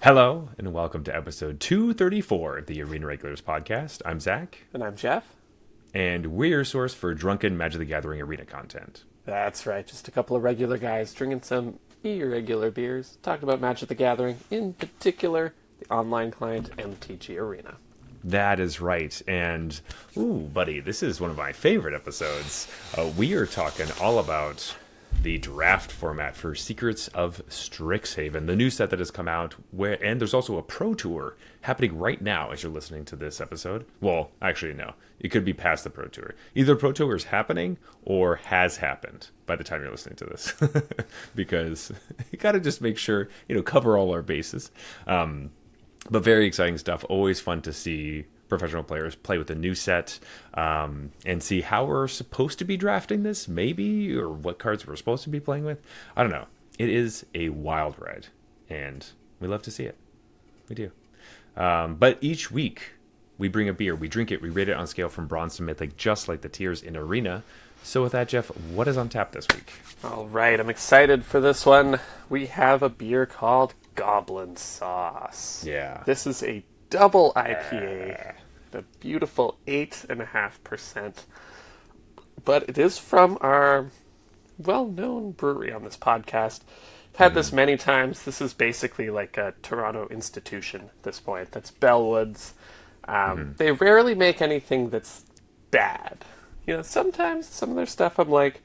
Hello, and welcome to episode 234 of the Arena Regulars podcast. I'm Zach, And I'm Jeff. and we're your source for drunken Magic the Gathering arena content. That's right, just a couple of regular guys drinking some irregular beers, talking about Magic the Gathering, in particular, the online client MTG Arena. That is right, and, ooh, buddy, this is one of my favorite episodes. We are talking all about the draft format for Secrets of Strixhaven, the new set that has come out, and there's also a Pro Tour happening right now as you're listening to this episode. Well, actually, no. It could be past the Pro Tour. Either Pro Tour is happening or has happened by the time you're listening to this. Because you got to just make sure, cover all our bases. But very exciting stuff. Always fun to see professional players play with a new set and see how we're supposed to be drafting this, maybe, or what cards we're supposed to be playing with. I don't know. It is a wild ride, and we love to see it. We do. But each week, we bring a beer, we drink it, we rate it on scale from bronze to mythic, just like the tiers in Arena. So with that, Jeff, what is on tap this week? All right, I'm excited for this one. We have a beer called Goblin Sauce. Yeah. This is a double IPA, a beautiful 8.5%. But it is from our well-known brewery on this podcast. I've had this many times. This is basically like a Toronto institution at this point. That's Bellwoods. They rarely make anything that's bad. Sometimes some of their stuff I'm like,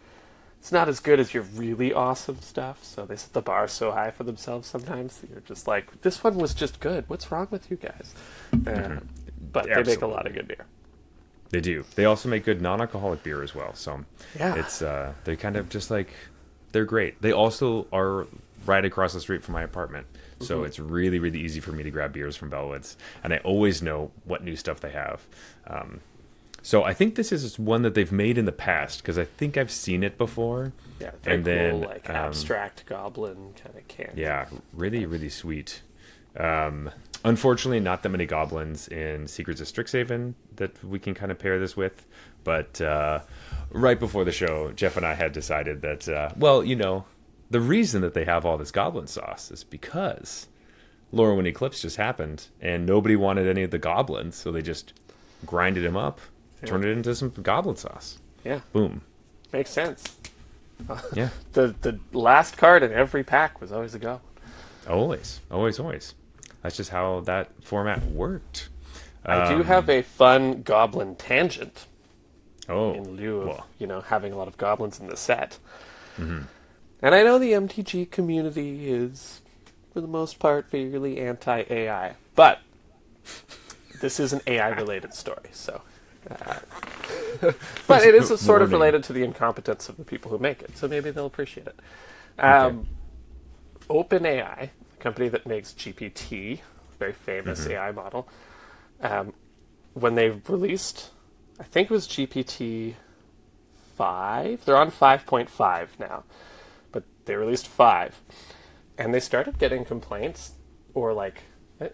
it's not as good as your really awesome stuff. So they set the bar so high for themselves sometimes that you're just like, this one was just good. What's wrong with you guys? But they make a lot of good beer. They do. They also make good non-alcoholic beer as well. So Yeah. it's they're kind of just like, they're great. They also are right across the street from my apartment. So it's really, really easy for me to grab beers from Bellwoods. And I always know what new stuff they have. So I think this is one that they've made in the past, because I think I've seen it before. Yeah, very and cool, then, like abstract goblin kind of can. Yeah, really, really sweet. Unfortunately, not that many goblins in Secrets of Strixhaven that we can kind of pair this with. But right before the show, Jeff and I had decided that, the reason that they have all this goblin sauce is because Lorwyn Eclipse just happened, and nobody wanted any of the goblins, so they just grinded them up, turned it into some goblin sauce. Yeah. Boom. Makes sense. Yeah. The last card in every pack was always a goblin. Always. That's just how that format worked. I do have a fun goblin tangent Oh. in lieu of, well, having a lot of goblins in the set. And I know the MTG community is, for the most part, fairly anti-AI. But this is an AI-related story, so... but it is sort of related to the incompetence of the people who make it, so maybe they'll appreciate it. OpenAI, the company that makes GPT, very famous AI model, when they released, I think it was GPT 5, they're on 5.5 now, but they released 5, and they started getting complaints, or like,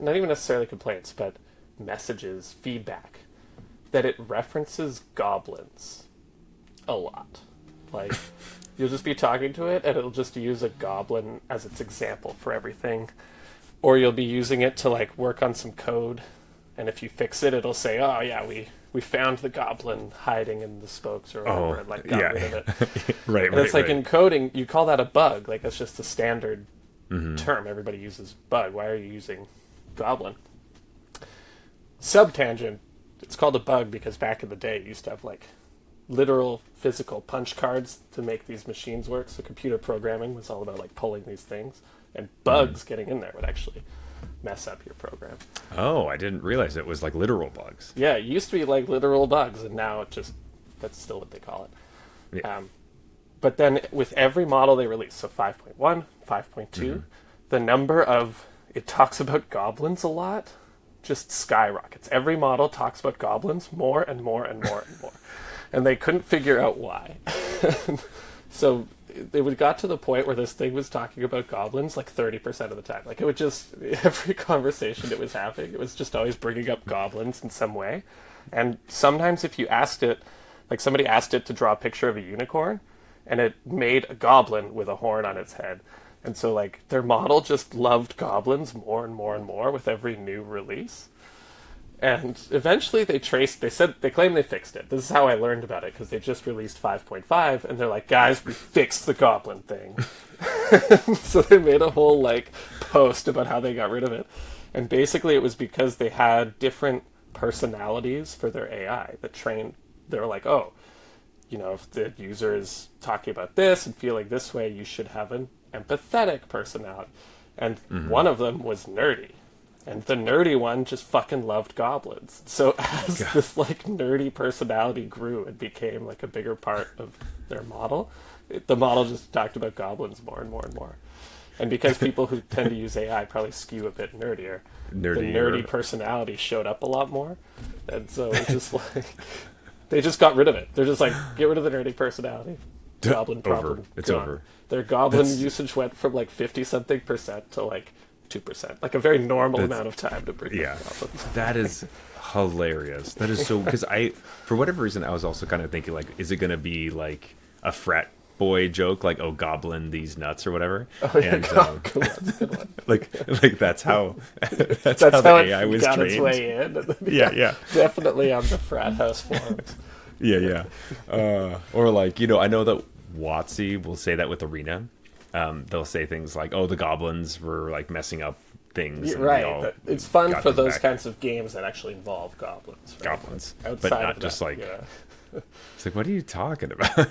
not even necessarily complaints, but messages, feedback, that it references goblins a lot. Like, you'll just be talking to it, and it'll just use a goblin as its example for everything. Or you'll be using it to, like, work on some code, and if you fix it, it'll say, oh, yeah, we found the goblin hiding in the spokes or whatever, and, like, got rid of it. Right, and it's like, in coding, you call that a bug. Like, that's just the standard term. Everybody uses bug. Why are you using goblin? Subtangent, it's called a bug because back in the day you used to have like literal physical punch cards to make these machines work. So computer programming was all about like pulling these things, and bugs getting in there would actually mess up your program. Oh, I didn't realize it was like literal bugs. Yeah, it used to be like literal bugs, and now that's still what they call it. Yeah. But then with every model they release, so 5.1, 5.2, the number of, it talks about goblins a lot, just skyrockets. Every model talks about goblins more and more and more and more. And they couldn't figure out why. So it got to the point where this thing was talking about goblins like 30% of the time. Like, it would just, every conversation it was having, it was just always bringing up goblins in some way. And sometimes if you asked it, like somebody asked it to draw a picture of a unicorn, and it made a goblin with a horn on its head, And so, like, their model just loved goblins more and more and more with every new release. And eventually they claim they fixed it. This is how I learned about it, because they just released 5.5, and they're like, guys, we fixed the goblin thing. So they made a whole, like, post about how they got rid of it. And basically it was because they had different personalities for their AI that trained. They were like, oh, you know, if the user is talking about this and feeling this way, you should have an empathetic personality. And one of them was nerdy. And the nerdy one just fucking loved goblins. So as this, like, nerdy personality grew and became, like, a bigger part of their model, the model just talked about goblins more and more and more. And because people who tend to use AI probably skew a bit nerdier, the nerdy personality showed up a lot more. And so it's just like, they just got rid of it. They're just like, get rid of the nerdy personality. Goblin problem. It's over. Their goblin usage went from like 50-something% to like 2%. Like a very normal amount of time to bring up goblins. That is hilarious. That is so, because for whatever reason, I was also kind of thinking, like, is it going to be like a frat boy joke, like, oh, goblin these nuts or whatever? Oh, yeah, and cool. That's a good one. like that's how the AI was got trained. Its way in. Yeah. Definitely on the frat house forums. Yeah. Or like, you know, I know that WotC will say that with Arena. They'll say things like, oh, the goblins were like messing up things. Yeah, right. It's fun for those kinds of games that actually involve goblins. Right? Goblins. Outside but not just like... Yeah. It's like, what are you talking about?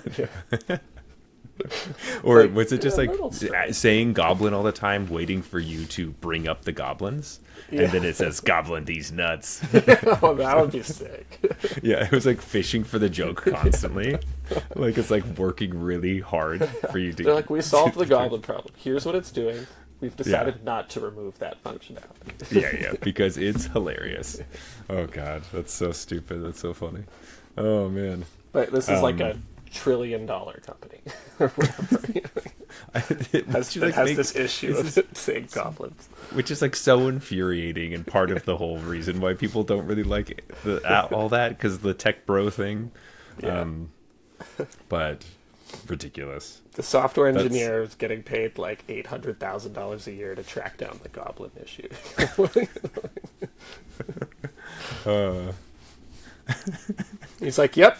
Or like, was it just like saying goblin all the time, waiting for you to bring up the goblins? Yeah. And then it says, goblin these nuts. Oh, that would be sick. Yeah, it was like fishing for the joke constantly. Like, it's like working really hard for you to... They're like, we solved the goblin problem. Here's what it's doing. We've decided not to remove that functionality. Yeah, because it's hilarious. Oh, God, that's so stupid. That's so funny. Oh, man. But this is like a $1 trillion company or whatever. It has this issue of saying goblins, which is like so infuriating and part of the whole reason why people don't really like all that, because the tech bro thing. Yeah. But ridiculous. The software engineer is getting paid like $800,000 a year to track down the goblin issue. He's like, yep,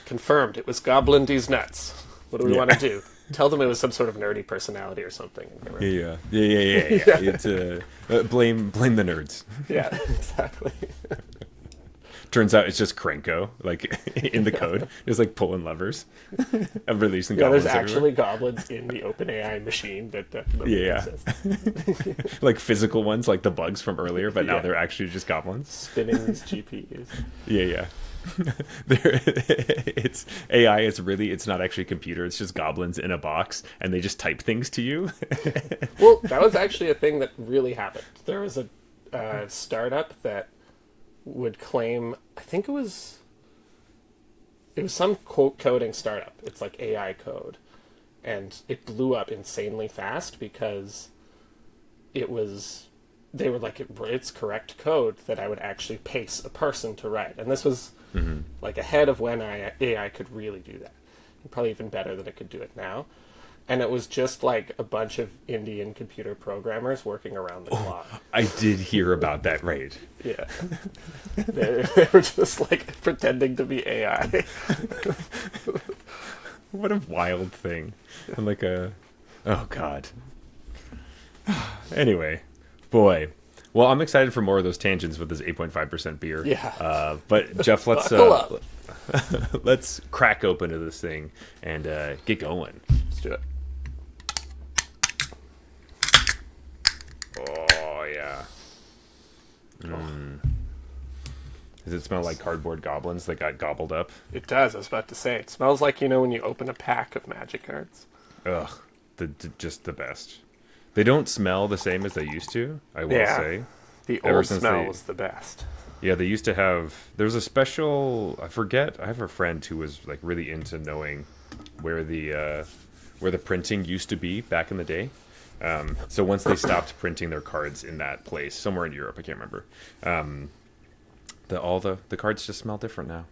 confirmed. It was goblin these nuts. What do we want to do? Tell them it was some sort of nerdy personality or something. Yeah. It's blame the nerds. Yeah, exactly. Turns out it's just Cranko, like in the code. It's like pulling levers of releasing goblins. There's actually goblins in the OpenAI machine that definitely exist. Like physical ones, like the bugs from earlier, but now they're actually just goblins. Spinning these GPUs. Yeah. It's AI. It's not actually a computer. It's just goblins in a box, and they just type things to you. Well, that was actually a thing that really happened. There was a startup that would claim, I think it was some quote coding startup. It's like AI code, and it blew up insanely fast because they were like, it's correct code that I would actually pace a person to write. And this was like ahead of when AI could really do that. And probably even better than it could do it now. And it was just like a bunch of Indian computer programmers working around the clock. I did hear about that, right? Yeah. They were just like pretending to be AI. What a wild thing. And like oh, God. Anyway. Boy, well, I'm excited for more of those tangents with this 8.5% beer. Yeah. But Jeff, let's let's crack open to this thing and get going. Let's do it. Oh yeah. Does it smell like cardboard goblins that got gobbled up? It does. I was about to say, it smells like, you know, when you open a pack of magic cards. Ugh, just the best. They don't smell the same as they used to, I will say. The old smell was the best. Yeah, they used to have... There was a special... I forget. I have a friend who was like really into knowing where the printing used to be back in the day. So once they stopped printing their cards in that place, somewhere in Europe, I can't remember, all the cards just smell different now.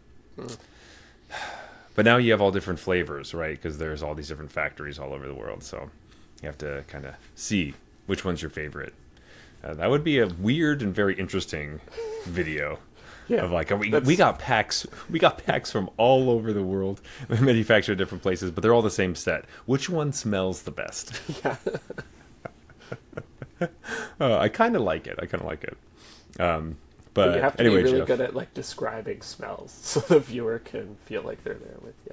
But now you have all different flavors, right? Because there's all these different factories all over the world, so... You have to kind of see which one's your favorite. That would be a weird and very interesting video. Yeah, of like we got packs from all over the world, manufactured at different places, but they're all the same set. Which one smells the best? Yeah. I kind of like it. But you have to anyway, be really Jeff, good at like describing smells, so the viewer can feel like they're there with you.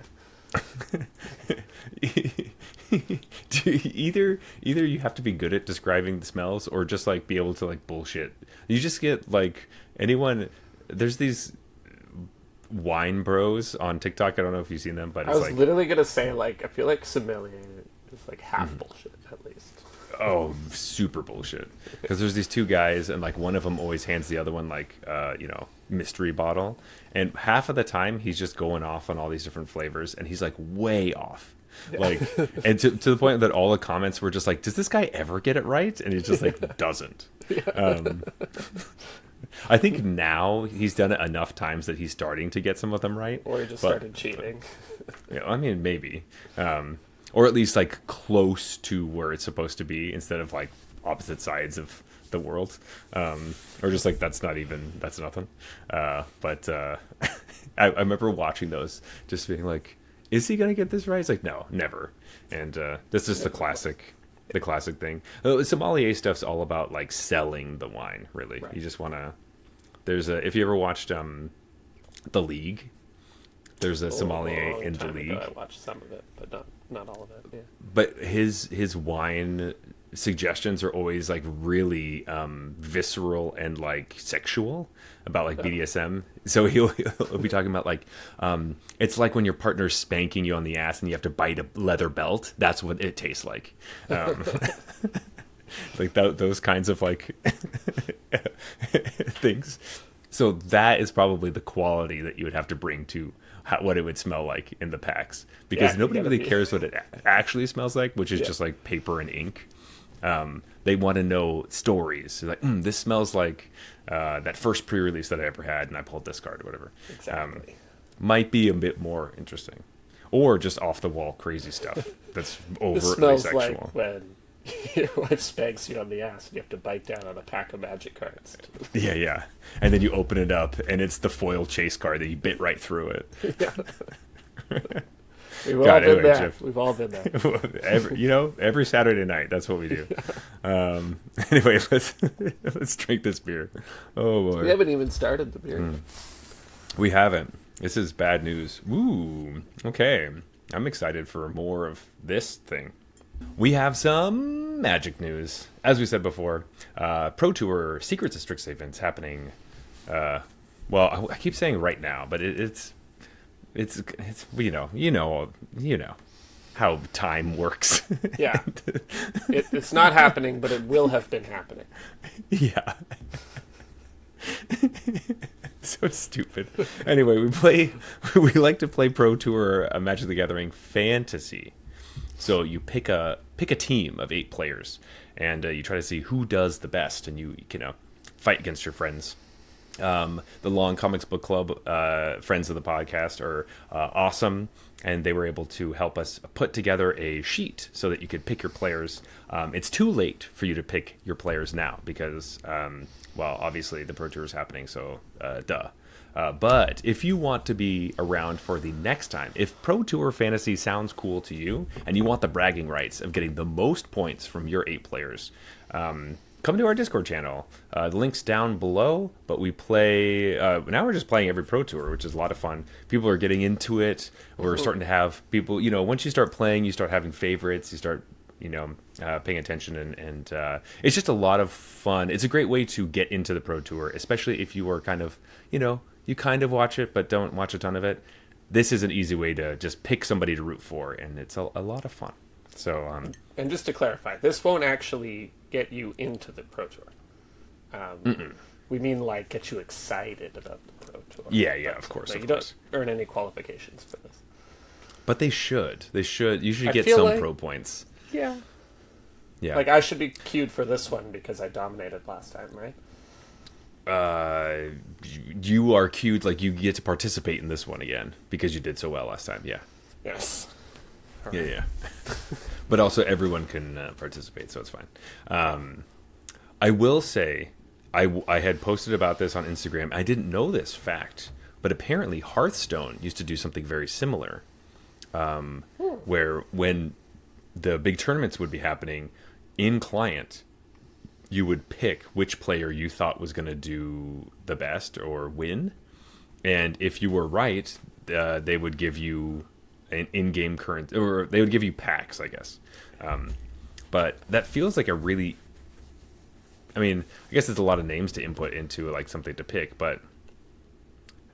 either you have to be good at describing the smells, or just like be able to like bullshit. You just get like anyone. There's these wine bros on TikTok. I don't know if you've seen them, but I was literally gonna say, like, I feel like sommelier is like half bullshit at least. Oh, super bullshit. Because there's these two guys, and like one of them always hands the other one like mystery bottle, and half of the time he's just going off on all these different flavors, and he's like way off. Like, and to the point that all the comments were just like, does this guy ever get it right? And he just like doesn't. I think now he's done it enough times that he's starting to get some of them right. Or he just started cheating. Yeah, I mean, maybe. Or at least like close to where it's supposed to be, instead of like opposite sides of the world. Or just like, that's nothing. But I remember watching those, just being like, is he going to get this right? It's like, no, never. And this is the classic thing. Sommelier stuff's all about like selling the wine, really. Right. You just want to. If you ever watched The League, there's a sommelier in The League. I watched some of it, but not all of it. Yeah. But his wine suggestions are always like really visceral and like sexual, about like BDSM. So he'll be talking about like it's like when your partner's spanking you on the ass and you have to bite a leather belt. That's what it tastes like. Like those kinds of like things. So that is probably the quality that you would have to bring to what it would smell like in the packs, because nobody really cares what it actually smells like, which is just like paper and ink. They want to know stories. They're like, this smells like that first pre-release that I ever had, and I pulled this card or whatever. Exactly. Might be a bit more interesting, or just off the wall crazy stuff that's overtly This smells sexual. like when your wife spanks you on the ass and you have to bite down on a pack of magic cards. Yeah. And then you open it up, and it's the foil chase card that you bit right through it. We've all been there. Jeff, we've all been there. Every Saturday night, that's what we do. Anyway, let's drink this beer. Oh boy, we haven't even started the beer. We haven't. This is bad news. Ooh, okay. I'm excited for more of this thing. We have some Magic news. As we said before, Pro Tour Secrets of Strixhaven is happening. Well, I keep saying right now, but it's you know how time works. Yeah, it's not happening, but it will have been happening. Yeah. So stupid. Anyway, we like to play Pro Tour Magic the Gathering Fantasy. So you pick a team of 8 players, and you try to see who does the best, and you fight against your friends. The Long Comics Book Club friends of the podcast are awesome, and they were able to help us put together a sheet so that you could pick your players. It's too late for you to pick your players now because, well, obviously the Pro Tour is happening, so duh. But if you want to be around for the next time, if Pro Tour Fantasy sounds cool to you and you want the bragging rights of getting the most points from your 8 players, come to our Discord channel. The link's down below, but we play... now we're just playing every Pro Tour, which is a lot of fun. People are getting into it. We're starting to have people... once you start playing, you start having favorites. You start, paying attention, and it's just a lot of fun. It's a great way to get into the Pro Tour, especially if you are kind of, you kind of watch it, but don't watch a ton of it. This is an easy way to just pick somebody to root for, and it's a lot of fun. So, and just to clarify, this won't actually get you into the Pro Tour. We mean like get you excited about the Pro Tour. Yeah, of course. You don't earn any qualifications for this. But they should. You should get some pro points. Yeah. Yeah. Like I should be queued for this one because I dominated last time, right? You are queued, like you get to participate in this one again because you did so well last time. Yeah. Yes. All Yeah, right. yeah. But also everyone can participate, so it's fine. I will say, I had posted about this on Instagram. I didn't know this fact, but apparently Hearthstone used to do something very similar, where when the big tournaments would be happening in client, you would pick which player you thought was going to do the best or win. And if you were right, they would give you an in-game current, or they would give you packs, I guess. But that feels like a really, I mean, I guess it's a lot of names to input into like something to pick, but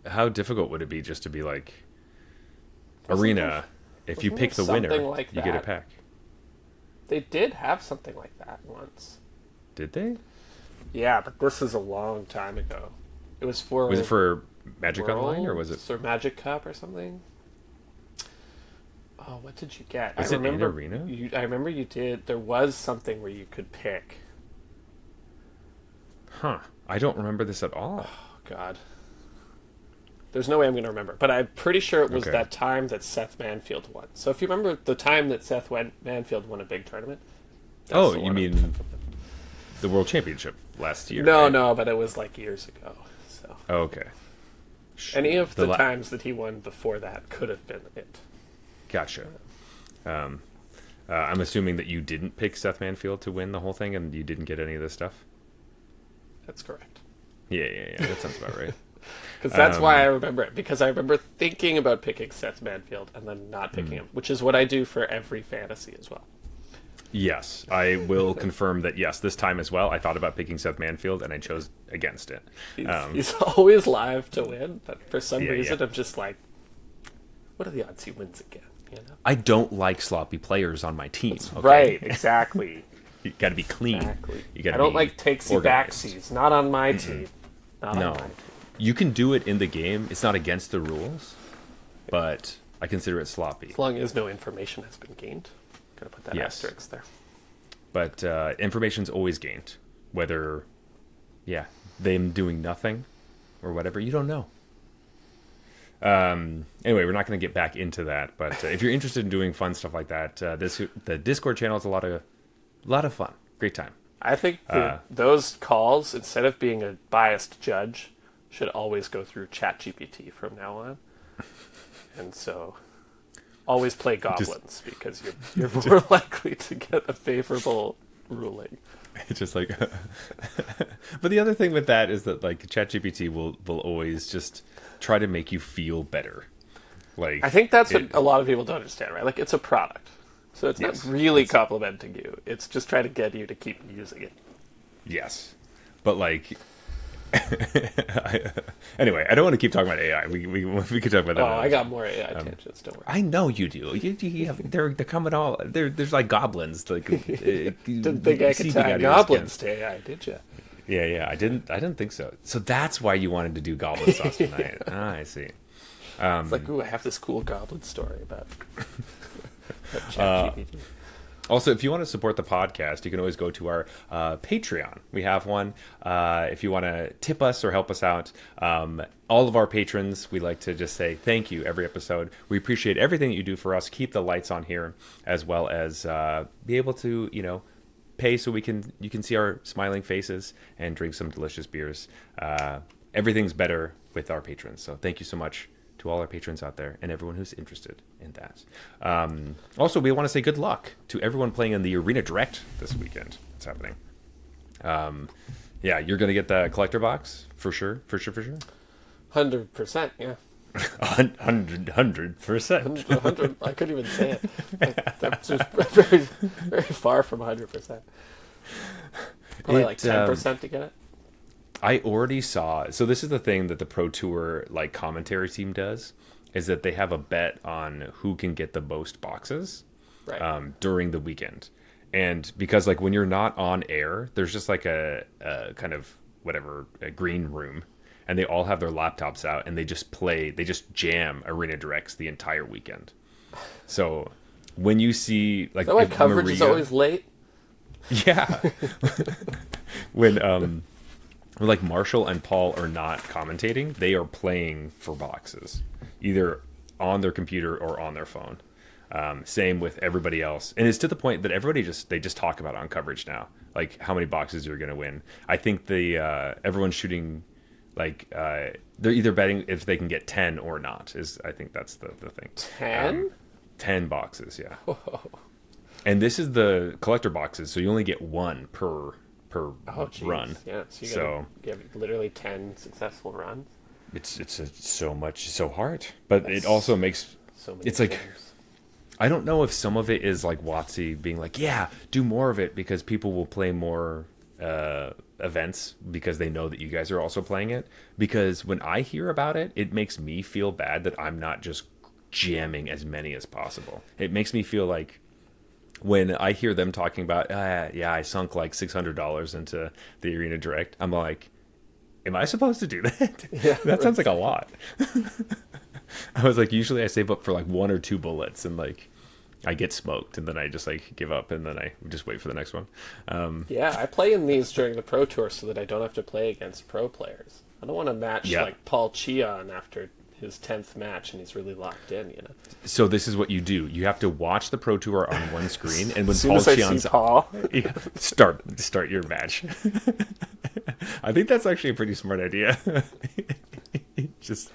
how difficult would it be just to be like, Arena, if you pick the winner, like you get a that? pack. They did have something like that once. Did they? Yeah, but this is a long time ago. It was for Was it for Magic Online, or was it? Worlds or Magic Cup or something? Oh, what did you get? Was I it in remember Arena? I remember you did. There was something where you could pick. Huh. I don't remember this at all. Oh God. There's no way I'm going to remember, but I'm pretty sure it was Okay. that time that Seth Manfield won. So if you remember the time that Seth Manfield won a big tournament. that's Oh, the you one I'm mean talking about. the World Championship last year? No, right? no, but it was like years ago. So Oh, okay. any of the la- times that he won before that could have been it. Gotcha. I'm assuming that you didn't pick Seth Manfield to win the whole thing, and you didn't get any of this stuff. That's correct. Yeah. That sounds about right. Because that's why I remember it. Because I remember thinking about picking Seth Manfield and then not picking him, which is what I do for every fantasy as well. Yes, I will confirm that. Yes, this time as well, I thought about picking Seth Manfield, and I chose against it. He's always live to win, but for some Yeah, reason yeah. I'm just like, what are the odds he wins again? You know? I don't like sloppy players on my team. Okay? Right, exactly. You got to be clean. Exactly. You got. I don't like takesy organized. backsies. Not on my team. Not No, on my team. you can do it in the game. It's not against the rules, but I consider it sloppy. As long as no information has been gained. Gotta put that Yes. asterisk there. But information's always gained, whether, them doing nothing or whatever. You don't know. Anyway, we're not going to get back into that. But if you're interested in doing fun stuff like that, the Discord channel is a lot of fun. Great time. I think those calls, instead of being a biased judge, should always go through ChatGPT from now on. And so, always play goblins because you're more likely to get a favorable ruling. It's just like, but the other thing with that is that like ChatGPT will always just try to make you feel better. Like I think that's what a lot of people don't understand, right? Like it's a product, so it's Yes. not really complimenting you. It's just trying to get you to keep using it. Yes, but like. Anyway, I don't want to keep talking about AI. We could talk about that. Oh, another I got time. more AI tangents. Don't worry. I know you do. You have, they're coming all. There's like goblins. Like Didn't think I could seeping out tie of your goblins skin. to AI, did you? Yeah. I didn't think so. So that's why you wanted to do goblin sauce tonight. I see. It's like, ooh, I have this cool goblin story about ChatGPT. Also, if you want to support the podcast, you can always go to our Patreon. We have one. If you want to tip us or help us out, all of our patrons, we like to just say thank you every episode. We appreciate everything that you do for us. Keep the lights on here, as well as be able to, pay so you can see our smiling faces and drink some delicious beers. Everything's better with our patrons. So thank you so much to all our patrons out there and everyone who's interested in that. Also, we want to say good luck to everyone playing in the Arena Direct this weekend. It's happening. You're going to get the collector box for sure. 100%, yeah. 100%. 100, I couldn't even say it. That's just very, very far from 100%. Probably like 10% to get it. I already saw. So this is the thing that the Pro Tour like commentary team does, is that they have a bet on who can get the most boxes during the weekend. And because like when you're not on air, there's just like a kind of a green room, and they all have their laptops out and they just jam Arena Directs the entire weekend. So when you see like Is that why if coverage is Maria- always late? Yeah. when like Marshall and Paul are not commentating, they are playing for boxes, either on their computer or on their phone. Same with everybody else, and it's to the point that they just talk about it on coverage now, like how many boxes you're going to win. I think everyone's shooting like they're either betting if they can get 10 or not. I think that's the thing. 10? 10 boxes, yeah. Whoa. And this is the collector boxes, so you only get one per run. Yeah, so you get literally 10 successful runs. It's so hard, but it also makes so many it's like games. I don't know if some of it is like WotC being like, yeah, do more of it because people will play more events because they know that you guys are also playing it. Because when I hear about it, it makes me feel bad that I'm not just jamming as many as possible. It makes me feel like when I hear them talking about, yeah, I sunk like $600 into the Arena Direct, I'm like, am I supposed to do that? Yeah, that sounds like a lot. I was like, usually I save up for like 1 or 2 bullets and like I get smoked and then I just like give up and then I just wait for the next one. Yeah, I play in these during the Pro Tour so that I don't have to play against pro players. I don't want to match like Paul Cheon after his 10th match and he's really locked in, you know. So this is what you do. You have to watch the Pro Tour on one screen, and when as soon Paul as I Cheon's see Paul, start your match. I think that's actually a pretty smart idea. Just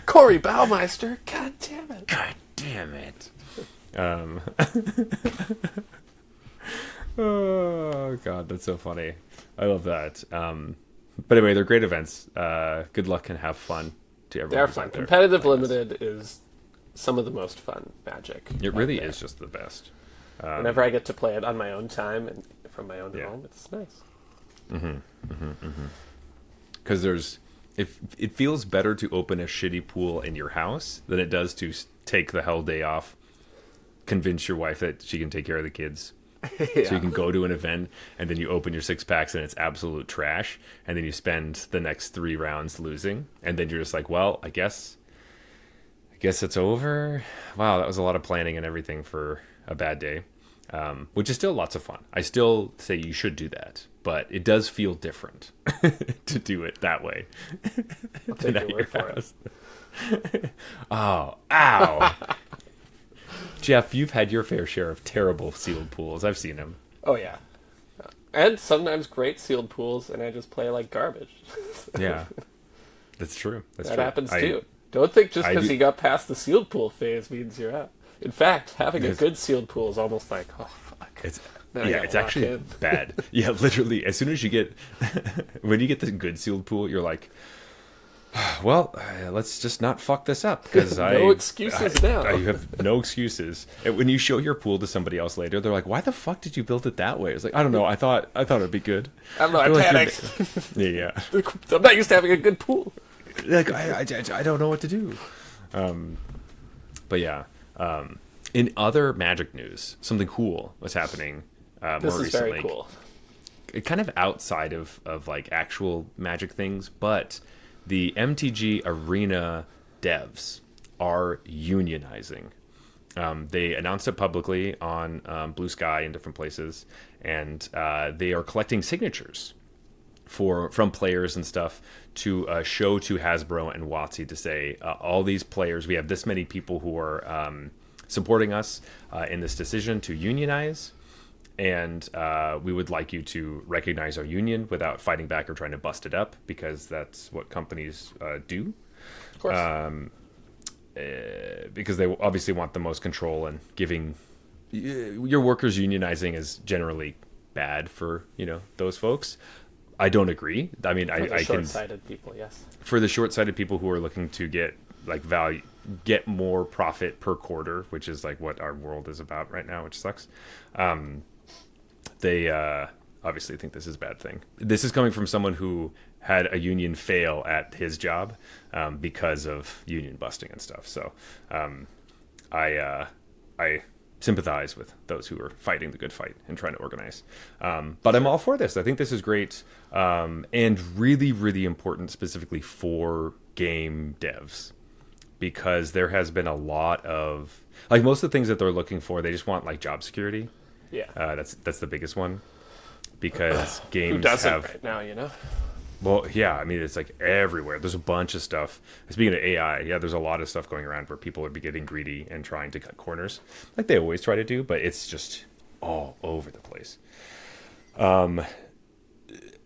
Corey Baumeister, god damn it. God damn it. Oh god, that's so funny. I love that. But anyway, they're great events. Good luck and have fun to everyone. They're fun. Competitive Limited is some of the most fun Magic. It really is just the best. Whenever I get to play it on my own time and from my own home, it's nice. Because it feels better to open a shitty pool in your house than it does to take the hell day off, convince your wife that she can take care of the kids. Yeah. So you can go to an event and then you open your 6-packs and it's absolute trash, and then you spend the next 3 rounds losing, and then you're just like, well, I guess it's over. Wow, that was a lot of planning and everything for a bad day, which is still lots of fun. I still say you should do that, but it does feel different to do it that way. I'll take your word for it. Oh, ow. Jeff, you've had your fair share of terrible sealed pools. I've seen them. Oh, yeah. And sometimes great sealed pools, and I just play like garbage. Yeah. That's true. That happens too. Don't think just because you got past the sealed pool phase means you're out. In fact, having a good sealed pool is almost like, oh, fuck. It's actually bad. Yeah, literally. As soon as you get... when you get the good sealed pool, you're like... Well, let's just not fuck this up because no excuses now. You have no excuses. And when you show your pool to somebody else later, they're like, "Why the fuck did you build it that way?" It's like, I don't know. I thought it'd be good. I don't know. I panicked. Yeah. I'm not used to having a good pool. Like I don't know what to do. But yeah. In other Magic news, something cool was happening more recently. This is very cool. Kind of outside of like actual Magic things, but the MTG Arena devs are unionizing. They announced it publicly on Blue Sky and different places, and they are collecting signatures from players and stuff to show to Hasbro and WotC to say, all these players, we have this many people who are supporting us in this decision to unionize, and we would like you to recognize our union without fighting back or trying to bust it up, because that's what companies do. Of course. Because they obviously want the most control, and giving your workers unionizing is generally bad for those folks. I don't agree. I mean, for the short-sighted people, yes. For the short-sighted people who are looking to get like value, get more profit per quarter, which is like what our world is about right now, which sucks. They obviously think this is a bad thing. This is coming from someone who had a union fail at his job because of union busting and stuff. So I sympathize with those who are fighting the good fight and trying to organize. But I'm all for this. I think this is great and really, really important specifically for game devs, because there has been a lot of, like, most of the things that they're looking for, they just want like job security. Yeah, that's the biggest one, because games who doesn't have right now, Well, yeah, I mean, it's like everywhere. There's a bunch of stuff. Speaking of AI, yeah, there's a lot of stuff going around where people are getting greedy and trying to cut corners, like they always try to do, but it's just all over the place.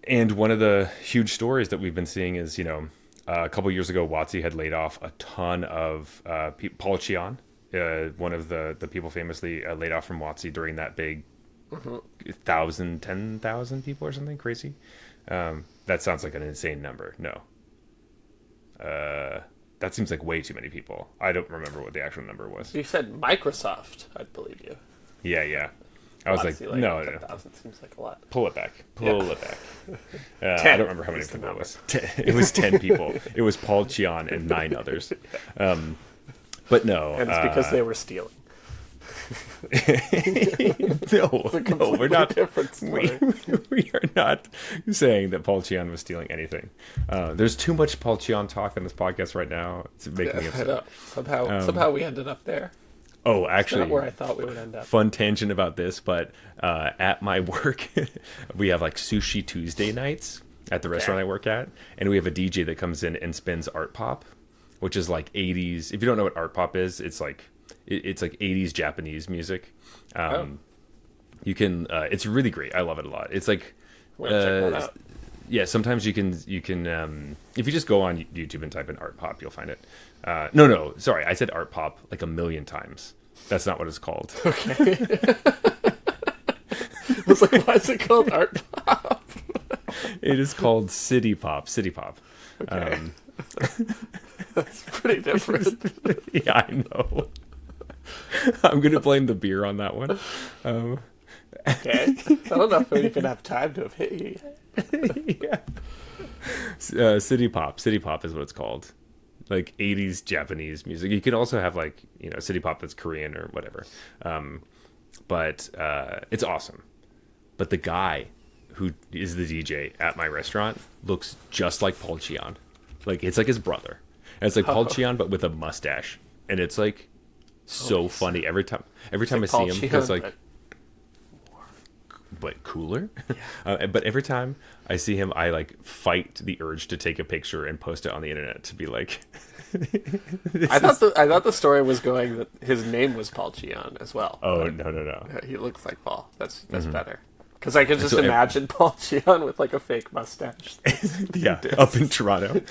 And one of the huge stories that we've been seeing is, a couple years ago, WotC had laid off a ton of Paul Cheon, one of the people famously laid off from WotC during that big 10,000 people or something crazy. That sounds like an insane number. No. That seems like way too many people. I don't remember what the actual number was. You said Microsoft, I'd believe you. Yeah. I was like, no. 10,000 seems like a lot. Pull it back. Pull it back. I don't remember how many people it was. It was 10 people. It was Paul Cheon and 9 others. But no. And it's because they were stealing. No, we're not. Different story. We are not saying that Paul Cheon was stealing anything. There's too much Paul Cheon talk on this podcast right now. It's making me upset. Somehow we ended up there. Oh, actually, not where I thought we would end up. Fun tangent about this, but at my work, we have like Sushi Tuesday nights at the restaurant I work at, and we have a DJ that comes in and spins art pop, which is like 80s. If you don't know what art pop is, it's like 80s Japanese music. You can. It's really great. I love it a lot. It's like. Check that out. Yeah, sometimes you can if you just go on YouTube and type in art pop, you'll find it. No, sorry, I said art pop like a million times. That's not what it's called. Okay. I was like, why is it called art pop? It is called city pop. Okay. That's pretty different. Yeah, I know. I'm gonna blame the beer on that one. Okay. I don't know if we even have time to have hit you yet. Yeah. City pop is what it's called. Like 80s Japanese music. You can also have like, city pop that's Korean or whatever. But it's awesome. But the guy who is the DJ at my restaurant looks just like Paul Cheon. Like it's like his brother. And it's like Paul Cheon but with a mustache. And it's like so funny every time I see him, because like but cooler. Yeah. But every time I see him, I like fight the urge to take a picture and post it on the internet to be like. I thought the story was going that his name was Paul Cheon as well. Oh no! He looks like Paul. That's better. Because I could just imagine Paul Cheon with like a fake mustache. Yeah, up in Toronto.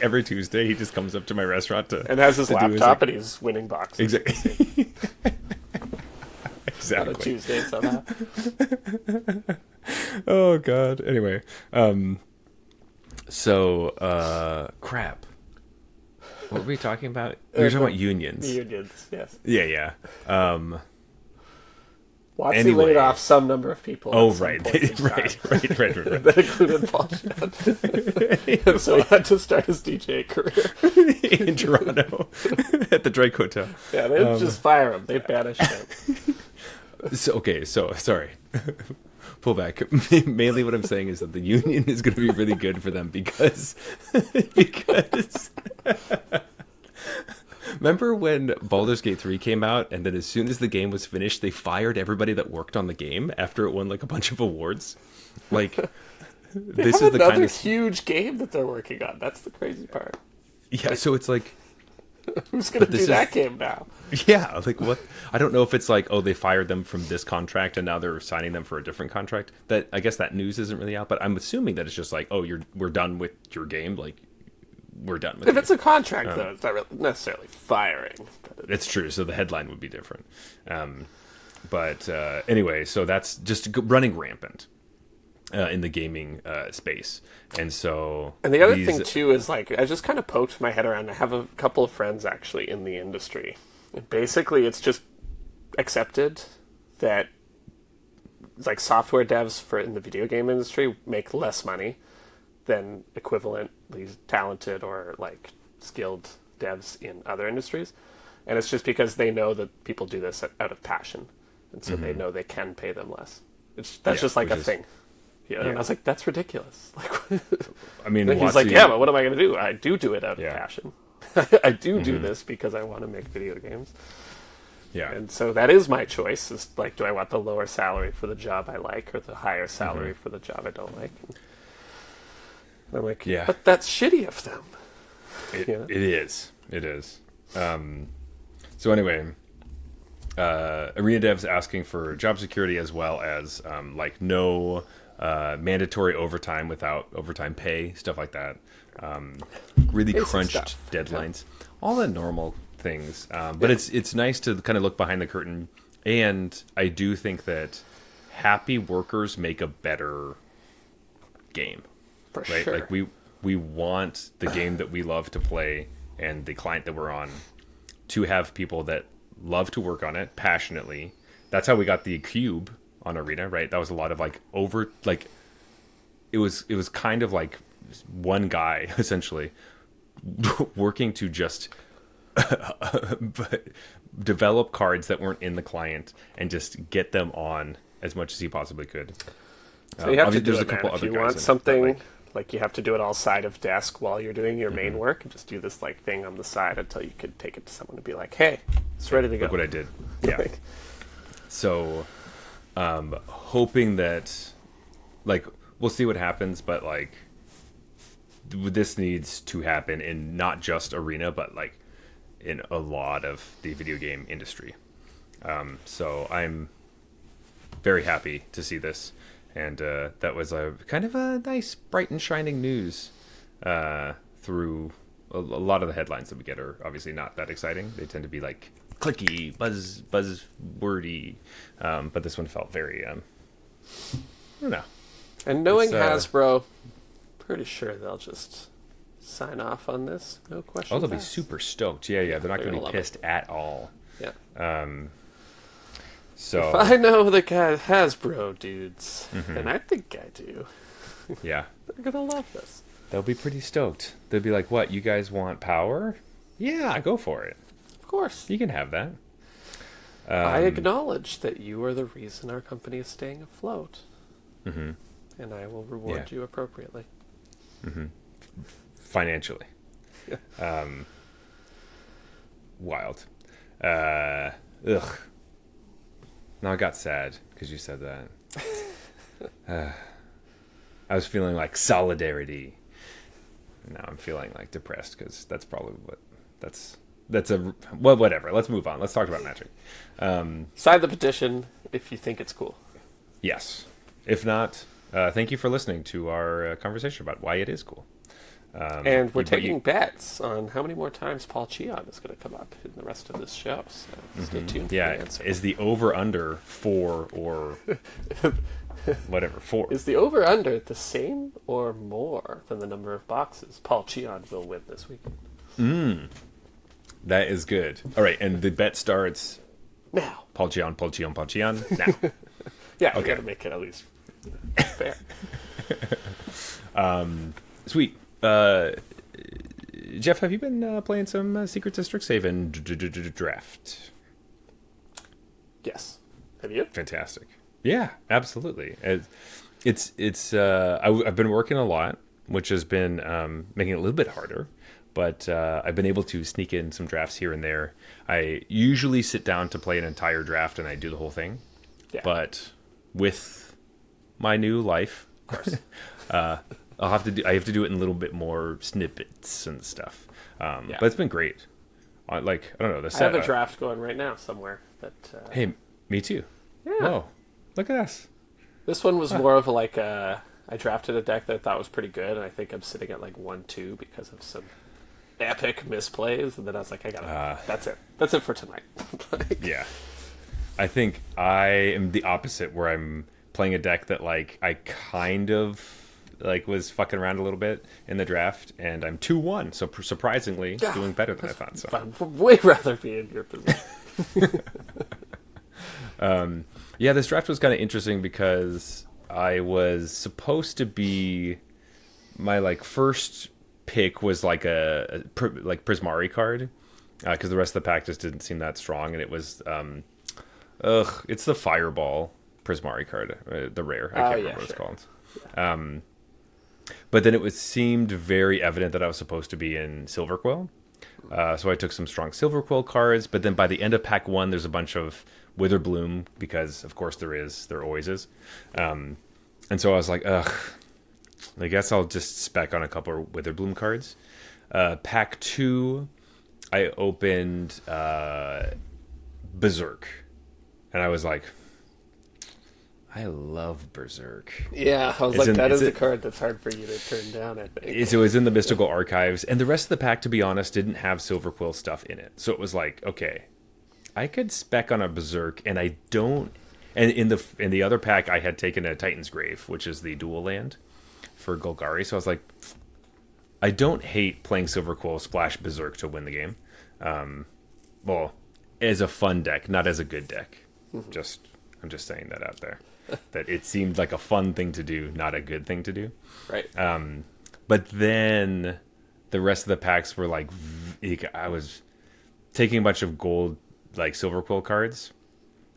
Every Tuesday, he just comes up to my restaurant and has his laptop and he's winning boxes. Exactly. Exactly. On a Tuesday somehow. Oh God. Anyway, crap. What were we talking about? We were talking about unions. Unions, yes. Yeah. WotC laid off some number of people. Oh, right. Right. That included Paul Cheon. And so he had to start his DJ career. In Toronto. At the Drake Hotel. Yeah, they didn't just fire him. They banished him. So sorry. Pull back. Mainly what I'm saying is that the union is going to be really good for them because remember when Baldur's Gate 3 came out and then as soon as the game was finished, they fired everybody that worked on the game after it won like a bunch of awards? Like, this is the kind of huge game that they're working on. That's the crazy part. Yeah, so it's like, who's going to do that game now? Yeah, like what? I don't know if it's like, oh, they fired them from this contract and now they're signing them for a different contract. That I guess that news isn't really out, but I'm assuming that it's just like, oh, we're done with your game. Like, we're done with it. If it's a contract, though, it's not really necessarily firing. It's true. So the headline would be different. But anyway, so that's just running rampant in the gaming space. And the other thing, too, is like, I just kind of poked my head around. I have a couple of friends actually in the industry. And basically, it's just accepted that like software devs in the video game industry make less money than equivalently talented or like skilled devs in other industries. And it's just because they know that people do this out of passion. And so they know they can pay them less. That's just like a thing. Yeah, and I was like, that's ridiculous. Like, I mean, he's like, yeah, but what am I going to do? I do it out of passion. I do this because I want to make video games. Yeah. And so that is my choice. Is like, do I want the lower salary for the job I like or the higher salary for the job I don't like? And I'm like, Yeah. but that's shitty of them. It, Yeah. it is. It is. So anyway, Arena Dev's asking for job security as well as like no mandatory overtime without overtime pay, stuff like that. Really Basic crunched stuff. deadlines, all the normal things. But it's nice to kind of look behind the curtain, and I do think that happy workers make a better game. For Right? sure. Like we want the game that we love to play and the client that we're on to have people that love to work on it passionately. That's how we got the cube on Arena, right? That was a lot of like it was kind of like one guy essentially working to just develop cards that weren't in the client and just get them on as much as he possibly could. So you have to obviously do there's it, a couple man. If other you guys want in it, but, something, like you have to do it all side of desk while you're doing your Mm-hmm. main work, and just do this like thing on the side until you could take it to someone and be like, "Hey, it's ready to go." look what I did. Yeah. Like, So, hoping that, like, we'll see what happens, but like, this needs to happen in not just Arena, but like in a lot of the video game industry. So I'm very happy to see this, and that was a kind of a nice, bright and shining news through a lot of the headlines that we get are obviously not that exciting. They tend to be like clicky, buzzwordy, but this one felt very, I don't know. and knowing It's, Hasbro, pretty sure they'll just sign off on this. No question. Oh, they'll be super stoked. Yeah, they're not they're going to gonna be love pissed at all. Yeah. So If I know the guy Hasbro dudes, Mm-hmm. and I think I do, yeah, they're gonna love this. they'll be pretty stoked. They'll be like, "What? You guys want power? Yeah, go for it. Of course. You can have that." I acknowledge that you are the reason our company is staying afloat, Mm-hmm. and I will reward Yeah. you appropriately. Financially. Yeah. Wild. Ugh. Now I got sad because you said that. I was feeling like solidarity. Now I'm feeling like depressed because that's probably what well, whatever. Let's move on. Let's talk about Magic. Sign the petition if you think it's cool. Yes. If not, thank you for listening to our conversation about why it is cool. And we're but taking bets on how many more times Paul Cheon is going to come up in the rest of this show. So stay tuned for Yeah, the answer. is the over-under 4 or whatever, 4? Is the over-under the same or more than the number of boxes Paul Cheon will win this weekend? That is good. All right, and the bet starts Now. Paul Cheon now. Yeah, we Okay. got to make it at least fair. Sweet. Jeff, have you been playing some Secrets of Strixhaven draft? Yes. Have you? Fantastic. Yeah, absolutely. I've been working a lot, which has been making it a little bit harder, but I've been able to sneak in some drafts here and there. I usually sit down to play an entire draft and I do the whole thing, Yeah. but with my new life, of course, I have to do it in a little bit more snippets and stuff. Yeah. But it's been great. I don't know, the I set. have a draft going right now somewhere. Hey, me too. Yeah. Whoa, look at us. This one was more of like I drafted a deck that I thought was pretty good, and I think I'm sitting at like 1-2 because of some epic misplays, and then I was like, I gotta. That's it for tonight. Like, Yeah. I think I am the opposite, where I'm playing a deck that like I kind of like was fucking around a little bit in the draft, and I'm 2-1, so surprisingly doing better than I thought. So I'd way rather be in your position. yeah, this draft was kind of interesting because I was supposed to be my like first pick was like a Prismari card because the rest of the pack just didn't seem that strong, and it was it's the Fireball Prismari card, the rare. I can't remember what it's called. Yeah. But then seemed very evident that I was supposed to be in Silverquill. So I took some strong Silverquill cards, but then by the end of pack 1, there's a bunch of Witherbloom, because of course there always is. And so I was like, ugh, I guess I'll just spec on a couple of Witherbloom cards. Pack 2, I opened Berserk. And I was like, I love Berserk. Yeah, I was that is a card that's hard for you to turn down, I think. So it was in the Mystical Archives, and the rest of the pack, to be honest, didn't have Silver Quill stuff in it. So it was like, okay, I could spec on a Berserk, and I don't... And in the other pack, I had taken a Titan's Grave, which is the dual land for Golgari. So I was like, I don't hate playing Silver Quill splash Berserk to win the game. Well, as a fun deck, not as a good deck. I'm just saying that out there. That it seemed like a fun thing to do, not a good thing to do. Right. But then the rest of the packs were like, I was taking a bunch of gold, like Silver Quill cards.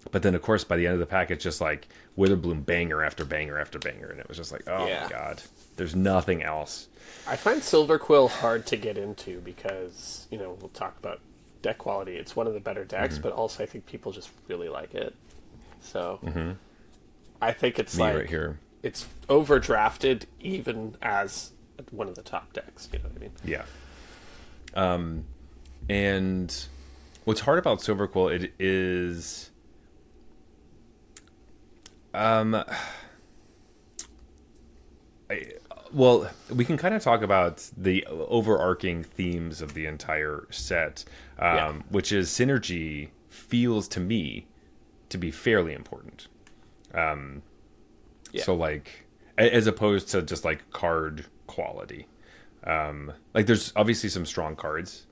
But then, of course, by the end of the pack, it's just like Witherbloom banger after banger after banger. And it was just like, oh my God, there's nothing else. I find Silver Quill hard to get into because, we'll talk about deck quality. It's one of the better decks, but also I think people just really like it. So I think it's right here. It's overdrafted even as one of the top decks. You know what I mean? Yeah. And what's hard about Silver Quill, it is... well, we can kind of talk about the overarching themes of the entire set, which is synergy feels to me to be fairly important. So like, as opposed to just like card quality, like there's obviously some strong cards,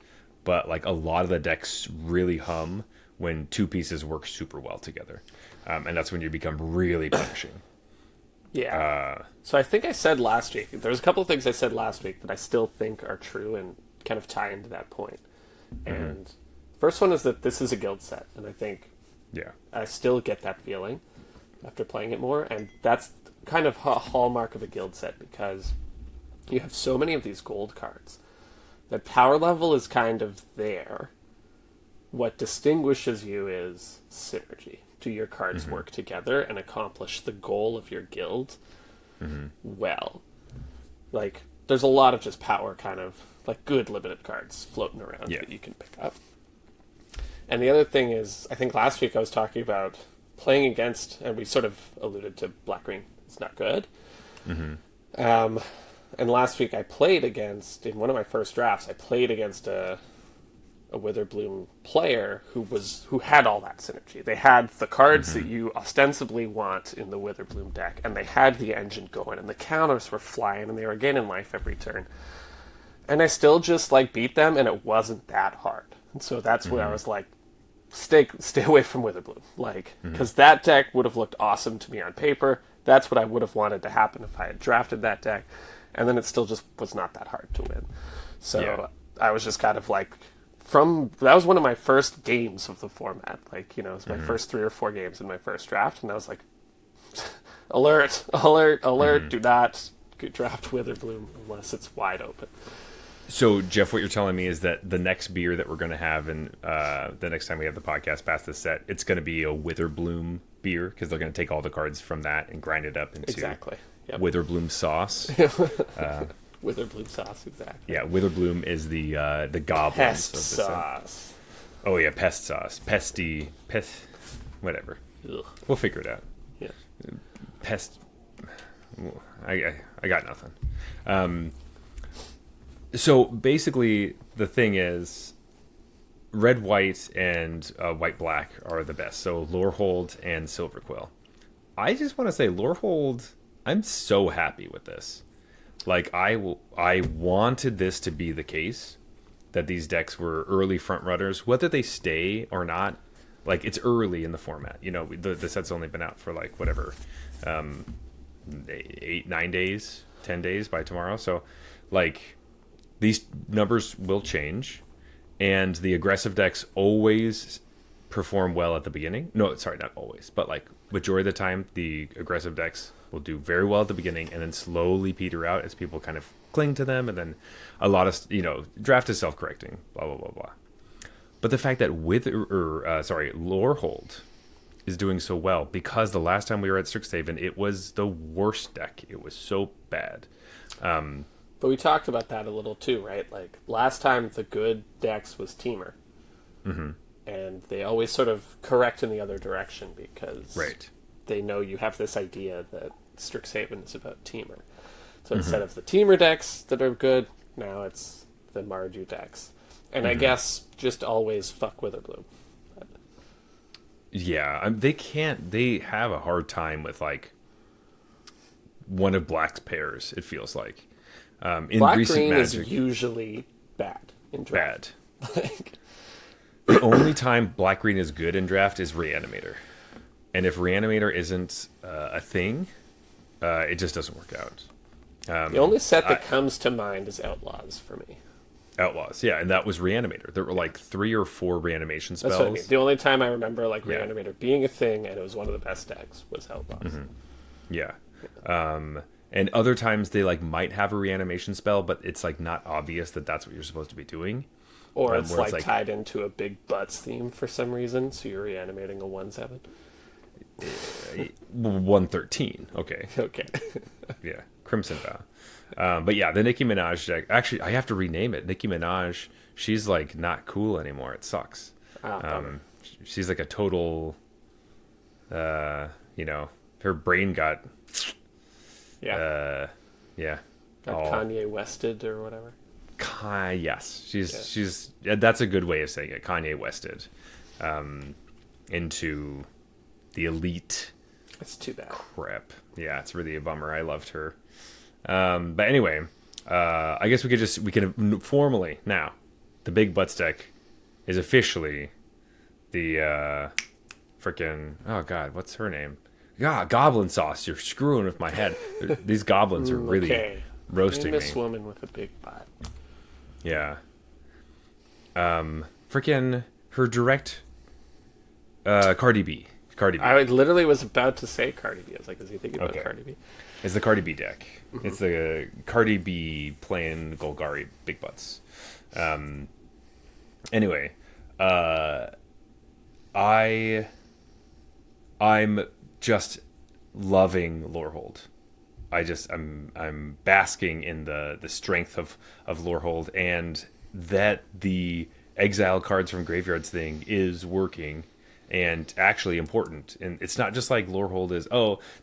but like a lot of the decks really hum when two pieces work super well together. And that's when you become really punishing. Yeah. So I think I said last week, there's a couple of things I said last week that I still think are true and kind of tie into that point. And first one is that this is a guild set. And I think I still get that feeling after playing it more. And that's kind of a hallmark of a guild set because you have so many of these gold cards that power level is kind of there. What distinguishes you is synergy. Do your cards work together and accomplish the goal of your guild well? Like, there's a lot of just power kind of, like, good limited cards floating around that you can pick up. And the other thing is, I think last week I was talking about playing against, and we sort of alluded to black-green. It's not good. And last week I played against, in one of my first drafts, I played against a Witherbloom player who had all that synergy. They had the cards that you ostensibly want in the Witherbloom deck, and they had the engine going, and the counters were flying, and they were gaining life every turn. And I still just beat them, and it wasn't that hard. And so that's where I was like, stay away from Witherbloom, because that deck would have looked awesome to me on paper. That's what I would have wanted to happen if I had drafted that deck, and then it still just was not that hard to win. So I was just kind of like. That was one of my first games of the format. It was my first 3 or 4 games in my first draft, and I was like, alert, do not draft Witherbloom unless it's wide open. So, Jeff, what you're telling me is that the next beer that we're going to have, and the next time we have the podcast past this set, it's going to be a Witherbloom beer, because they're going to take all the cards from that and grind it up into Witherbloom sauce. Witherbloom sauce, exactly. Yeah, Witherbloom is the goblins pest of the sauce. Set. Oh yeah, pest sauce, whatever. Ugh. We'll figure it out. Yeah, pest. I got nothing. So basically, the thing is, red, white, and white, black are the best. So Lorehold and Silverquill. I just want to say, Lorehold. I'm so happy with this. I wanted this to be the case, that these decks were early front runners, whether they stay or not. It's early in the format. The set's only been out for 8, 9 days, 10 days by tomorrow. So, these numbers will change, and the aggressive decks always perform well at the beginning. No, sorry, not always, but majority of the time, the aggressive decks will do very well at the beginning and then slowly peter out as people kind of cling to them, and then a lot of draft is self-correcting, blah blah blah blah. But the fact that Lorehold is doing so well because the last time we were at Strixhaven, it was the worst deck. It was so bad. But we talked about that a little too, right? Like last time, the good decks was Teamer, and they always sort of correct in the other direction because Right. they know you have this idea that Strixhaven is about Teamer. So instead of the Teamer decks that are good, now it's the Mardu decks, and I guess just always fuck Witherbloom. Yeah, they can't. They have a hard time with like one of Black's pairs. It feels like in Black recent green Magic, is usually bad in draft. Like, the only time Black green is good in draft is Reanimator, and if Reanimator isn't a thing, it just doesn't work out. the only set that comes to mind is Outlaws for me. Outlaws, yeah, and that was Reanimator. There were like 3 or 4 reanimation spells. That's what I mean. The only time I remember like Yeah. Reanimator being a thing and it was one of the best decks was Outlaws. Yeah. And other times they like might have a reanimation spell, but it's like not obvious that that's what you're supposed to be doing. Or it's where like tied into a big butts theme for some reason, so you're reanimating a 1/7. 113. Okay. Okay. Yeah. Crimson Vow. But yeah, the Nicki Minaj deck. Actually, I have to rename it. Nicki Minaj. She's like not cool anymore. It sucks. She's like a total. Her brain got. Yeah. Yeah. Got Kanye Wested or whatever. Yes, she's that's a good way of saying it. Kanye Wested into the elite That's too bad. crap. Yeah, it's really a bummer. I loved her. But anyway, I guess we can formally now the Big Butts deck is officially the freaking oh god, what's her name? God, Goblin Sauce. You're screwing with my head. These goblins are really roasting me. Famous woman with a big butt. Yeah. Freaking her direct Cardi B. I literally was about to say Cardi B. I was like, is he thinking about Cardi B? It's the Cardi B deck. It's the Cardi B playing Golgari Big Butts. Anyway, I'm just loving Lorehold. I'm basking in the strength of Lorehold, and that the exile cards from graveyards thing is working and actually important. And it's not just like Lorehold is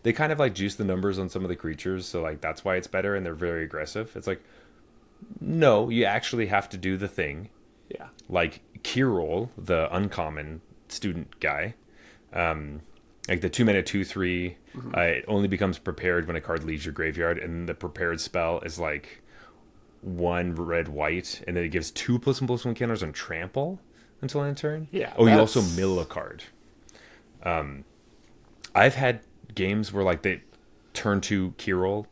they kind of like juice the numbers on some of the creatures, so like that's why it's better and they're very aggressive. It's like no, you actually have to do the thing. Yeah. Like Kirol, the uncommon student guy. Like the 2-mana 2/3, it only becomes prepared when a card leaves your graveyard, and the prepared spell is like 1 red white, and then it gives 2+1/+1 counters on trample until end of turn. Yeah. Oh, you also mill a card. I've had games where like they turn to Kirol,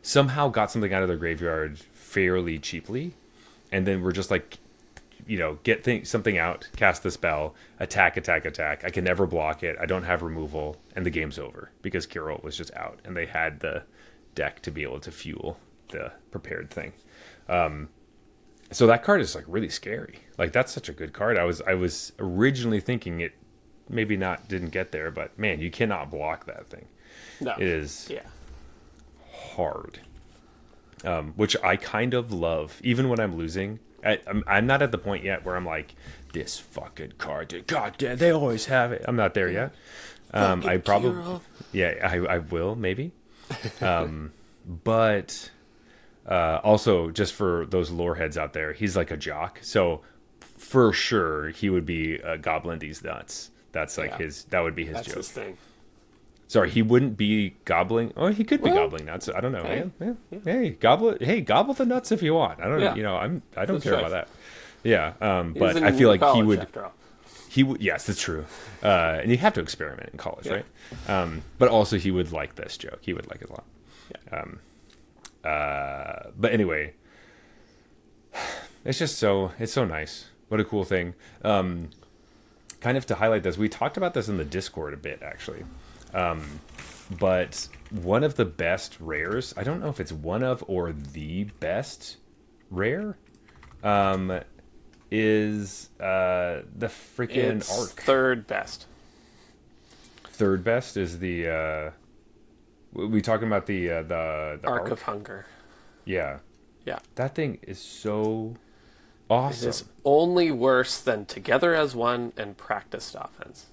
somehow got something out of their graveyard fairly cheaply, and then we're just like, get something out, cast the spell, attack. I can never block it. I don't have removal, and the game's over because Kirol was just out, and they had the deck to be able to fuel the prepared thing. So that card is like really scary. Like that's such a good card. I was originally thinking it maybe didn't get there, but man, you cannot block that thing. No. It is hard. Which I kind of love, even when I'm losing. I'm not at the point yet where I'm like, this fucking card, god damn, they always have it. I'm not there yet. I probably, I will maybe. But also just for those lore heads out there, he's like a jock, so for sure he would be goblin these nuts. That's like that would be his joke. That's his thing. Sorry, he wouldn't be gobbling. Oh, he could be gobbling nuts. I don't know. Hey, gobble the nuts if you want. I don't. I don't care about that. Yeah. But I feel like he would. He would. Yes, it's true. And you have to experiment in college, right? But also he would like this joke. He would like it a lot. But anyway, it's so nice. What a cool thing. Kind of to highlight this, we talked about this in the Discord a bit actually. But one of the best rares, I don't know if it's one of or the best rare, is the freaking It's arc. third best. Third best is the. We talking about the Arc of Hunger. Yeah, Yeah. that thing is so It awesome. is only worse than Together as One and Practiced Offense.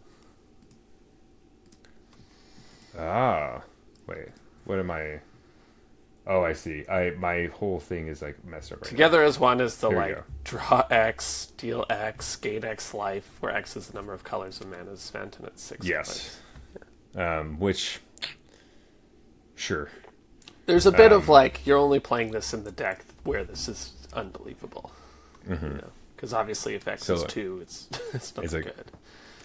Ah, wait. What am I? Oh, I see. My whole thing is like messed up right Together as One is the There you like go. draw X, deal X, gate X life, where X is the number of colors a mana is spent, and it's 6 now. Yes. Which, sure. There's a bit of like you're only playing this in the deck where this is unbelievable. Because obviously, if X is So, 2, it's not it's like- good.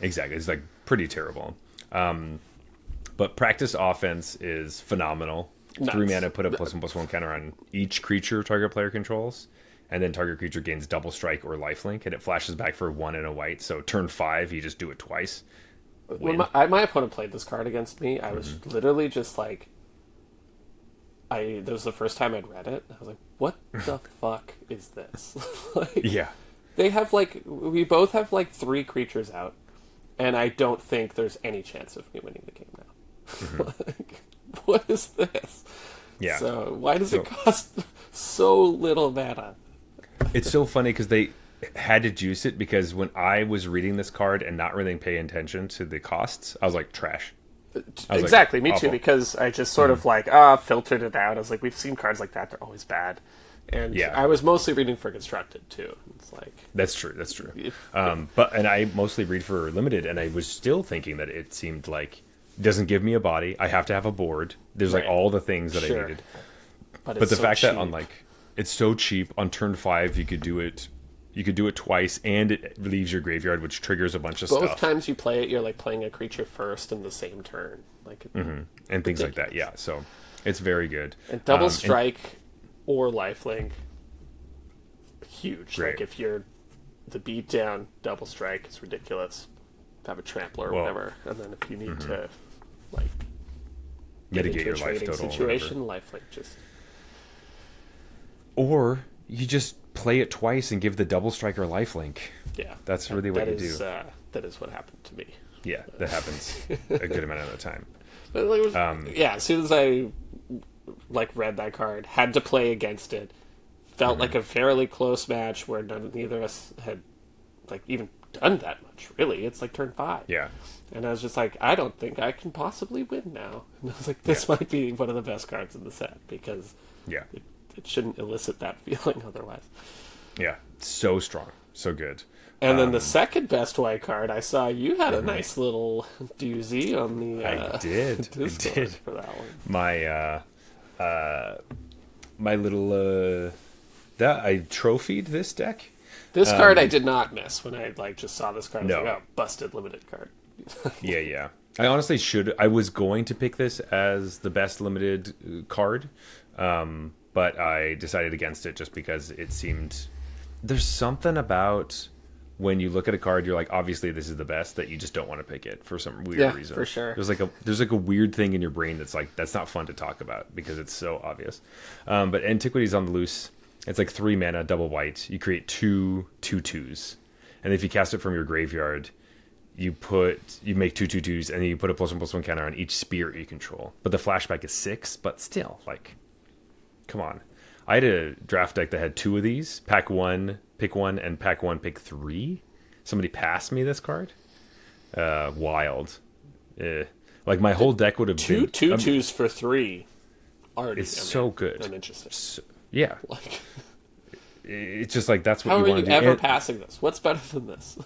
Exactly. It's like pretty terrible. But practice offense is phenomenal. Nuts. 3 mana, put a +1/+1 counter on each creature target player controls, and then target creature gains double strike or lifelink, and it flashes back for 1 and a white. So turn 5, you just do it twice. When my opponent played this card against me, I was literally just like, that was the first time I'd read it. I was like, "What the fuck is this?" Like, Yeah. they have we both have 3 creatures out, and I don't think there's any chance of me winning the game now. Like, what is this? Yeah. So why does it cost so little mana? It's so funny because they had to juice it, because when I was reading this card and not really paying attention to the costs, I was like, trash. was Exactly, like, me too. awful. Because I just sort of filtered it out. I was like, we've seen cards like that; they're always bad. And Yeah. I was mostly reading for Constructed too. It's like That's true. That's true. And I mostly read for limited, and I was still thinking that it seemed like it doesn't give me a body. I have to have a board. There's like Right. all the things that I Sure. needed. but But the so fact cheap. that on it's so cheap, on turn 5 you could do it. You could do it twice, and it leaves your graveyard, which triggers a bunch of both stuff times you play it, you're like playing a creature first in the same turn, and things like that. Yeah, so it's very good. and double And- strike or lifelink, huge. Right. Like if you're the beat down, double strike is ridiculous. Have a trampler or Well, whatever, and then if you need to like get mitigate into your a life trading total. or situation, lifelink just Or you just play it twice and give the double striker lifelink. yeah. That's really what that you is, do. that is what happened to me. Yeah, that happens a good amount of the time. But it was, yeah, as soon as I read that card, had to play against it, felt like a fairly close match where neither of us had even done that much. Really, it's like turn 5. Yeah. And I was just like, I don't think I can possibly win now. And I was like, this might be one of the best cards in the set because Yeah. it shouldn't elicit that feeling otherwise. Yeah. So strong. So good. And then the second best white card, I saw you had a nice little doozy on the I did. I Discord did. for that one. My little that I trophied this deck. This card I did not miss when I just saw this card. I was No. like, oh, busted limited card. Yeah. I honestly I was going to pick this as the best limited card, but I decided against it just because it seemed there's something about when you look at a card, you're like, obviously this is the best, that you just don't want to pick it for some weird reason. for sure. There's like a weird thing in your brain that's like, that's not fun to talk about because it's so obvious. But Antiquity's on the Loose. It's like 3 mana, double white. You create 2/2/2s, and if you cast it from your graveyard, you make 2/2/2s, and then you put a +1/+1 counter on each spirit you control. But the flashback is 6. But still, come on. I had a draft deck that had 2 of these. Pack 1, pick 1, and pack 1, pick 3. Somebody passed me this card. Wild. My whole deck would have Two been... 2/2s for 3. Already, It's so good. I'm interested. Yeah. It's just that's what How you are want you to do. ever And passing this? What's better than this?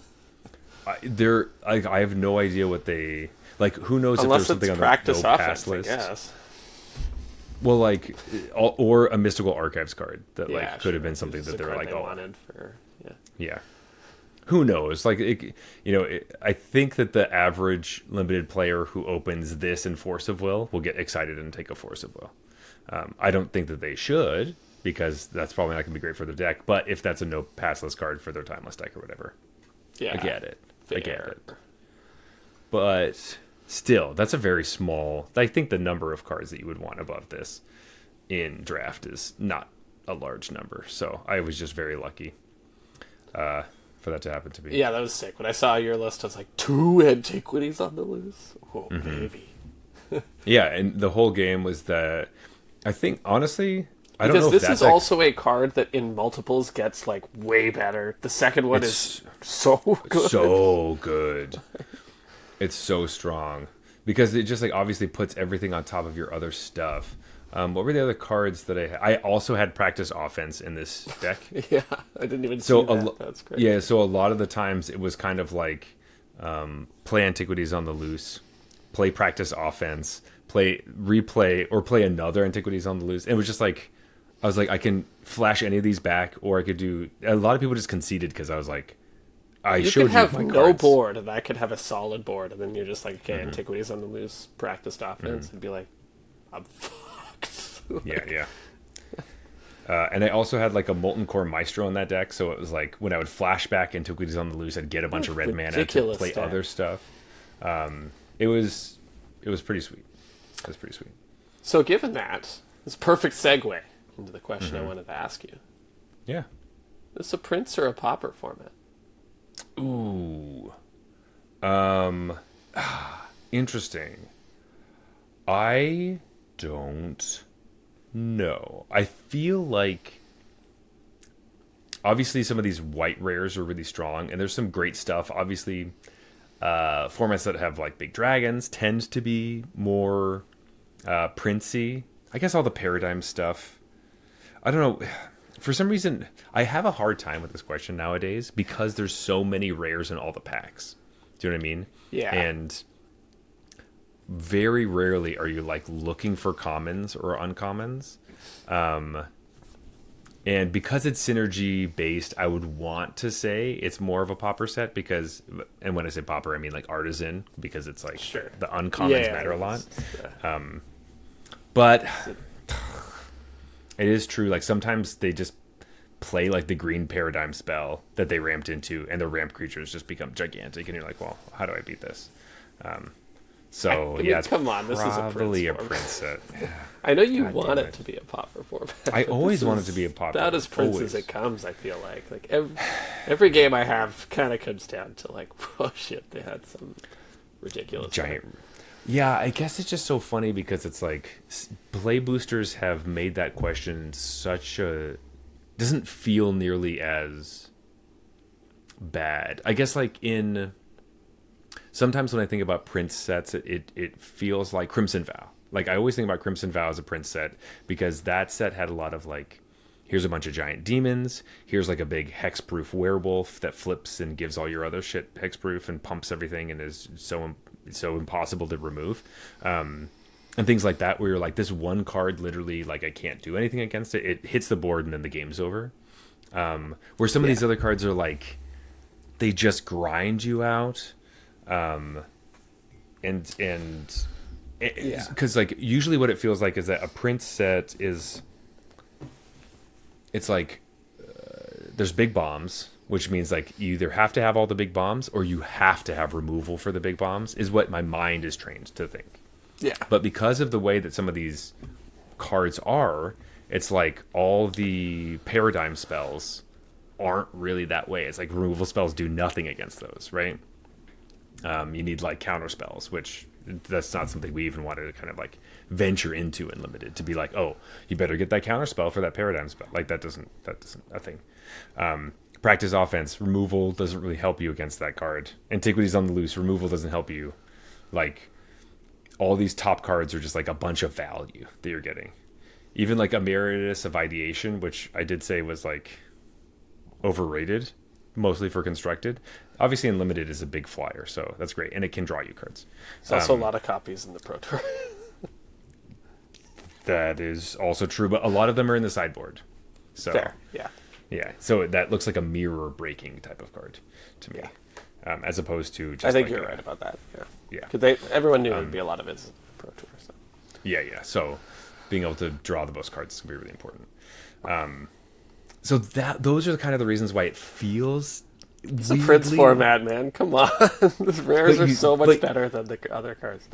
I have no idea what they... who knows Unless if there's something it's on practice the no offense, pass list. I guess. Well, or a Mystical Archives card that Yeah, could have sure. been something It's that a they're card like, they oh, wanted for yeah. Who knows? I think that the average limited player who opens this in Force of Will get excited and take a Force of Will. I don't think that they should, because that's probably not going to be great for their deck. But if that's a no pass list card for their timeless deck or whatever, yeah. I get it. I get fair. it. But still, that's a very small... I think the number of cards that you would want above this in draft is not a large number. So I was just very lucky. for that to happen to be. Yeah, that was sick. When I saw your list, I was like, 2 antiquities on the loose? Oh, baby. Yeah, and the whole game was that. I think honestly, I don't know Because if this that's is also a card that in multiples gets like way better. The second one is so good. so good. It's so strong because it just like obviously puts everything on top of your other stuff. What were the other cards that I also had practice offense in this deck. Yeah, I didn't even see that. That's great. Yeah, so a lot of the times it was kind of like play antiquities on the loose, play practice offense, play replay, or play another antiquities on the loose. It was just like I was like I can flash any of these back, or I could do. A lot of people just conceded because I was like, you could have no board, and I could have a solid board, and then you're just like, okay, antiquities on the loose, practiced offense, and be like, I'm fucked. Yeah. And I also had like a Molten Core Maestro in that deck, so it was like when I would flash back Antiquities on the Loose, I'd get a bunch of red mana to play other stuff. It was pretty sweet. It was pretty sweet. So given that, it's a perfect segue into the question I wanted to ask you. Yeah. Is this a Prince or a Pauper format? Ooh. Interesting. I don't know. I feel like obviously some of these white rares are really strong, and there's some great stuff. Obviously, formats that have like big dragons tend to be more princey. I guess all the paradigm stuff. I don't know. For some reason, I have a hard time with this question nowadays because there's so many rares in all the packs. Do you know what I mean? Yeah. And very rarely are you like looking for commons or uncommons. And because it's synergy based, I would want to say it's more of a Pauper set because, and when I say Pauper, I mean like Artisan, because it's like the uncommons matter a lot. But it is true, like sometimes they just play like the green paradigm spell that they ramped into, and the ramp creatures just become gigantic, and you're like, well, how do I beat this? So yeah, it's come on, this is probably a Prince set. I know you want it to be a Pauper format. I always want it to be a Pauper. About as Prince as it comes, I feel like every game I have kind of comes down to like, oh shit, they had some ridiculous giant. Yeah, I guess it's just so funny because it's like play boosters have made that question such a doesn't feel nearly as bad. I guess like in sometimes when I think about Prince sets, it feels like Crimson Vow. Like I always think about Crimson Vow as a Prince set because that set had a lot of like, here's a bunch of giant demons, here's like a big hexproof werewolf that flips and gives all your other shit hexproof and pumps everything and is so impossible to remove. And things like that where you're like, this one card literally like I can't do anything against it. It hits the board and then the game's over. Where some of these other cards are like, they just grind you out. Because like usually what it feels like is that a Prince set is it's like there's big bombs, which means like you either have to have all the big bombs or you have to have removal for the big bombs is what my mind is trained to think. Yeah. But because of the way that some of these cards are, it's like all the paradigm spells aren't really that way. It's like removal spells do nothing against those, right? You need like counter spells, which that's not something we even wanted to kind of like venture into in limited to be like, oh, you better get that counter spell for that paradigm spell. Like that doesn't a thing. Practice offense, removal doesn't really help you against that card. Antiquities on the loose, removal doesn't help you. Like all these top cards are just like a bunch of value that you're getting. Even like Emeritus of Ideation, which I did say was like overrated, mostly for constructed. Obviously, Unlimited is a big flyer, so that's great, and it can draw you cards. There's also a lot of copies in the Pro Tour. That is also true, but a lot of them are in the sideboard. So, fair, yeah. Yeah, so that looks like a mirror breaking type of card to me, as opposed to just. I think like you're right about that. Yeah, because everyone knew there'd be a lot of it in the Pro Tour. So. Yeah. So being able to draw the most cards is going to be really important. So those are kind of the reasons why it feels. It's a Prince format, man. Come on, the rares are so much better than the other cards.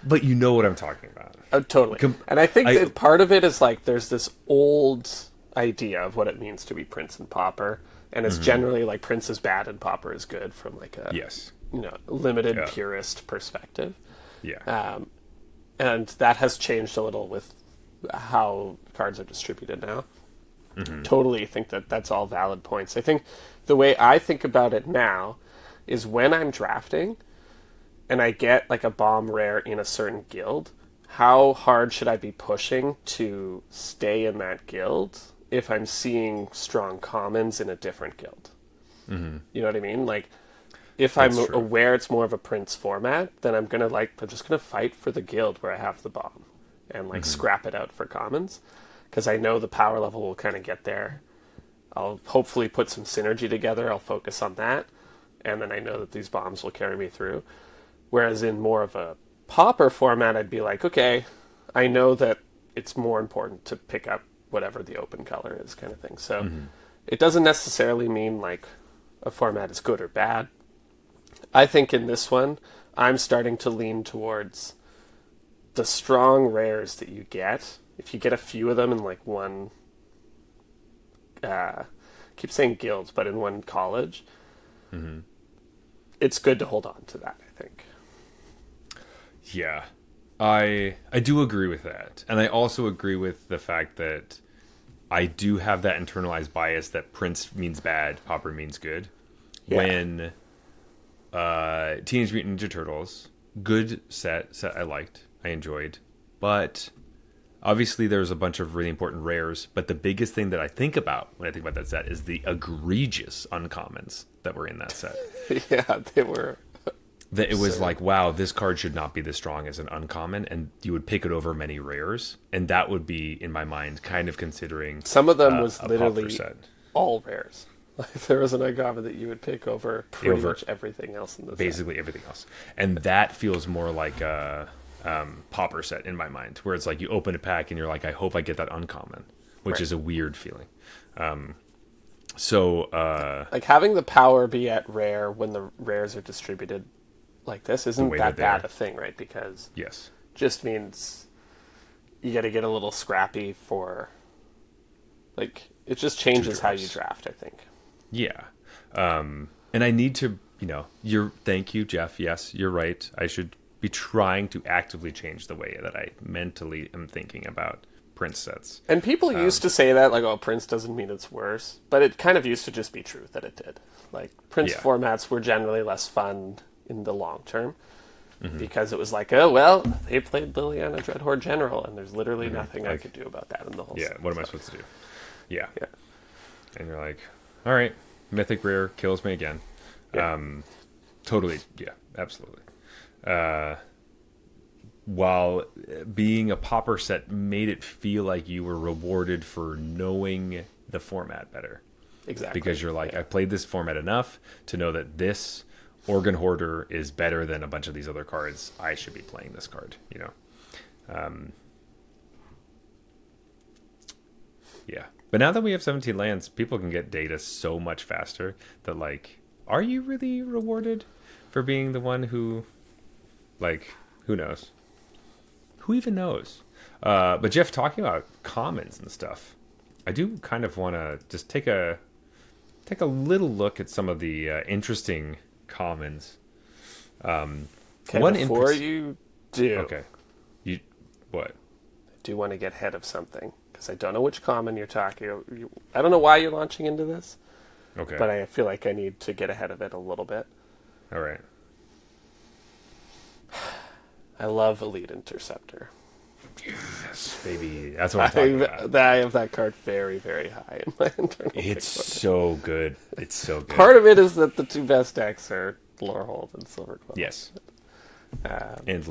But you know what I'm talking about. Totally. And I think that part of it is like there's this old idea of what it means to be Prince and Pauper And it's generally like Prince is bad and Pauper is good from like a Yes. limited purist perspective. Yeah. And that has changed a little with how cards are distributed now. Totally think that that's all valid points. I think the way I think about it now is when I'm drafting and I get like a bomb rare in a certain guild, how hard should I be pushing to stay in that guild if I'm seeing strong commons in a different guild? You know what I mean? Like, if I'm aware it's more of a Prince format, then I'm just gonna fight for the guild where I have the bomb and like scrap it out for commons, because I know the power level will kind of get there. I'll hopefully put some synergy together. I'll focus on that, and then I know that these bombs will carry me through. Whereas in more of a Pauper format, I'd be like, okay, I know that it's more important to pick up whatever the open color is, kind of thing. So it doesn't necessarily mean like a format is good or bad. I think in this one, I'm starting to lean towards the strong rares that you get. If you get a few of them in like one, I keep saying guilds, but in one college, it's good to hold on to that, I think. Yeah, I do agree with that, and I also agree with the fact that I do have that internalized bias that Prince means bad, Pauper means good. Yeah. When Teenage Mutant Ninja Turtles, good set I liked, I enjoyed, but obviously there's a bunch of really important rares. But the biggest thing that I think about when I think about that set is the egregious uncommons that were in that set. Yeah, they were. That it was like, wow, this card should not be this strong as an uncommon, and you would pick it over many rares, and that would be, in my mind, kind of considering some of them was literally all rares. Like there was an uncommon that you would pick over pretty much everything else in the basically set. Everything else, and that feels more like a Pauper set in my mind, where it's like you open a pack and you're like, I hope I get that uncommon, which is a weird feeling. Like having the power be at rare when the rares are distributed like this isn't that bad a thing, right? Because just means you got to get a little scrappy for, like, it just changes how you draft, I think. Yeah. And I need to, thank you, Jeff. Yes, you're right. I should be trying to actively change the way that I mentally am thinking about Prince sets. And people used to say that, like, oh, Prince doesn't mean it's worse. But it kind of used to just be true that it did. Like, Prince formats were generally less fun in the long term, because it was like, oh, well, they played Liliana Dreadhorde General, and there's literally nothing I could do about that in the whole set. What am I supposed to do? Yeah. And you're like, all right, Mythic Rare kills me again. Totally, absolutely. While being a Pauper set made it feel like you were rewarded for knowing the format better. Exactly. Because you're like, I played this format enough to know that this Organ Hoarder is better than a bunch of these other cards. I should be playing this card, But now that we have 17 lands, people can get data so much faster that, like, are you really rewarded for being the one who, like, who knows? Who even knows? But Jeff, talking about commons and stuff, I do kind of want to just take a little look at some of the interesting commons. Before you do, okay, what? I do want to get ahead of something because I don't know which common you're talking. I don't know why you're launching into this. Okay, but I feel like I need to get ahead of it a little bit. All right. I love Elite Interceptor. Yes, baby. That's what I'm talking about. I have that card very, very high in my internal. It's so good. It's so good. Part of it is that the two best decks are Lorehold and Silverquill. Yes. And it's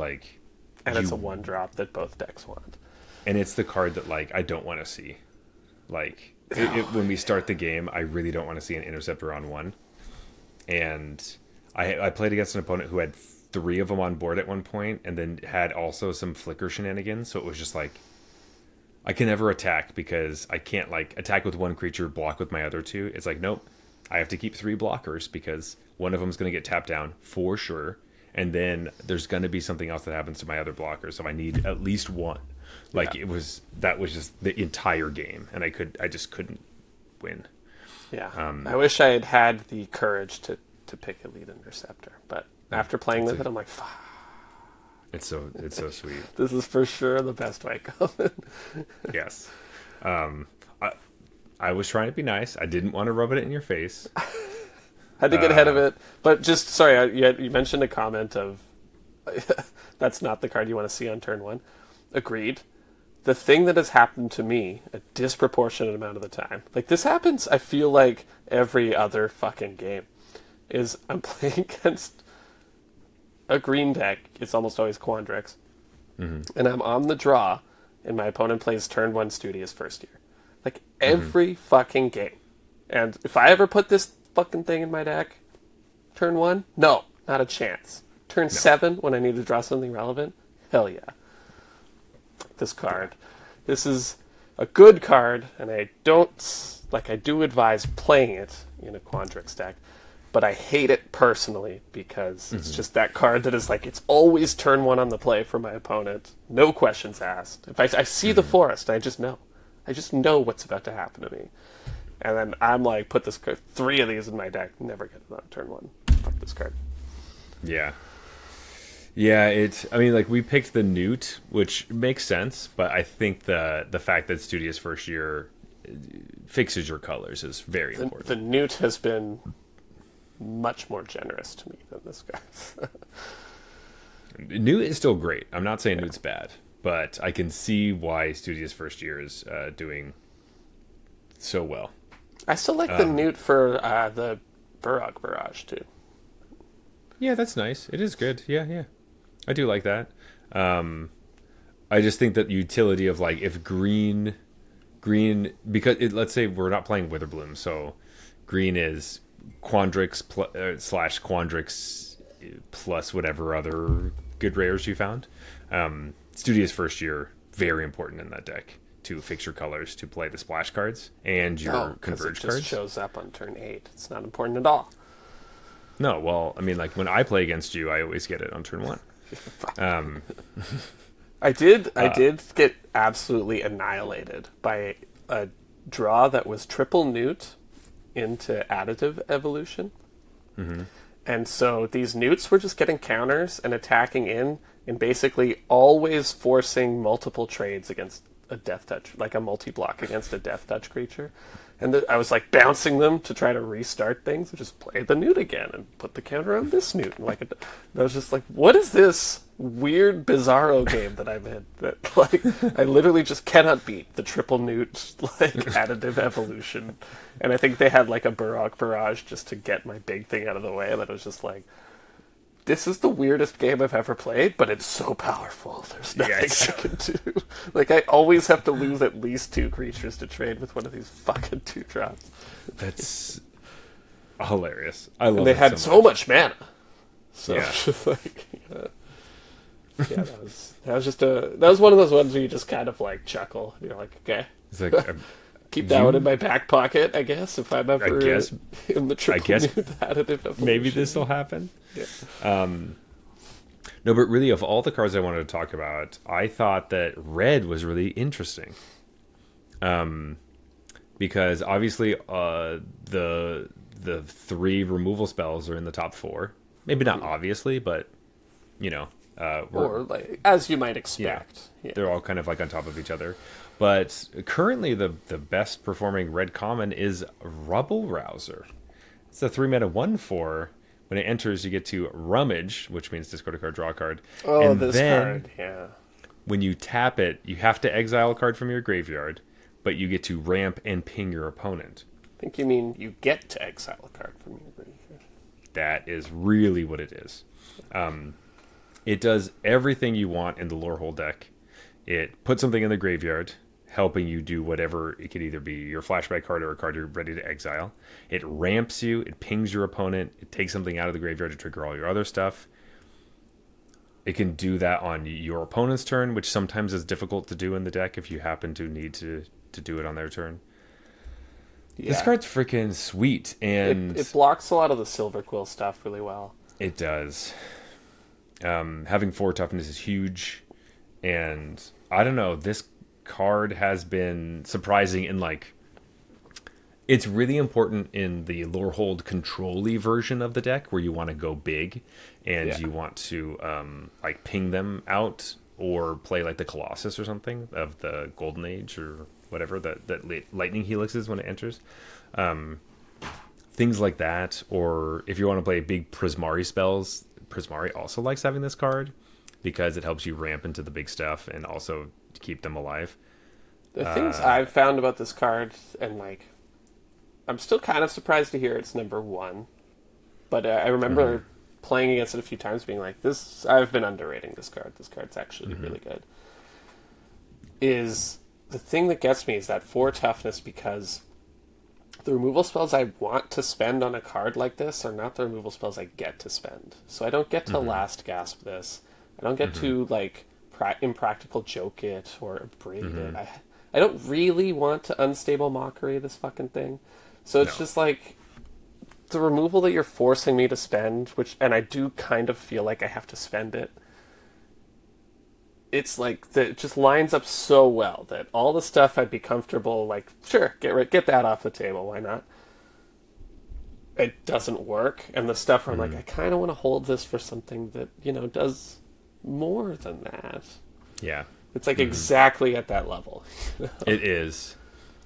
a 1-drop that both decks want. And it's the card that, like, I don't want to see. Like, when we start the game, I really don't want to see an Interceptor on 1. And I played against an opponent who had 3 of them on board at one point, and then had also some flicker shenanigans. So it was just like, I can never attack because I can't, like, attack with one creature, block with my other 2. It's like, nope, I have to keep 3 blockers because one of them's going to get tapped down for sure, and then there's going to be something else that happens to my other blockers. So I need at least 1. Like, that was just the entire game, and I just couldn't win. Yeah. I wish I had had the courage to pick Elite Interceptor, but after playing with it, I'm like, fuck. It's so sweet. This is for sure the best white common. Yes. I was trying to be nice. I didn't want to rub it in your face. Had to get ahead of it. But just, sorry, you mentioned a comment of, that's not the card you want to see on turn 1. Agreed. The thing that has happened to me a disproportionate amount of the time, like this happens, I feel like every other fucking game, is I'm playing against a green deck. It's almost always Quandrix. And I'm on the draw, and my opponent plays turn 1 Studious First Year. Like every fucking game. And if I ever put this fucking thing in my deck, turn 1, no, not a chance. Turn 7, when I need to draw something relevant, hell yeah. This card. This is a good card, and I do advise playing it in a Quandrix deck, but I hate it personally because it's just that card that is like, it's always turn 1 on the play for my opponent. No questions asked. If I see the forest, I just know. I just know what's about to happen to me. And then I'm like, put this card, 3 of these in my deck, never get it on turn 1. Fuck this card. Yeah. Yeah, I mean, like, we picked the Newt, which makes sense, but I think the fact that Studious First Year fixes your colors is very important. The Newt has been much more generous to me than this guy. Newt is still great. I'm not saying Newt's bad, but I can see why Studious First Year is doing so well. I still like the Newt for the Burrock Barrage, too. Yeah, that's nice. It is good. Yeah. I do like that. I just think that utility of, like, if green, because let's say we're not playing Witherbloom, so green is Quandrix / Quandrix plus whatever other good rares you found. Studious First Year, very important in that deck to fix your colors, to play the splash cards and your converge cards. It just shows up on turn 8. It's not important at all. No, well, I mean, like, when I play against you, I always get it on turn 1. I did get absolutely annihilated by a draw that was triple Newt into additive evolution. And so these Newts were just getting counters and attacking in, and basically always forcing multiple trades against a death touch, like a multi-block against a death touch creature. And I was like bouncing them to try to restart things, and just play the Newt again and put the counter on this Newt. And like, I was just like, what is this weird bizarro game that I'm in? That, like, I literally just cannot beat the triple Newt, like, additive evolution. And I think they had like a Burrock Barrage just to get my big thing out of the way. And I was just like, this is the weirdest game I've ever played, but it's so powerful. There's nothing I can do. Like, I always have to lose at least 2 creatures to trade with one of these fucking 2-drops. That's hilarious. I love it. And they had so much mana. So yeah. Just like, yeah, that was one of those ones where you just kind of like chuckle. You're like, okay. It's like, keep that one in my back pocket, I guess, if I'm ever in the triple additive evolution. Maybe this will happen. Yeah. No, but really, of all the cards I wanted to talk about, I thought that red was really interesting. Because obviously the 3 removal spells are in the top 4. Maybe not obviously, but, you know. Or, like, as you might expect. Yeah. They're all kind of like on top of each other. But currently the best performing red common is Rubble Rouser. It's a 3-mana 1/4. When it enters, you get to Rummage, which means discard a card, draw a card. Oh, and this then, card, yeah. When you tap it, you have to exile a card from your graveyard, but you get to ramp and ping your opponent. I think you mean you get to exile a card from your graveyard. That is really what it is. It does everything you want in the Lorehole deck. It puts something in the graveyard, helping you do whatever. It could either be your flashback card or a card you're ready to exile. It ramps you, it pings your opponent, it takes something out of the graveyard to trigger all your other stuff. It can do that on your opponent's turn, which sometimes is difficult to do in the deck if you happen to need to do it on their turn. Yeah. This card's freaking sweet, and it blocks a lot of the Silver Quill stuff really well. It does. Having 4 toughness is huge, and I don't know, this card has been surprising in, like, It's really important in the Lorehold control-y version of the deck where you want to go big and you want to like ping them out or play like the Colossus or something of the Golden Age or whatever that Lightning Helix is when it enters. Things like that, or if you want to play big Prismari spells, Prismari also likes having this card because it helps you ramp into the big stuff and also keep them alive. The things I've found about this card, and like, I'm still kind of surprised to hear it's number 1, but I remember playing against it a few times, being like, "This, I've been underrating this card. This card's actually really good." Is the thing that gets me is that 4 toughness, because the removal spells I want to spend on a card like this are not the removal spells I get to spend. So I don't get to last gasp this. I don't get to like impractical joke it or abrade it. I don't really want to unstable mockery this fucking thing. So it's just like the removal that you're forcing me to spend, and I do kind of feel like I have to spend it. It's like it just lines up so well that all the stuff I'd be comfortable, like, sure, get that off the table, why not? It doesn't work, and the stuff where I'm like, I kind of want to hold this for something that, you know, does more than that. Yeah. It's like exactly at that level. It is.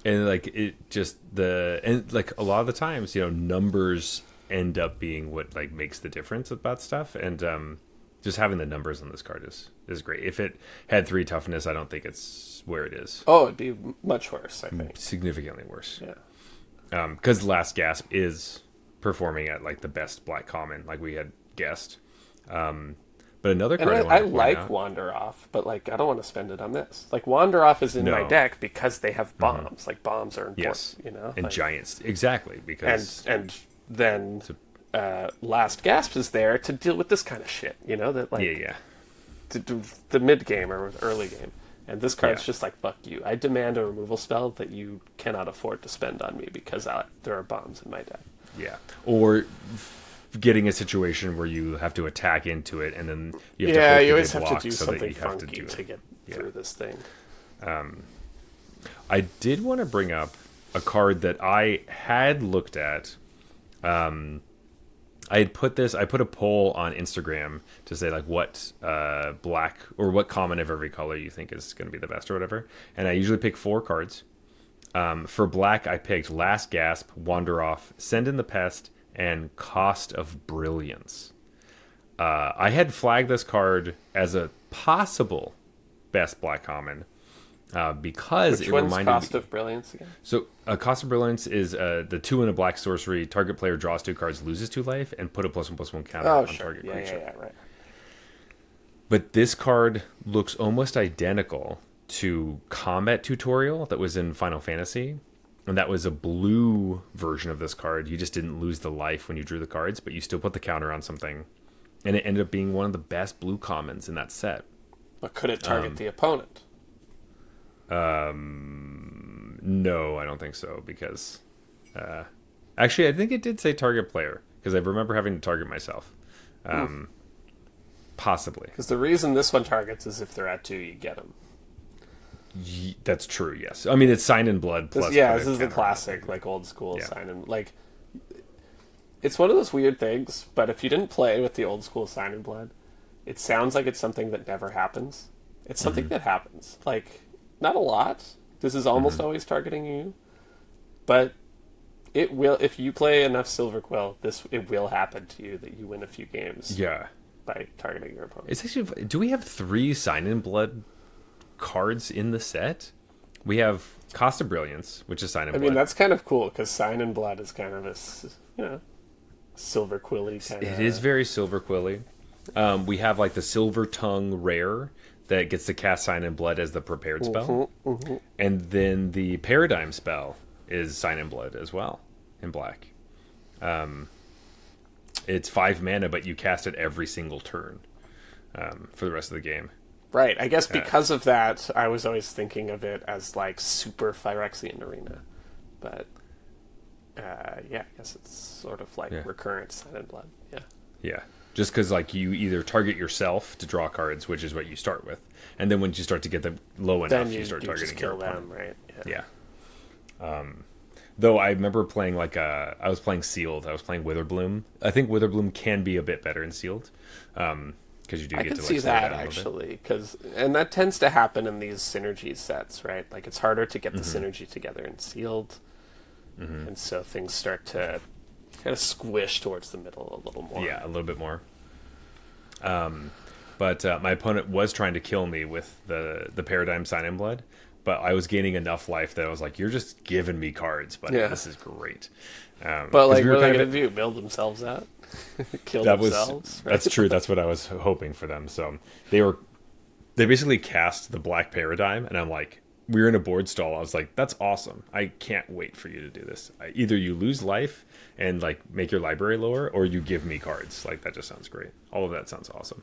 And like it just and like a lot of the times, you know, numbers end up being what like makes the difference about stuff. And just having the numbers on this card is great. If it had 3 toughness, I don't think it's where it is. Oh, it'd be much worse, I think. Significantly worse. Yeah. Because Last Gasp is performing at like the best black common, like we had guessed. But another card I like Wander Off, but like I don't want to spend it on this. Like Wander Off is in my deck because they have bombs. Like bombs are important, you know. And like, giants, exactly, because and then Last Gasp is there to deal with this kind of shit, you know, that like to do the mid game or early game. And this card's just like, fuck you. I demand a removal spell that you cannot afford to spend on me because there are bombs in my deck. Yeah. Or getting a situation where you have to attack into it and then you have to hope you always to have to do so something that you have funky to get through this thing. I did want to bring up a card that I had looked at. I put a poll on Instagram to say like what black or what common of every color you think is going to be the best or whatever. And I usually pick 4 cards. For black, I picked Last Gasp, Wander Off, Send in the Pest, and Cost of Brilliance. I had flagged this card as a possible best black common because Which it one's reminded Cost me. of Brilliance again? So, Cost of Brilliance is the 2 and a black sorcery. Target player draws 2 cards, loses 2 life, and put a +1/+1 counter on target creature. Yeah, right. But this card looks almost identical to Combat Tutorial that was in Final Fantasy. And that was a blue version of this card. You just didn't lose the life when you drew the cards, but you still put the counter on something. And it ended up being one of the best blue commons in that set. But could it target the opponent? No, I don't think so, because... actually, I think it did say target player, because I remember having to target myself. Possibly. Because the reason this one targets is if they're at 2, you get them. That's true, yes. I mean, it's Sign in Blood plus... this is the classic, like, old school Sign in... Like, it's one of those weird things, but if you didn't play with the old school Sign in Blood, it sounds like it's something that never happens. It's something that happens. Like, not a lot. This is almost always targeting you. But it will... If you play enough Silver Quill, it will happen to you that you win a few games. Yeah. By targeting your opponent. It's actually... Do we have 3 Sign in Blood cards in the set? We have Cost of Brilliance, which is Sign in Blood. I mean, that's kind of cool because Sign in Blood is kind of a, you know, silver quilly kind of. It is very silver quilly. We have like the Silver Tongue rare that gets to cast Sign in Blood as the prepared spell, and then the Paradigm spell is Sign in Blood as well in black. It's 5 mana, but you cast it every single turn for the rest of the game. Right. I guess because of that, I was always thinking of it as like super Phyrexian Arena. But, I guess it's sort of like recurrent Sign in Blood. Yeah. Yeah. Just because like you either target yourself to draw cards, which is what you start with. And then once you start to get them low enough, you start targeting just kill your opponent. them, right? Yeah. Though I remember playing I was playing Sealed. I was playing Witherbloom. I think Witherbloom can be a bit better in Sealed, because you do I get can to see slow it that down a little bit. actually, and that tends to happen in these synergy sets, right? Like it's harder to get the synergy together in sealed, and so things start to kind of squish towards the middle a little more. Yeah, a little bit more. But my opponent was trying to kill me with the Paradigm Sign in Blood, but I was gaining enough life that I was like, "You're just giving me cards, buddy. Yeah. This is great." But 'Cause like, we were what are they kind going of- to do? Build themselves out? Kill that themselves? was that's true. That's what I was hoping for them. So they basically cast the Black Paradigm, and I'm like, we were in a board stall. I was like, that's awesome. I can't wait for you to do this. Either you lose life and like make your library lower, or you give me cards. Like that just sounds great. All of that sounds awesome.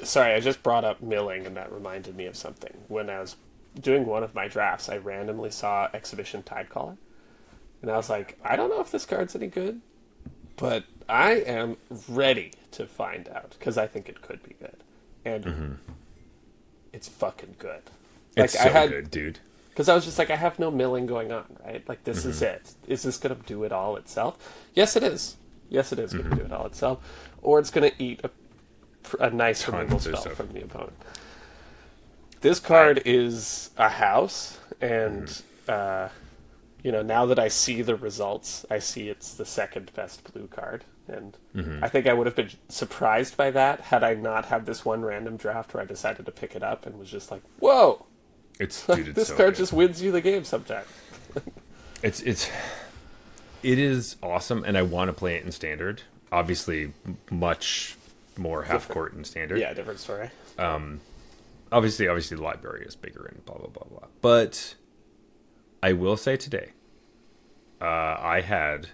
Sorry, I just brought up milling, and that reminded me of something. When I was doing one of my drafts, I randomly saw Exhibition Tidecaller, and I was like, I don't know if this card's any good, but I am ready to find out, because I think it could be good. And it's fucking good. It's so good, dude. Because I was just like, I have no milling going on, right? Like, this is it. Is this going to do it all itself? Yes, it is. Yes, it is going to do it all itself. Or it's going to eat a nice removal spell from the opponent. This card is a house, and now that I see the results, I see it's the second best blue card, and I think I would have been surprised by that had I not had this one random draft where I decided to pick it up and was just like, "Whoa, It's this so card good. just wins you the game sometimes." It is awesome, and I want to play it in standard. Obviously, much more half court in standard. Yeah, different story. Obviously, the library is bigger and blah blah blah blah. But I will say today, I had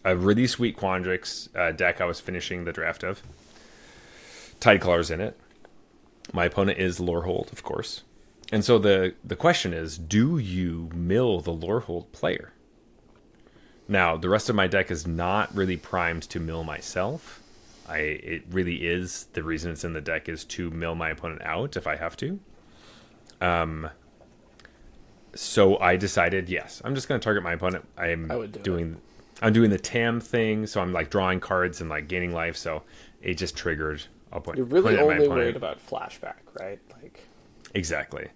a really sweet Quandrix deck I was finishing the draft of. Tidecolor's in it. My opponent is Lorehold, of course. And so the question is, do you mill the Lorehold player? Now, the rest of my deck is not really primed to mill myself. It really is, the reason it's in the deck is to mill my opponent out if I have to. So I decided, yes, I'm just going to target my opponent. I'm doing the TAM thing, so I'm like drawing cards and like gaining life. So it just triggered. You're really only worried about flashback, right? Like exactly.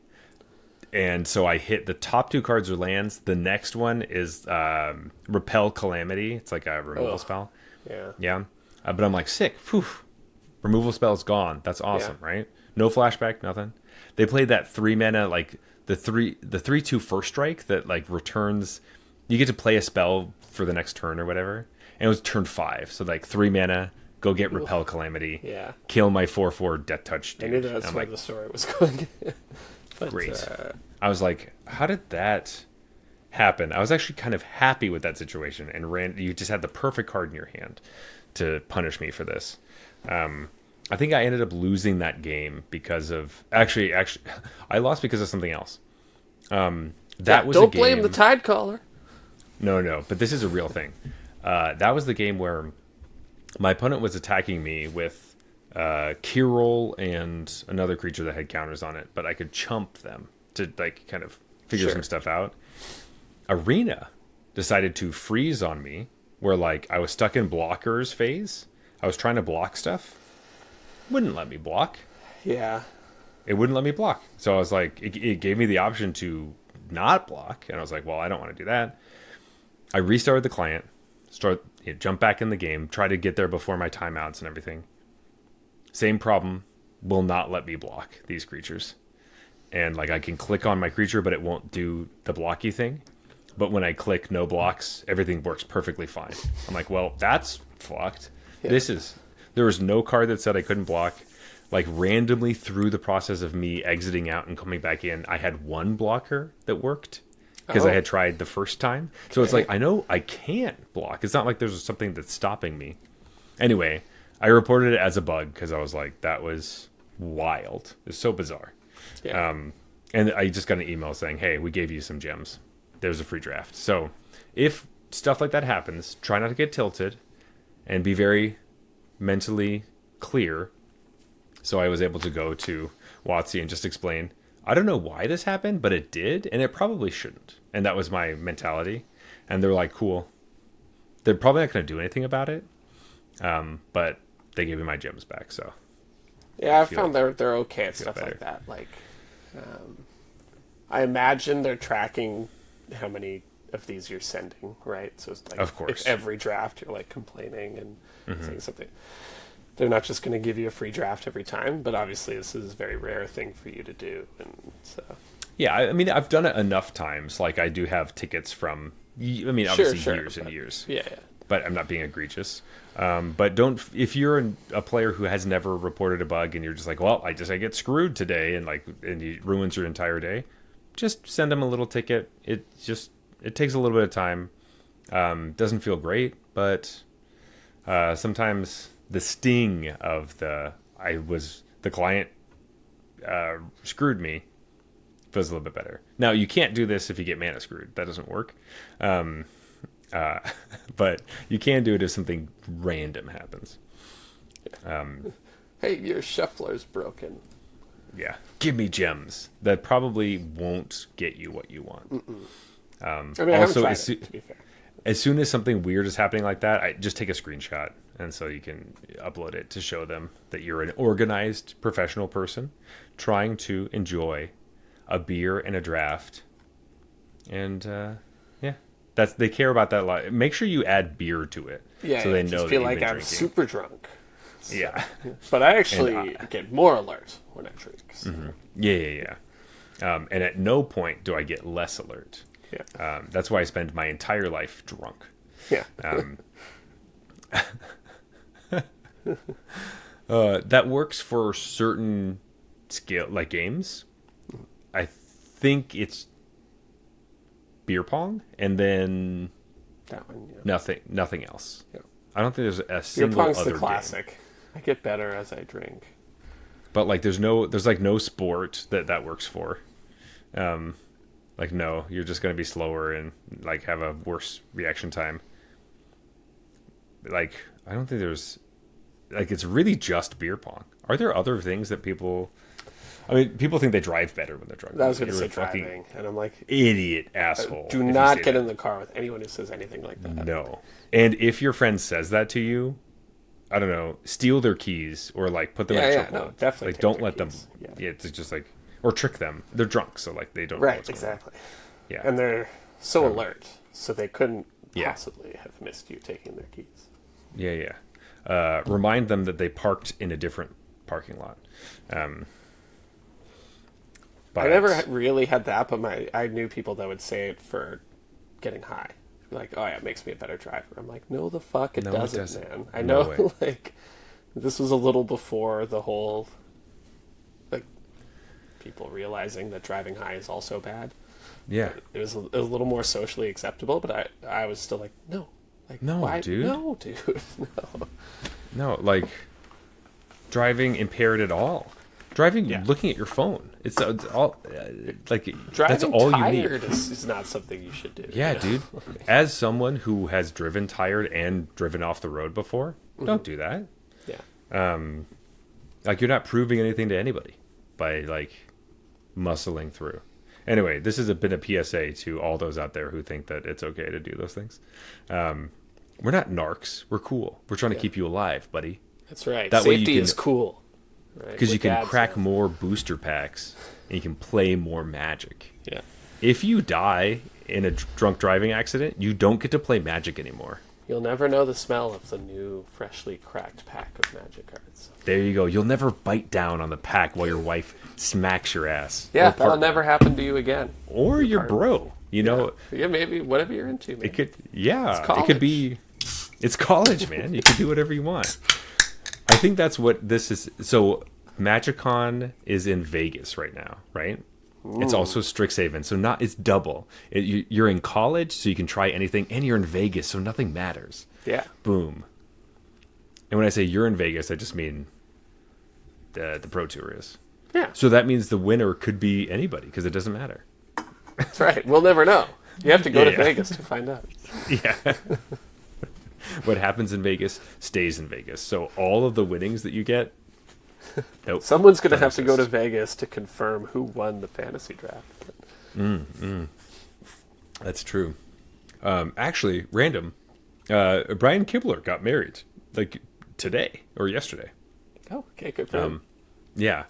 And so I hit the top two cards are lands. The next one is Repel Calamity. It's like a removal spell. Yeah. But I'm like, sick. Phew. Removal spell's gone. That's awesome, right? No flashback, nothing. They played that 3 mana, like the 3/2 first strike that like returns. You get to play a spell for the next turn or whatever. And it was turn 5. So like 3 mana, go get Repel Calamity. Yeah. Kill my 4/4 Death Touch dude. I knew that's where the story was going. But, great. I was like, how did that happen? I was actually kind of happy with that situation, and you just had the perfect card in your hand to punish me for this. I think I ended up losing that game because of actually I lost because of something else. That was don't a game, blame the Tidecaller. No, but this is a real thing. That was the game where my opponent was attacking me with Kirol and another creature that had counters on it, but I could chump them to like kind of figure some stuff out. Arena decided to freeze on me, where like I was stuck in blockers phase. I was trying to block stuff, wouldn't let me block. Yeah, it wouldn't let me block. So I was like, it gave me the option to not block, and I was like, well, I don't want to do that. I restarted the client, jump back in the game, try to get there before my timeouts and everything. Same problem, will not let me block these creatures. And like I can click on my creature, but it won't do the blocky thing. But when I click no blocks, everything works perfectly fine. I'm like, well, that's fucked. Yeah. There was no card that said I couldn't block. Like randomly through the process of me exiting out and coming back in, I had one blocker that worked because I had tried the first time. So it's like, I know I can't block. It's not like there's something that's stopping me. Anyway, I reported it as a bug because I was like, that was wild. It's so bizarre. Yeah. And I just got an email saying, hey, we gave you some gems. There's a free draft. So if stuff like that happens, try not to get tilted and be very mentally clear. So I was able to go to WotC and just explain, I don't know why this happened, but it did, and it probably shouldn't. And that was my mentality. And they're like, cool. They're probably not going to do anything about it, but they gave me my gems back, so. Yeah, I found they're okay at stuff like that. Like, I imagine they're tracking how many of these you're sending, right? So it's like, of course, if every draft you're like complaining and saying something, they're not just going to give you a free draft every time. But obviously, this is a very rare thing for you to do, and so. Yeah, I mean, I've done it enough times. Like, I do have tickets from, I mean, obviously years and years. Yeah. But I'm not being egregious. But if you're a player who has never reported a bug and you're just like, well, I get screwed today, and it ruins your entire day, just send them a little ticket. It takes a little bit of time. Doesn't feel great, but sometimes the sting of the client screwed me feels a little bit better. Now, you can't do this if you get mana screwed. That doesn't work. But you can do it if something random happens. Hey, your shuffler's broken. Yeah. Give me gems. That probably won't get you what you want. I mean, I haven't tried it, to be fair. As soon as something weird is happening like that, I just take a screenshot, and so you can upload it to show them that you're an organized professional person trying to enjoy a beer and a draft. And they care about that a lot. Make sure you add beer to it, so they know that feel you've like been I'm drinking. super drunk. So, Yeah, but I actually get more alert when I drink. So. yeah. And at no point do I get less alert. Yeah, that's why I spend my entire life drunk. Yeah. That works for certain games. I think it's beer pong, and then that one. Yeah. Nothing else. Yeah. I don't think there's a Beer single pong's other the classic. game. I get better as I drink. But there's no sport that works for. No, you're just going to be slower and have a worse reaction time. I don't think there's it's really just beer pong. Are there other things that people? I mean, people think they drive better when they're drunk. I was going to say driving, and I'm like, idiot asshole. Do not get in the car with anyone who says anything like that. No. And if your friend says that to you, I don't know, steal their keys or put them in a chokehold. No, definitely. Don't let them. Keys. Yeah, it's just or trick them. They're drunk, so they don't. Right, exactly. Yeah, and they're so alert, so they couldn't possibly have missed you taking their keys. Yeah. Remind them that they parked in a different parking lot. I never really had that, but I knew people that would say it for getting high. Like, oh yeah, it makes me a better driver. I'm like, no, the fuck, it doesn't, man. I know, this was a little before the whole, people realizing that driving high is also bad. Yeah. It was a little more socially acceptable, but I was still like, no. No, why? dude. No, dude. No. No, driving impaired at all. Driving, looking at your phone. It's all driving that's all you need. Tired is not something you should do. Yeah, dude. As someone who has driven tired and driven off the road before, don't do that. Yeah. You're not proving anything to anybody by muscling through. Anyway, this has been a PSA to all those out there who think that it's okay to do those things. We're not narcs. We're cool. We're trying to keep you alive, buddy. That's right. That Safety is cool. Because you can crack more booster packs and you can play more Magic. Yeah. If you die in a drunk driving accident, you don't get to play Magic anymore. You'll never know the smell of the new, freshly cracked pack of Magic cards. There you go. You'll never bite down on the pack while your wife smacks your ass. Yeah, that'll never happen to you again. Or your bro. You know. Yeah, maybe whatever you're into, man. It could. Yeah, it could be. It's college, man. You can do whatever you want. I think that's what this is. So, Magicon is in Vegas right now, right? Ooh. It's also Strixhaven, so it's double. You're in college, so you can try anything, and you're in Vegas, so nothing matters. Yeah. Boom. And when I say you're in Vegas, I just mean the Pro Tour is. Yeah. So that means the winner could be anybody, because it doesn't matter. That's right. We'll never know. You have to go to Vegas to find out. Yeah. What happens in Vegas stays in Vegas. So all of the winnings that you get Nope. Someone's going to Doesn't have to go to exist. Vegas to confirm who won the fantasy draft. That's true. Actually, random. Brian Kibler got married like today or yesterday. Oh, okay, good for him. Yeah.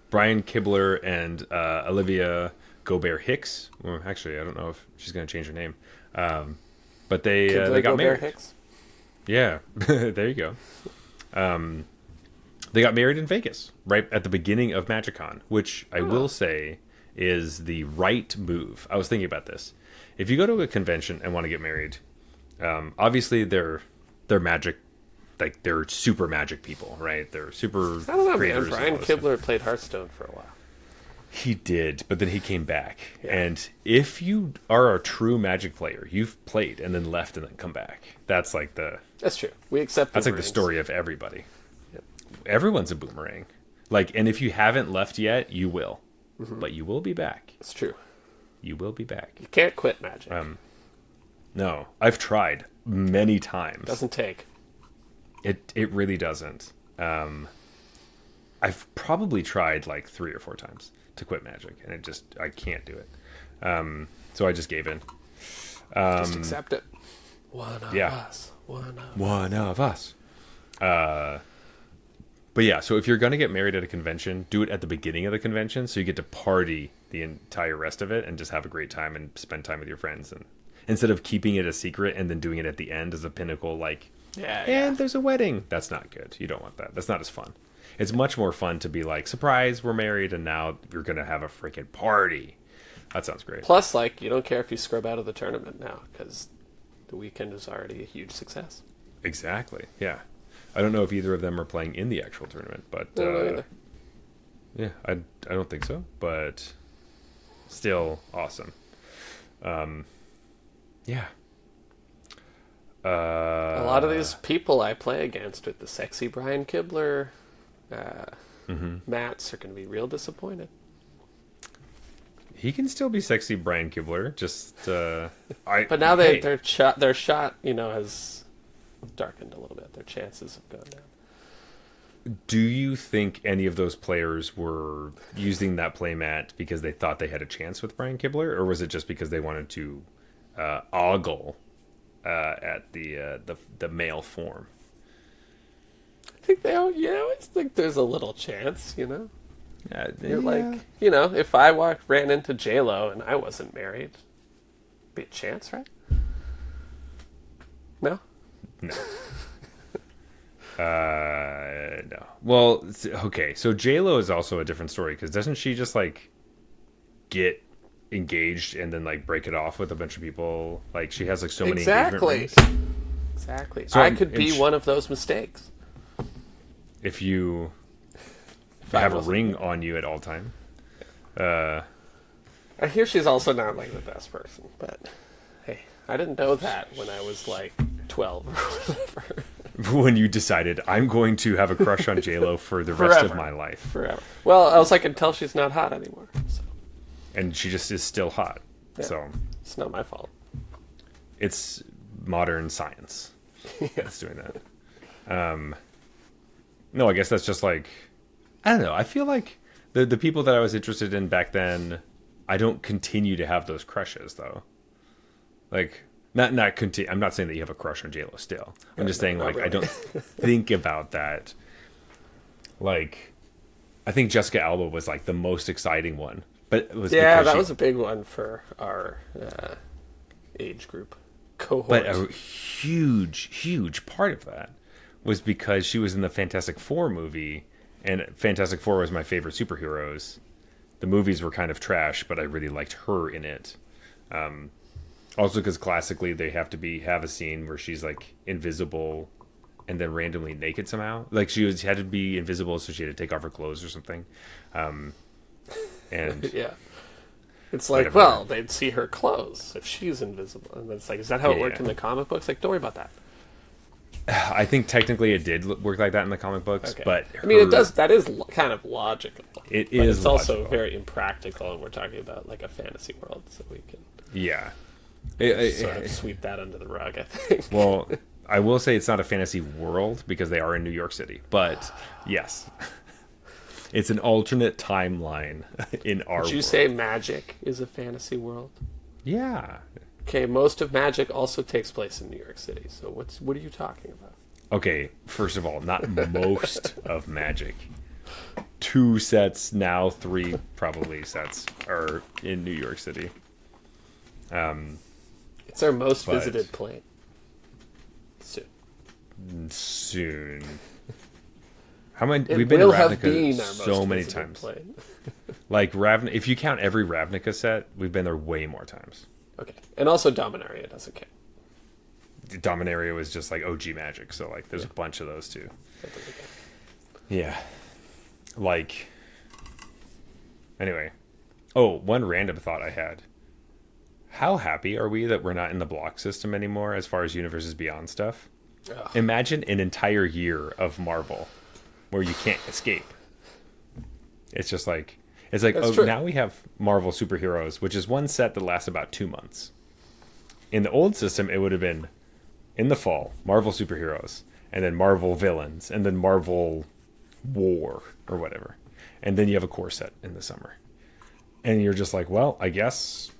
Brian Kibler and Olivia Gobert Hicks. Well, actually, I don't know if she's going to change her name. But they got Gobert married. Hicks? Yeah. There you go. They got married in Vegas right at the beginning of MagicCon, which I will say is the right move. I was thinking about this. If you go to a convention and want to get married, obviously they're magic, like they're super magic people, right? They're super I don't know, man. creators. and Brian all this stuff. Kibler played Hearthstone for a while. He did, but then he came back. Yeah. And if you are a true magic player, you've played and then left and then come back. That's like That's true. We accept that's like the boomerangs. story of everybody. Yep. Everyone's a boomerang. Like, and if you haven't left yet, you will. But you will be back. It's true. You will be back. You can't quit magic. No, I've tried many times. Doesn't take. It really doesn't. I've probably tried like 3 or 4 times to quit magic, and I can't do it. So I just gave in. Just accept it. One of yeah. us. One of us. But yeah, so if you're going to get married at a convention, do it at the beginning of the convention so you get to party the entire rest of it and just have a great time and spend time with your friends. And instead of keeping it a secret and then doing it at the end as a pinnacle, like, and there's a wedding. That's not good. You don't want that. That's not as fun. It's much more fun to be like, surprise, we're married, and now you're going to have a freaking party. That sounds great. Plus, like, you don't care if you scrub out of the tournament now, because the weekend is already a huge success. Exactly, yeah. I don't know if either of them are playing in the actual tournament, but I don't know either. yeah, I don't think so, but still awesome. Yeah. A lot of these people I play against with the sexy Brian Kibler mats are going to be real disappointed. He can still be sexy, Brian Kibler. Just But now their shot, has darkened a little bit. Their chances have gone down. Do you think any of those players were using that playmat because they thought they had a chance with Brian Kibler, or was it just because they wanted to ogle at the male form? I think they always think there's a little chance, You're Yeah. like, if I ran into J-Lo and I wasn't married, be a chance, right? No? No. No. Well, okay. So J-Lo is also a different story because doesn't she just like get engaged and then like break it off with a bunch of people? Like she has like so many engagement rings. Exactly. So I could be one of those mistakes. If you I have a wasn't ring on you at all time. I hear she's also not like the best person, but hey, I didn't know that when I was like 12 or whatever. When you decided I'm going to have a crush on J-Lo for the rest of Forever. my life. Forever. Well, I was like, until she's not hot anymore. So And she just is still hot. Yeah. So it's not my fault. it's modern science that's doing that. No, I guess that's just like, I don't know. I feel like the people that I was interested in back then, I don't continue to have those crushes though. Like not continue. I'm not saying that you have a crush on JLo still. I'm just saying like really. I don't think about that. Like, I think Jessica Alba was like the most exciting one, but it was Yeah, because that she- was a big one for our age group cohort. But a huge part of that was because she was in the Fantastic Four movie, and Fantastic Four was my favorite superheroes. The movies were kind of trash, but I really liked her in it. Also, because classically they have a scene where she's like invisible and then randomly naked somehow. Like she had to be invisible, so she had to take off her clothes or something. And yeah. It's like, Whatever. well, they'd see her clothes if she's invisible. And it's like, is that how it worked Yeah. in the comic books? Like, don't worry about that. I think technically it did work like that in the comic books, Okay. but I mean, it her- does. That is kind of logical. It But is it's also logical. very impractical, and we're talking about like a fantasy world, so we can Yeah. sort of sweep that under the rug, I think. Well, I will say it's not a fantasy world because they are in New York City. But yes, It's an alternate timeline in our Would you world. say Magic is a fantasy world? Yeah. Okay, most of Magic also takes place in New York City. So what are you talking about? Okay, first of all, not most of Magic. 2 sets, now 3 probably sets, are in New York City. It's our most But- visited plane. Soon. How many? It We've been will to have Ravnica been our most so many visited times. plane. Like if you count every Ravnica set, we've been there way more times. Okay, and also Dominaria doesn't count. Dominaria was just like OG Magic, so like there's a bunch of those too. That doesn't count. Yeah. Like. Anyway. Oh, one random thought I had. How happy are we that we're not in the block system anymore as far as Universes Beyond stuff? Ugh. Imagine an entire year of Marvel where you can't escape. It's just like That's oh, true. now we have Marvel superheroes, which is one set that lasts about 2 months. In the old system, it would have been in the fall, Marvel superheroes, and then Marvel villains, and then Marvel war or whatever. And then you have a core set in the summer. And you're just like, well, I guess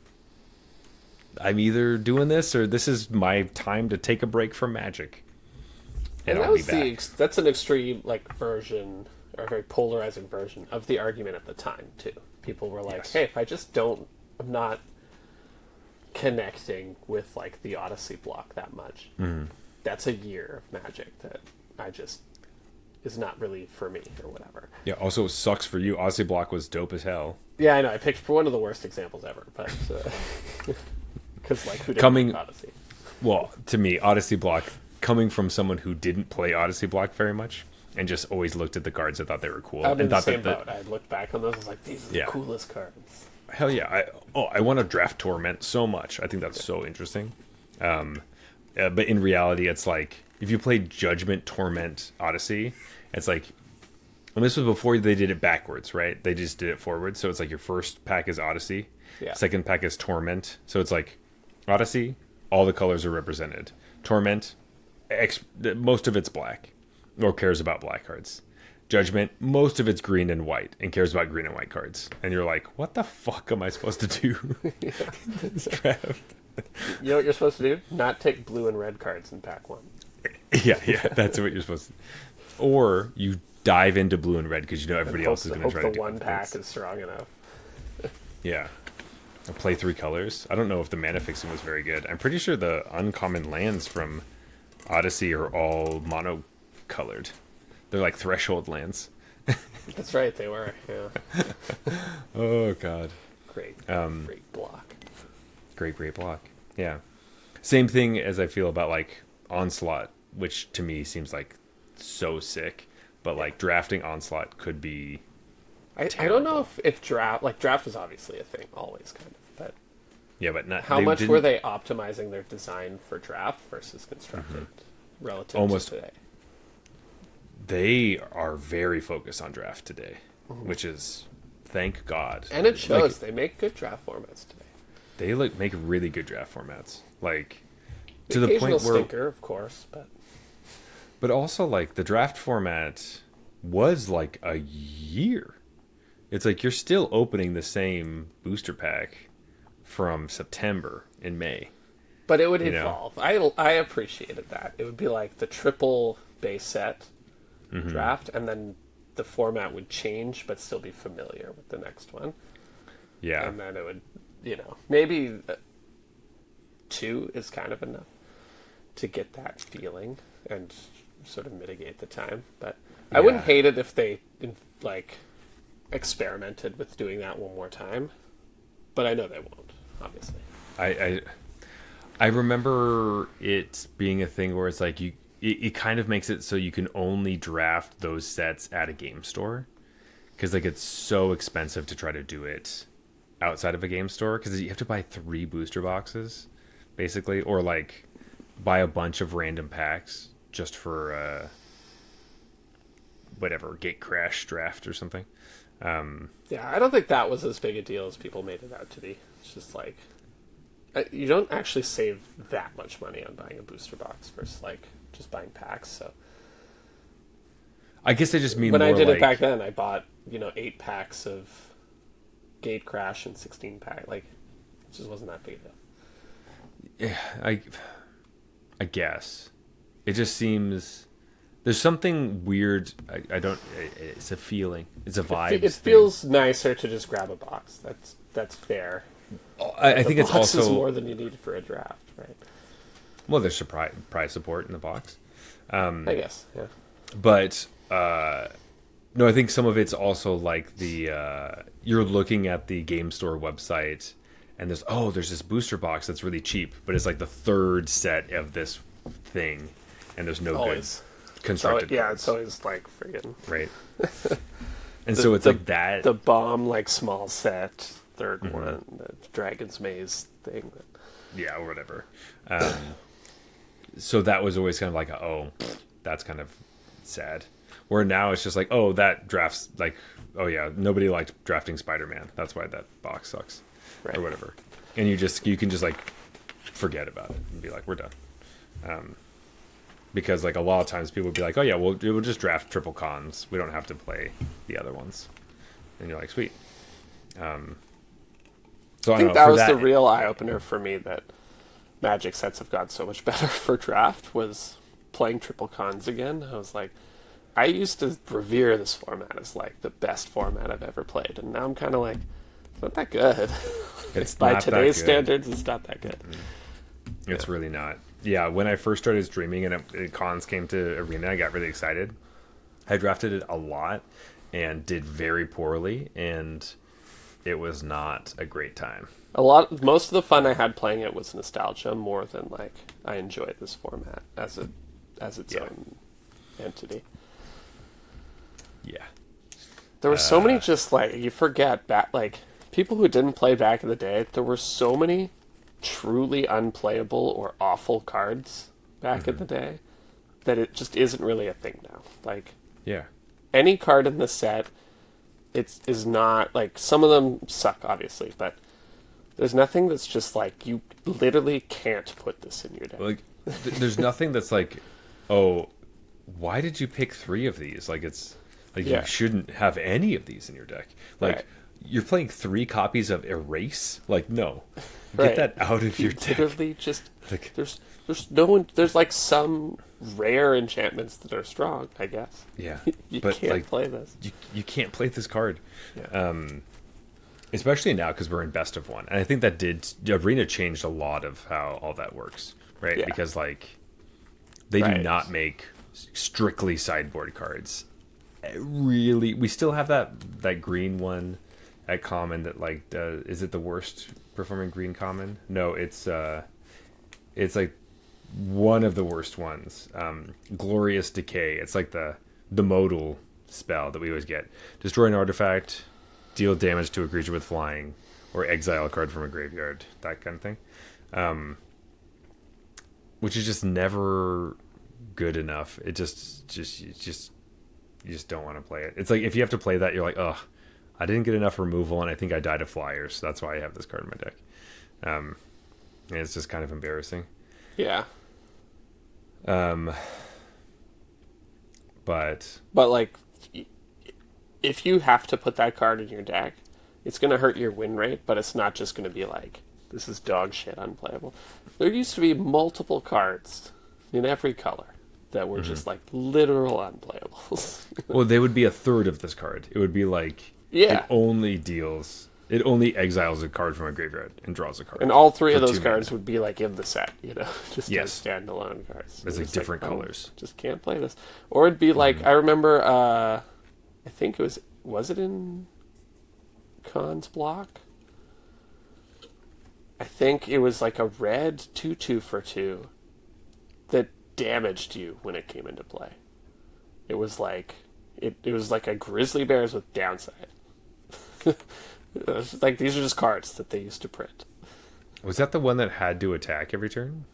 I'm either doing this or this is my time to take a break from Magic. And that I'll be was back. that's an extreme version, or a very polarizing version of the argument at the time too. People were like, Yes. "Hey, if I'm not connecting with the Odyssey block that much. That's a year of Magic that I just is not really for me or whatever." Yeah, also sucks for you. Odyssey Block was dope as hell. Yeah, I know. I picked one of the worst examples ever, but because who didn't Coming- like Odyssey? Well, to me, Odyssey Block, coming from someone who didn't play Odyssey Block very much and just always looked at the cards and thought they were cool. I'm and in the thought same that boat. I looked back on those. I was like, "These are Yeah. the coolest cards." hell yeah, I want to draft Torment so much. I think that's so interesting. But in reality, it's like if you played Judgment, Torment, Odyssey, it's like, and this was before they did it backwards, right? They just did it forward. So it's like your first pack is Odyssey, Yeah. second pack is Torment. So it's like Odyssey, all the colors are represented. Torment, most of it's black, or cares about black cards. Judgment, most of it's green and white, and cares about green and white cards. And you're like, what the fuck am I supposed to do in this draft? You know what you're supposed to do? Not take blue and red cards in pack one. Yeah, that's what you're supposed to. Or you dive into blue and red because you know everybody else is going to try to hope do the one things. pack is strong enough. Yeah. I'll play 3 colors. I don't know if the mana fixing was very good. I'm pretty sure the uncommon lands from Odyssey are all mono-colored. They're like threshold lands. That's right, they were. Yeah, Oh, God. great, great block. Great block. Yeah. Same thing as I feel about like Onslaught, which to me seems like so sick. But like drafting Onslaught could be I don't know if draft is obviously a thing always kind of, but yeah, but not how much were they optimizing their design for draft versus constructed relative Almost- to today? They are very focused on draft today, which is thank God. And it shows Like, they make good draft formats today. they make really good draft formats. Like The to the point occasional where stinker, of course, but also like the draft format was like a year. It's like you're still opening the same booster pack from September and May. but it would You know. evolve. I appreciated that. It would be like the triple base set draft, and then the format would change, but still be familiar with the next one. Yeah. And then it would, maybe 2 is kind of enough to get that feeling and sort of mitigate the time. But I wouldn't Yeah. hate it if they experimented with doing that one more time. But I know they won't, obviously. I remember it being a thing where it's like it kind of makes it so you can only draft those sets at a game store because like it's so expensive to try to do it outside of a game store because you have to buy 3 booster boxes basically, or like buy a bunch of random packs just for whatever gate crash draft or something. Yeah, I don't think that was as big a deal as people made it out to be. It's just you don't actually save that much money on buying a booster box versus just buying packs. So I guess I just mean when more I did like, it back then, I bought 8 packs of Gate Crash and 16 pack. Like, it just wasn't that big a deal. yeah, I guess it just seems there's something weird. I don't. It's a feeling. It's a vibe. It feels nicer to just grab a box. That's fair. I think it's box is also more than you need for a draft, right? well. There's prize support in the box, I guess, yeah. but no, I think some of it's also like the you're looking at the game store website, and there's this booster box that's really cheap, but it's like the third set of this thing, and there's no Always. good constructed. Yeah, cards, it's always like friggin' right. And so it's like that. the bomb like small set third one, the Dragon's Maze thing. Yeah, or whatever. So that was always kind of like, that's kind of sad. Where now it's just like, that draft's like, nobody liked drafting Spider-Man. That's why that box sucks, Right. or whatever. And you can just like forget about it and be like, we're done. Because like a lot of times people would be like, we'll just draft triple cons. We don't have to play the other ones. And you're like, sweet. So I think that was the real eye opener for me that Magic sets have got so much better for draft was playing triple cons again. I was like, I used to revere this format as like the best format I've ever played, and now I'm kind of like, it's not that good. It's by not that today's good. standards, it's not that good. It's really not. Yeah, when I first started streaming and cons came to Arena, I got really excited. I drafted it a lot and did very poorly, and it was not a great time. Most of the fun I had playing it was nostalgia more than like I enjoyed this format as its own entity. Yeah. There were so many just like you forget back like people who didn't play back in the day. There were so many truly unplayable or awful cards back in the day that it just isn't really a thing now. Like Yeah. any card in the set, is not like some of them suck obviously, but there's nothing that's just like you literally can't put this in your deck. Like, there's nothing that's like, oh, why did you pick 3 of these? Like, it's like you shouldn't have any of these in your deck. Like, Right. you're playing 3 copies of Erase. Like, no, Right. get that out of your deck. Literally just Like, there's no one. There's like some rare enchantments that are strong, I guess. yeah, You but can't like, play this. you can't play this card. Yeah. Especially now because we're in best of 1, and I think that Arena changed a lot of how all that works, right? Yeah. Because like they do Right. not make strictly sideboard cards. Really, we still have that green one at common that like is it the worst performing green common? No, it's like one of the worst ones. Glorious Decay. It's like the modal spell that we always get. Destroy an artifact, deal damage to a creature with flying, or exile a card from a graveyard. That kind of thing. Which is just never good enough. It you just don't want to play it. It's like if you have to play that, you're like, ugh, I didn't get enough removal, and I think I died of flyers. So that's why I have this card in my deck. And it's just kind of embarrassing. Yeah. But like, if you have to put that card in your deck, it's going to hurt your win rate, but it's not just going to be like, this is dog shit, unplayable. There used to be multiple cards in every color that were just like literal unplayables. well, they would be a third of this card. It would be like Yeah. it only exiles a card from a graveyard and draws a card. And all 3 of for those 2 cards mana. would be like in the set, just Yes. as standalone cards. It's like Just different oh, colors. Just can't play this. Or it'd be like, I remember, I think it was it in Khan's block? I think it was like a red 2/2 for 2 that damaged you when it came into play. It was like it was like a grizzly bears with downside. It was like these are just cards that they used to print. Was that the one that had to attack every turn?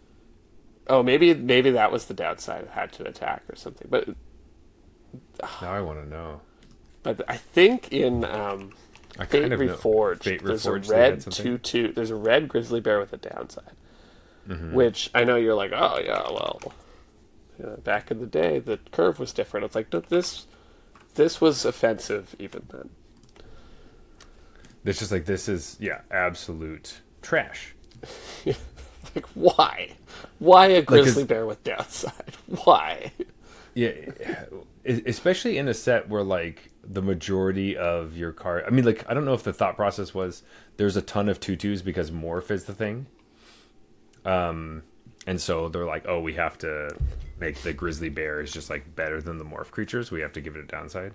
Oh, maybe that was the downside. It had to attack or something. But Now I want to know. I think in I Fate kind of know. Reforged, Fate there's a Reforged, they had red something? 2/2. There's a red grizzly bear with a downside, which I know you're like, oh yeah, well, back in the day the curve was different. It's like, no, this This was offensive even then. It's just like, this is, absolute trash. Like, why? Why a grizzly bear with downside? Why? Yeah, especially in a set where, like, the majority of your card... I mean, like, I don't know if the thought process was there's a ton of tutus because morph is the thing. And so they're like, oh, we have to make the grizzly bear is just, like, better than the morph creatures. We have to give it a downside.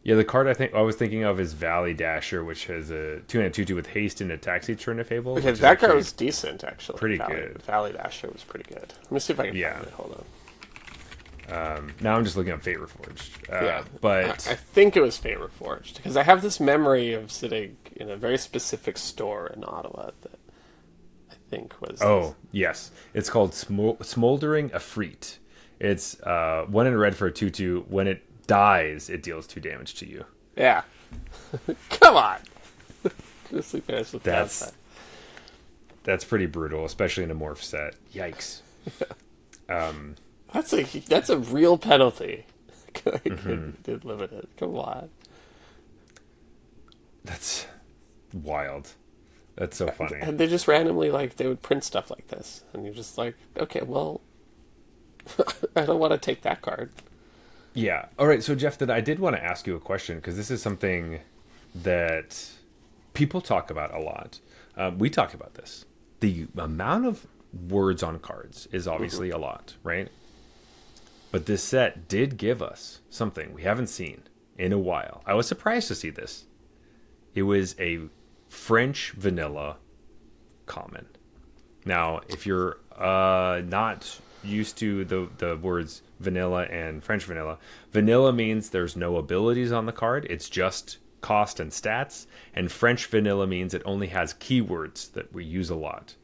The card I was thinking of is Valley Dasher, which has a 2 and a 2/2 with haste and attacks each turn of Fable. Okay, that card was decent, actually. Pretty good. Valley Dasher was pretty good. Let me see if I can find it. Hold on. Now I'm just looking up Fate Reforged. But I think it was Fate Reforged, because I have this memory of sitting in a very specific store in Ottawa that I think was... Oh, yes. It's called Smoldering Efreet. It's 1 in red for a 2/2. When it dies, it deals 2 damage to you. Yeah. Come on! Grizzly bears with downside. That's pretty brutal, especially in a morph set. Yikes. That's a real penalty. Did limit it. Come on. That's wild. That's so funny. And they just randomly, like, they would print stuff like this. And you're just like, okay, well, I don't want to take that card. Yeah. All right. So, Jeff, I did want to ask you a question, because this is something that people talk about a lot. We talk about this. The amount of words on cards is obviously a lot, right? But this set did give us something we haven't seen in a while. I was surprised to see this. It was a French vanilla common. Now, if you're not used to the words vanilla and French vanilla, vanilla means there's no abilities on the card. It's just cost and stats. And French vanilla means it only has keywords that we use a lot.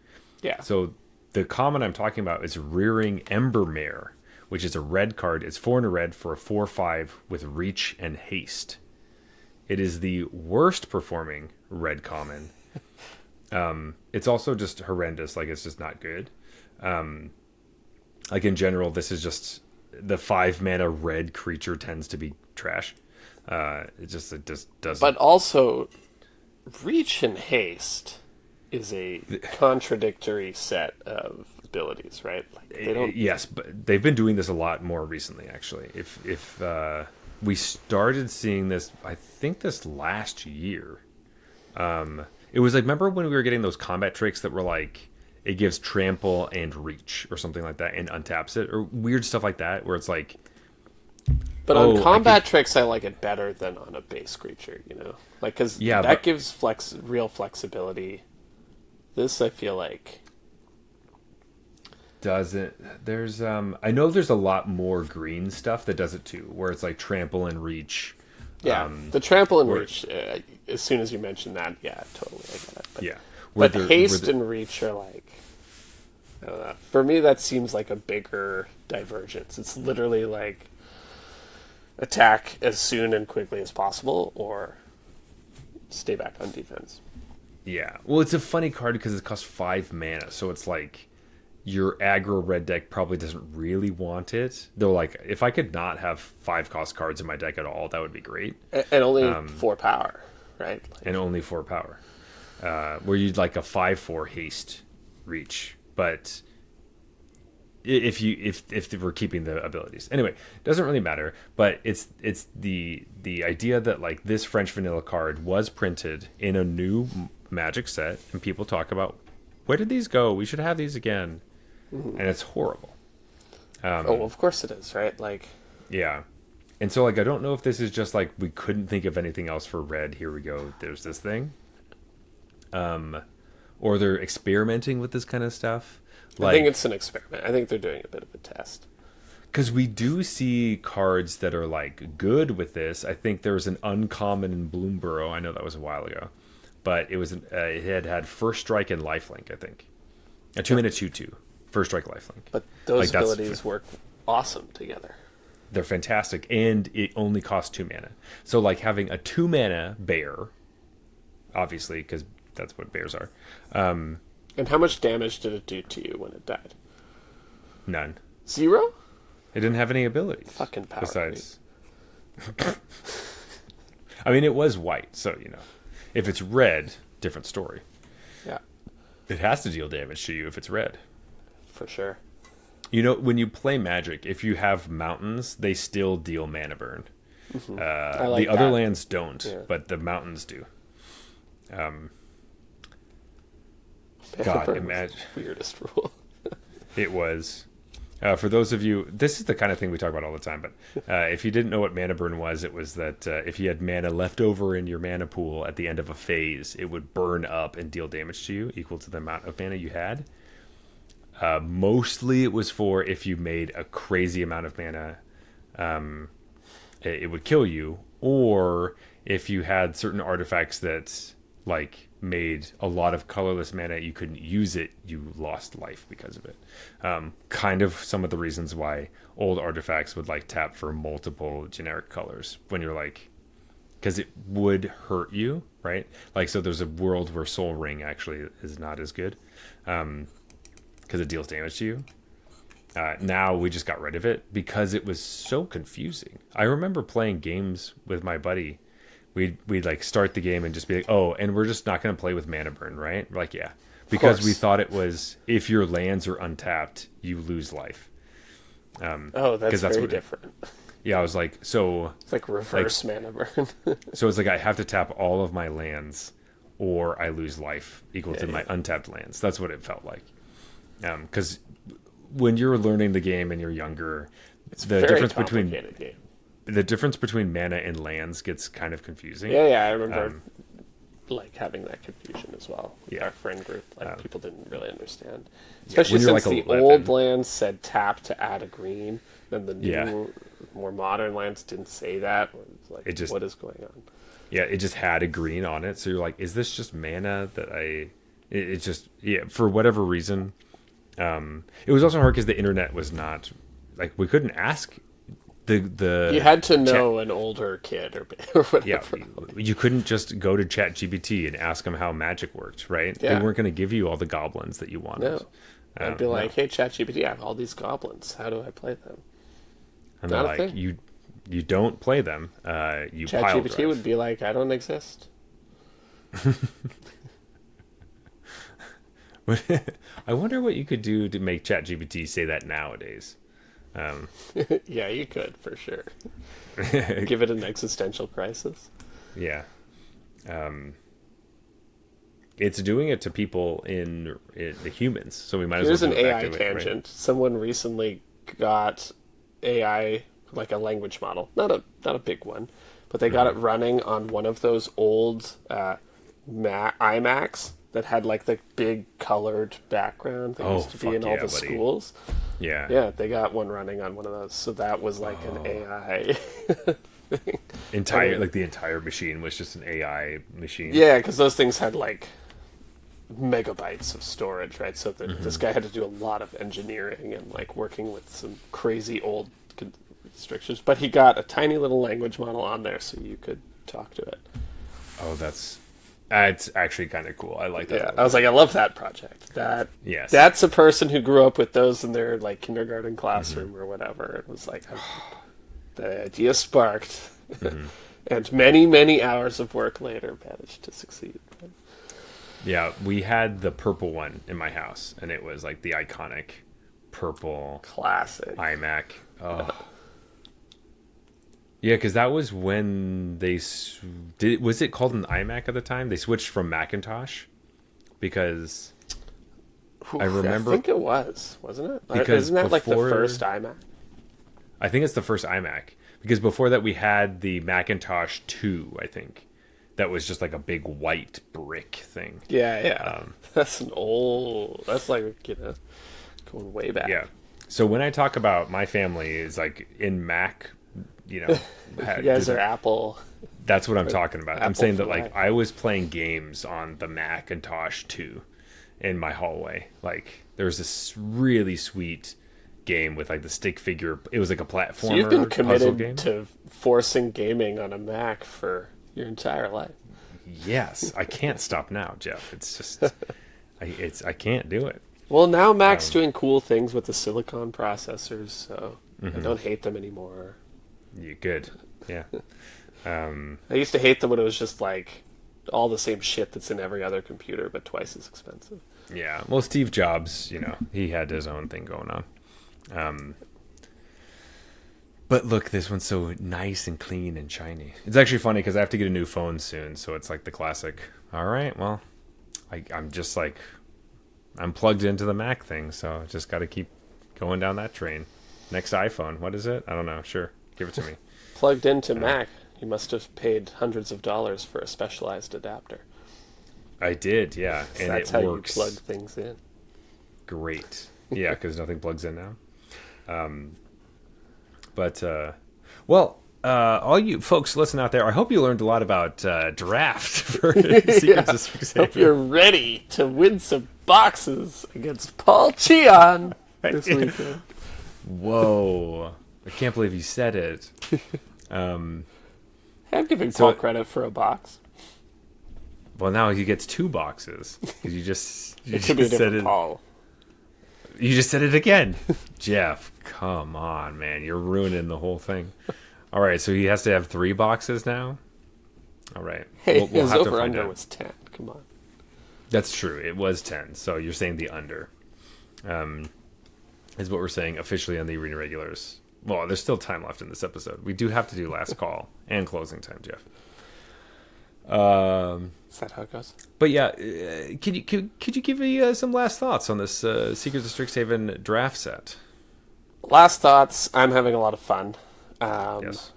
Yeah. So the common I'm talking about is Rearing Embermare, which is a red card. It's 4 and a red for a 4/5 with reach and haste. It is the worst performing red common. It's also just horrendous. Like, it's just not good. Like, in general, this is just the 5 mana red creature tends to be trash. It just doesn't. But also, reach and haste is a contradictory set of abilities, right? Like, they don't... Yes, but they've been doing this a lot more recently, actually. If we started seeing this, I think this last year. It was like, remember when we were getting those combat tricks that were like, it gives trample and reach or something like that and untaps it, or weird stuff like that, where it's like... But on combat tricks, I like it better than on a base creature, you know? Like, because that gives real flexibility. This, I feel like... Doesn't... There's... I know there's a lot more green stuff that does it too, where it's like trample and reach. Yeah, the trample and reach, as soon as you mention that, yeah, totally, I get it. But, yeah. But haste and reach are like... I don't know. For me, that seems like a bigger divergence. It's literally like... attack as soon and quickly as possible, or stay back on defense. Yeah. Well, it's a funny card because it costs 5 mana, so it's like your aggro red deck probably doesn't really want it. They're like, if I could not have 5 cost cards in my deck at all, that would be great. And only 4 power, right? Like... And only 4 power. Where you'd like a 5/4 haste reach, but if we're keeping the abilities, anyway, doesn't really matter. But it's the idea that, like, this French vanilla card was printed in a new Magic set, and people talk about, where did these go? We should have these again, and it's horrible. Of course it is, right? Like, yeah. And so, like, I don't know if this is just like we couldn't think of anything else for red. Here we go. There's this thing. Or they're experimenting with this kind of stuff. Like, I think it's an experiment. I think they're doing a bit of a test. Because we do see cards that are, like, good with this. I think there was an uncommon in Bloomborough. I know that was a while ago. But it was it had First Strike and Lifelink, I think. A 2-mana 2/2. First Strike, Lifelink. But those abilities work awesome together. They're fantastic. And it only costs 2 mana. So, like, having a 2-mana bear, obviously, because that's what bears are. And how much damage did it do to you when it died? None. 0? It didn't have any abilities. Fucking power. Besides, I mean, it was white, so, if it's red, different story. Yeah, It has to deal damage to you if it's red. for sure. When you play Magic, if you have mountains, they still deal mana burn. I like The other that. lands don't, Yeah. but the mountains do. Mana God, burn was imagine the weirdest rule. it was. For those of you, this is the kind of thing we talk about all the time. But if you didn't know what mana burn was, it was that if you had mana left over in your mana pool at the end of a phase, it would burn up and deal damage to you equal to the amount of mana you had. Mostly, it was for if you made a crazy amount of mana, it would kill you, or if you had certain artifacts that made a lot of colorless mana, you couldn't use it, you lost life because of it. Kind of some of the reasons why old artifacts would tap for multiple generic colors when you're because it would hurt you, right? So there's a world where Soul Ring actually is not as good because it deals damage to you. Now we just got rid of it because it was so confusing. I remember playing games with my buddy. We'd start the game and just be like, oh, and we're just not going to play with mana burn, right? Yeah. Because we thought it was, if your lands are untapped, you lose life. That's very different. Yeah, I was like, so... It's like reverse mana burn. So it's I have to tap all of my lands or I lose life equal to my untapped lands. That's what it felt like. Because when you're learning the game and you're younger, It's the very difference complicated game. the difference between mana and lands gets kind of confusing. Yeah, I remember having that confusion as well with Yeah. our friend group. People didn't really understand, when especially you're since the 11. old lands said tap to add a green, then the new, Yeah. more modern lands didn't say that. It's what is going on? Yeah, it just had a green on it, so you're like, is this just mana that it just, for whatever reason. It was also hard because the internet was not, we couldn't ask the You had to know an older kid or whatever. Yeah, you couldn't just go to ChatGPT and ask them how magic worked, right? Yeah. They weren't going to give you all the goblins that you wanted. No. I'd be like, hey, ChatGPT, I have all these goblins. How do I play them? And they're Not a like, thing. you don't play them. You pile ChatGPT drive. would be like, I don't exist. I wonder what you could do to make ChatGPT say that nowadays. Yeah, you could, for sure. Give it an existential crisis. Yeah. It's doing it to people in the humans, so we might as Here's well an do it back AI to it, tangent. right? Someone recently got AI, like a language model, not a big one, but they got it running on one of those old iMacs that had the big colored background that used to be in all the buddy. schools. Yeah. Yeah, they got one running on one of those, so that was an AI thing. The entire machine was just an AI machine. Yeah, because those things had megabytes of storage, right? So this guy had to do a lot of engineering and working with some crazy old restrictions. But he got a tiny little language model on there, so you could talk to it. Oh, it's actually kind of cool. I like that. Yeah, I was like, I love that project. Yes. That's a person who grew up with those in their kindergarten classroom or whatever. It was the idea sparked, and many, many hours of work later managed to succeed. Yeah, we had the purple one in my house, and it was the iconic purple Classic. iMac. Oh. Yeah, because that was when they was it called an iMac at the time? They switched from Macintosh because I remember. I think it wasn't it? Because isn't that before, the first iMac? I think it's the first iMac because before that we had the Macintosh 2, I think. That was just a big white brick thing. Yeah. That's an old. That's going way back. Yeah. So when I talk about my family is in Mac, you guys are Apple. That's what I'm talking about. I'm saying that Mac. I was playing games on the Macintosh 2 in my hallway. There was this really sweet game with the stick figure. It was a platformer. So you've been puzzle game. committed to forcing gaming on a Mac for your entire life. Yes, I can't stop now, Jeff. It's just I can't do it. Well, now Mac's doing cool things with the silicon processors, so I don't hate them anymore. You good? Yeah. I used to hate them when it was just like all the same shit that's in every other computer, but twice as expensive. Yeah. Well, Steve Jobs, he had his own thing going on. But look, this one's so nice and clean and shiny. It's actually funny because I have to get a new phone soon, so it's like the classic. All right, well, I'm just like, I'm plugged into the Mac thing, so just got to keep going down that train. Next iPhone, what is it? I don't know. Sure, give it to me. Plugged into Mac, you must have paid hundreds of dollars for a specialized adapter. I did, yeah, So and that's it how works you plug things in. great. Yeah, because nothing plugs in now. All you folks listen out there, I hope you learned a lot about draft for Secrets of Strixhaven. Hope you're ready to win some boxes against Paul Cheon this weekend. Whoa. I can't believe you said it. I'm giving Paul credit for a box. Well, now he gets 2 boxes. 'Cause you just Could be a said different it. Paul. You just said it again. Jeff, come on, man. You're ruining the whole thing. All right, so he has to have 3 boxes now? All right. Hey, We'll his have to over-under find out. was 10. Come on. That's true. It was 10. So you're saying the under. Is what we're saying officially on the Arena Regulars. Well, there's still time left in this episode. We do have to do last call and closing time, Jeff. Is that how it goes? But yeah, could you give me some last thoughts on this Secrets of Strixhaven draft set? Last thoughts. I'm having a lot of fun. Yes.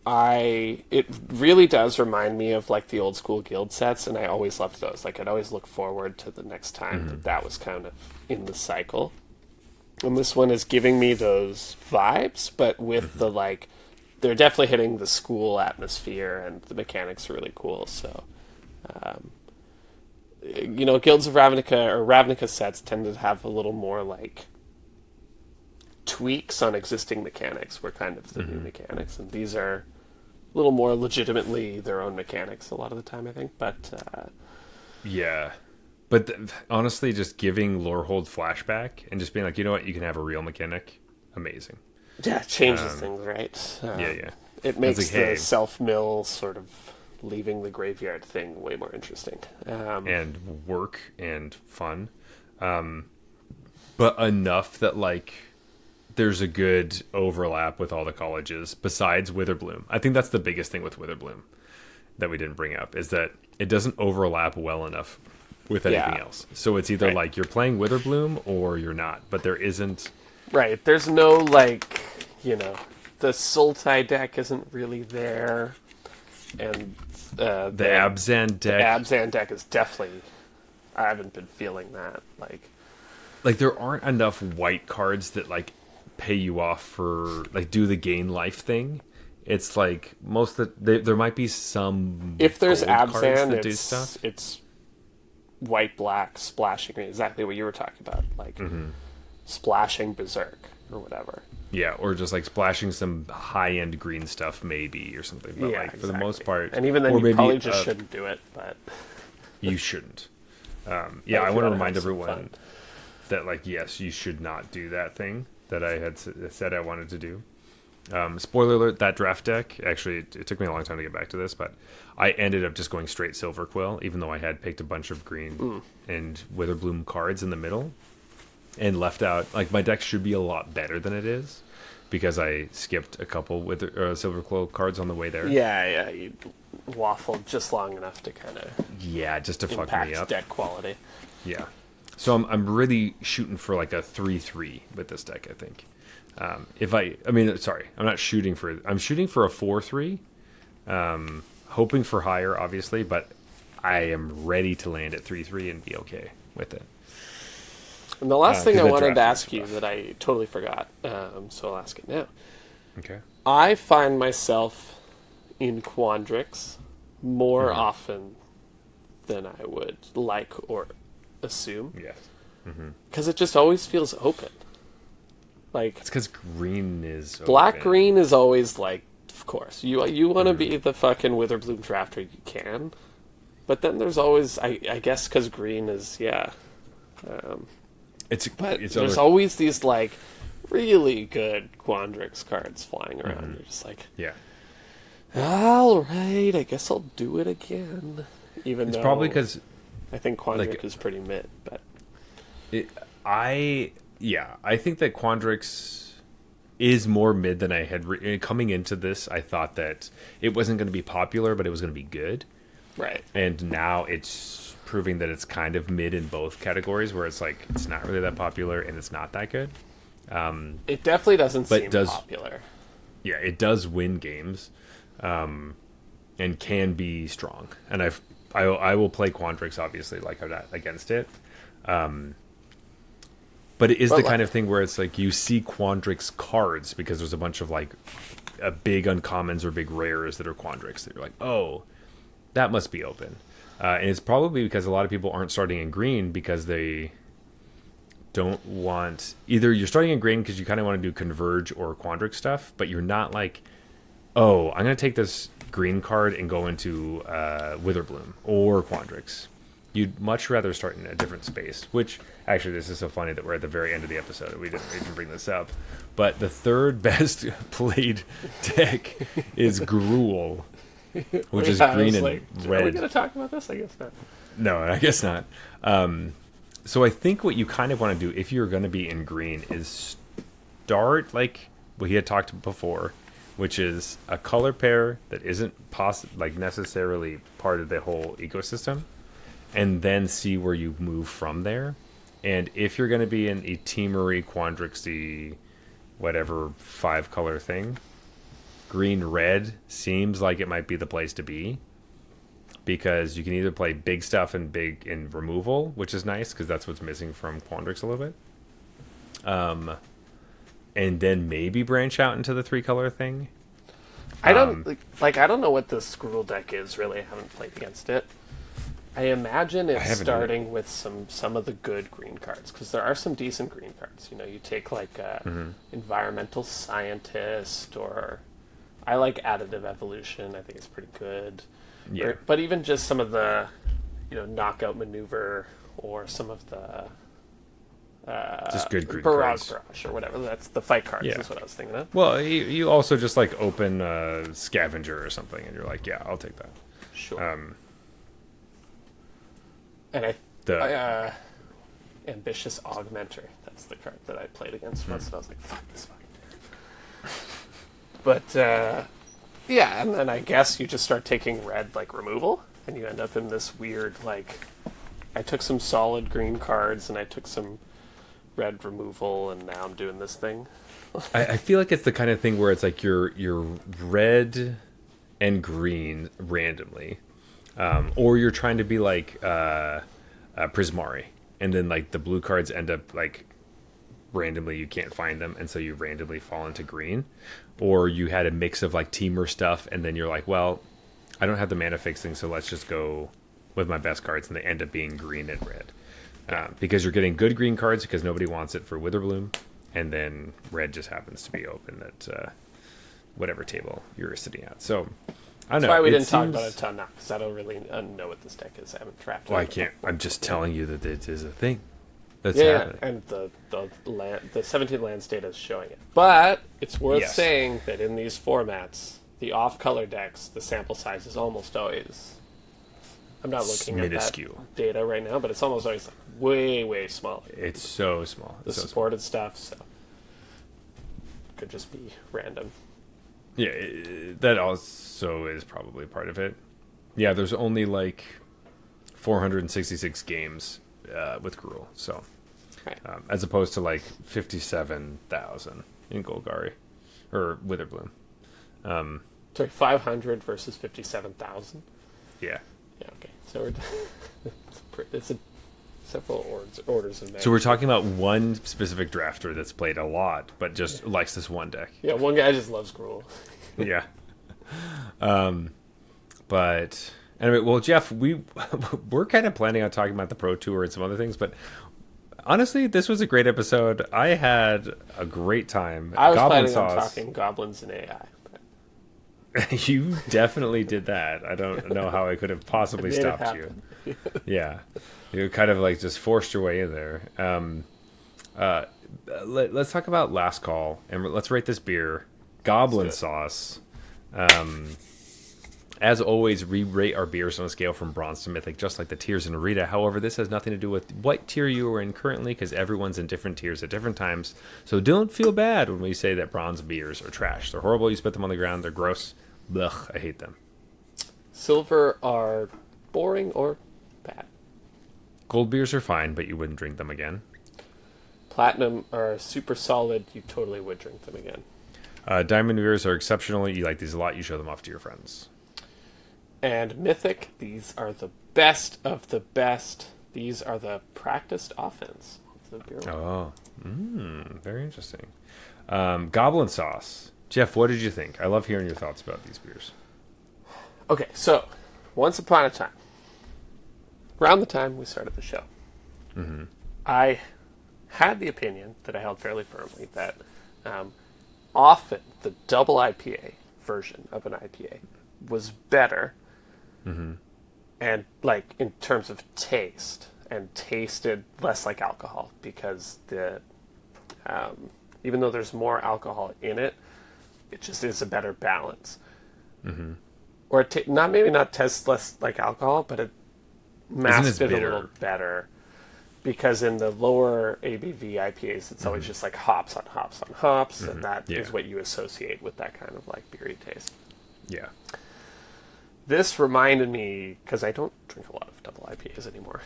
It really does remind me of like the old school guild sets, and I always loved those. Like I'd always look forward to the next time that was kind of in the cycle. And this one is giving me those vibes, but with the like, they're definitely hitting the school atmosphere, and the mechanics are really cool. So, Guilds of Ravnica or Ravnica sets tend to have a little more like tweaks on existing mechanics. Were kind of the new mechanics, and these are a little more legitimately their own mechanics a lot of the time, I think. But Yeah. But honestly, just giving Lorehold flashback and just being like, you know what, you can have a real mechanic. Amazing. yeah, it changes things, right? Yeah. It makes like, the hey. self-mill sort of leaving the graveyard thing way more interesting. And work and fun. But enough that, like, there's a good overlap with all the colleges besides Witherbloom. I think that's the biggest thing with Witherbloom that we didn't bring up, is that it doesn't overlap well enough with anything else. So it's either like you're playing Witherbloom or you're not, but there isn't. Right, there's no, like, the Sultai deck isn't really there, and The Abzan deck. The Abzan deck is definitely, I haven't been feeling that, like there aren't enough white cards that like pay you off for like do the gain life thing. It's like most of there might be some. If there's gold cards Abzan, that do stuff. it's white black splashing green, exactly what you were talking about, like splashing Berserk or whatever. Yeah, or just like splashing some high end green stuff maybe or something. But Yeah, like for the most part, and even then, or you maybe, probably just shouldn't do it. But you shouldn't. I if you want to wanna remind have some everyone fun. that, like, yes, you should not do that thing that I had said I wanted to do. Spoiler alert, that draft deck, actually, it took me a long time to get back to this, but I ended up just going straight Silver Quill, even though I had picked a bunch of green and Witherbloom cards in the middle, and left out, like, my deck should be a lot better than it is, because I skipped a couple with Silver Quill cards on the way there. yeah, you waffled just long enough to kind of Yeah, just to fuck me impact up. deck quality. Yeah. So I'm really shooting for like a 3/3 with this deck, I think. I'm not shooting for. I'm shooting for a 4/3. Hoping for higher, obviously, but I am ready to land at 3/3 and be okay with it. And the last thing I 'cause that wanted to draft ask was you rough. that I totally forgot, so I'll ask it now. Okay. I find myself in Quandrix more Mm-hmm. often than I would like or assume, Yes. because it just always feels open. Like It's because green is black open. green is always like, of course you want to be the fucking Witherbloom drafter you can, but then there's always I guess because green is It's but it's there's other- always these like really good Quandrix cards flying around. You're just like, Yeah. all right, I guess I'll do it again. Even It's though probably because I think Quandrix is pretty mid, but I think that Quandrix is more mid than I had coming into this. I thought that it wasn't going to be popular, but it was going to be good. right. And now it's proving that it's kind of mid in both categories, where it's like it's not really that popular and it's not that good. It definitely doesn't But seem does- popular. Yeah, it does win games, and can be strong. And I will play Quandrix, obviously, like I'm not against it. But it is the kind of thing where it's like you see Quandrix cards because there's a bunch of like big uncommons or big rares that are Quandrix that you're like, oh, that must be open. And it's probably because a lot of people aren't starting in green because they don't want... Either you're starting in green because you kind of want to do Converge or Quandrix stuff, but you're not like, oh, I'm going to take this green card and go into Witherbloom or Quandrix. You'd much rather start in a different space, which, actually, this is so funny that we're at the very end of the episode. We didn't even bring this up. But the third best played deck is Gruul, which is green and red. Are we going to talk about this? I guess not. No, I guess not. So I think what you kind of want to do, if you're going to be in green, is start like what he had talked before, which is a color pair that isn't necessarily part of the whole ecosystem, and then see where you move from there. And if you're going to be in a Teamery, Quandrixy, whatever 5-color thing, green-red seems like it might be the place to be, because you can either play big stuff and big in removal, which is nice because that's what's missing from Quandrix a little bit. And then maybe branch out into the 3-color thing. I don't I don't know what the Skrull deck is really. I haven't played against it. I imagine it's starting with some of the good green cards, because there are some decent green cards. You know, you take like Environmental Scientist, or I like Additive Evolution. I think it's pretty good. Yeah. But even just some of the, Knockout Maneuver, or some of the just good green Barrage cards. Barrage or whatever. That's the fight cards. Yeah. Is what I was thinking of. Well, you also just like open Scavenger or something, and you're like, yeah, I'll take that. Sure. And Ambitious Augmenter. That's the card that I played against once, and I was like, fuck this fucking deck. But, yeah, and then I guess you just start taking red, removal, and you end up in this weird, I took some solid green cards, and I took some red removal, and now I'm doing this thing. I feel like it's the kind of thing where it's like you're red and green randomly. Or you're trying to be like Prismari, and then the blue cards end up randomly you can't find them, and so you randomly fall into green. Or you had a mix of Teamer stuff, and then you're like, well, I don't have the mana fixing, so let's just go with my best cards, and they end up being green and red. Because you're getting good green cards because nobody wants it for Witherbloom, and then red just happens to be open at whatever table you're sitting at. So I don't know. That's why we didn't talk about it a ton now, because I don't really know what this deck is. I haven't trapped it. Well, I can't. I'm just telling you that it is a thing that's yeah, happening. and the 17 lands data is showing it. But it's worth saying that in these formats, the off-color decks, the sample size is almost always... I'm not looking at that data right now, but it's almost always way, way smaller. It's so small. The supported stuff, so could just be random. Yeah, that also is probably part of it. Yeah, there's only 466 games with Gruul, so right. As opposed to 57,000 in Golgari or Witherbloom. Sorry, 500 versus 57,000. Yeah. Yeah. Okay. So it's several orders of magnitude. So we're talking about one specific drafter that's played a lot, but just likes this one deck. Yeah, one guy just loves Gruul. Yeah. But anyway, well, Jeff, we're kind of planning on talking about the Pro Tour and some other things, but honestly, this was a great episode. I had a great time. I was planning on talking goblins and AI. You definitely did that. I don't know how I could have possibly stopped you. Yeah. You kind of just forced your way in there. let's talk about Last Call, and let's rate this beer. Goblin Sauce. As always, we rate our beers on a scale from bronze to mythic, just like the tiers in Arita. However, this has nothing to do with what tier you are in currently, because everyone's in different tiers at different times. So don't feel bad when we say that bronze beers are trash. They're horrible. You spit them on the ground. They're gross. Blech, I hate them. Silver are boring or bad. Gold beers are fine, but you wouldn't drink them again. Platinum are super solid. You totally would drink them again. Diamond beers are exceptional. You like these a lot. You show them off to your friends. And mythic, these are the best of the best. These are the practiced offense of the beer. Oh, very interesting. Goblin Sauce. Jeff, what did you think? I love hearing your thoughts about these beers. Okay, so once upon a time, around the time we started the show, I had the opinion that I held fairly firmly that often the double IPA version of an IPA was better, and like in terms of taste, and tasted less like alcohol, because the even though there's more alcohol in it, it just is a better balance. Or not tastes less like alcohol, but it masked it a little better. Because in the lower ABV IPAs, it's always just like hops on hops on hops, and that is what you associate with that kind of like beery taste. Yeah. This reminded me, because I don't drink a lot of double IPAs anymore,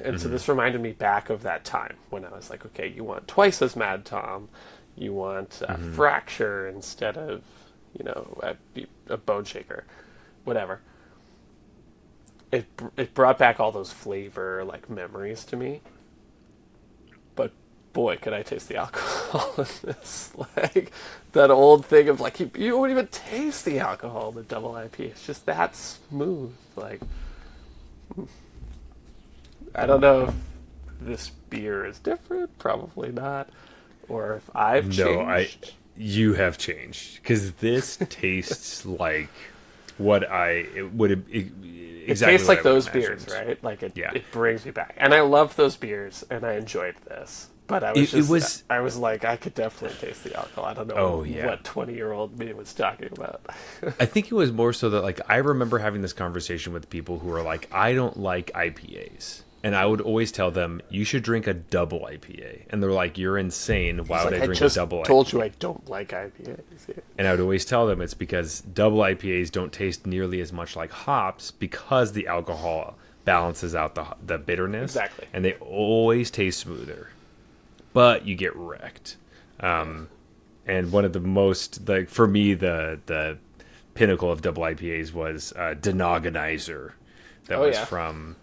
and so this reminded me back of that time when I was like, okay, you want twice as Mad Tom, you want a Fracture instead of, a Bone Shaker, whatever. It brought back all those flavor like memories to me, but boy, could I taste the alcohol in this! Like that old thing of like you won't even taste the alcohol in the double IPA. It's just that smooth. Like I don't know if this beer is different. Probably not. Or if I've changed. No, you have changed, because this tastes like what it would have. It tastes like those beers, right? Like it brings me back, and I loved those beers, and I enjoyed this. But I was like, I could definitely taste the alcohol. I don't know what 20-year-old me was talking about. I think it was more so that like I remember having this conversation with people who are like, I don't like IPAs, and I would always tell them you should drink a double IPA, and they're like, you're insane. Why would I drink a double IPA? I told you I don't like IPAs. Yeah. And I would always tell them it's because double IPAs don't taste nearly as much like hops, because the alcohol balances out the bitterness. Exactly. And they always taste smoother, but you get wrecked. And one of the most, like for me, the pinnacle of double IPAs was Denogonizer. That was from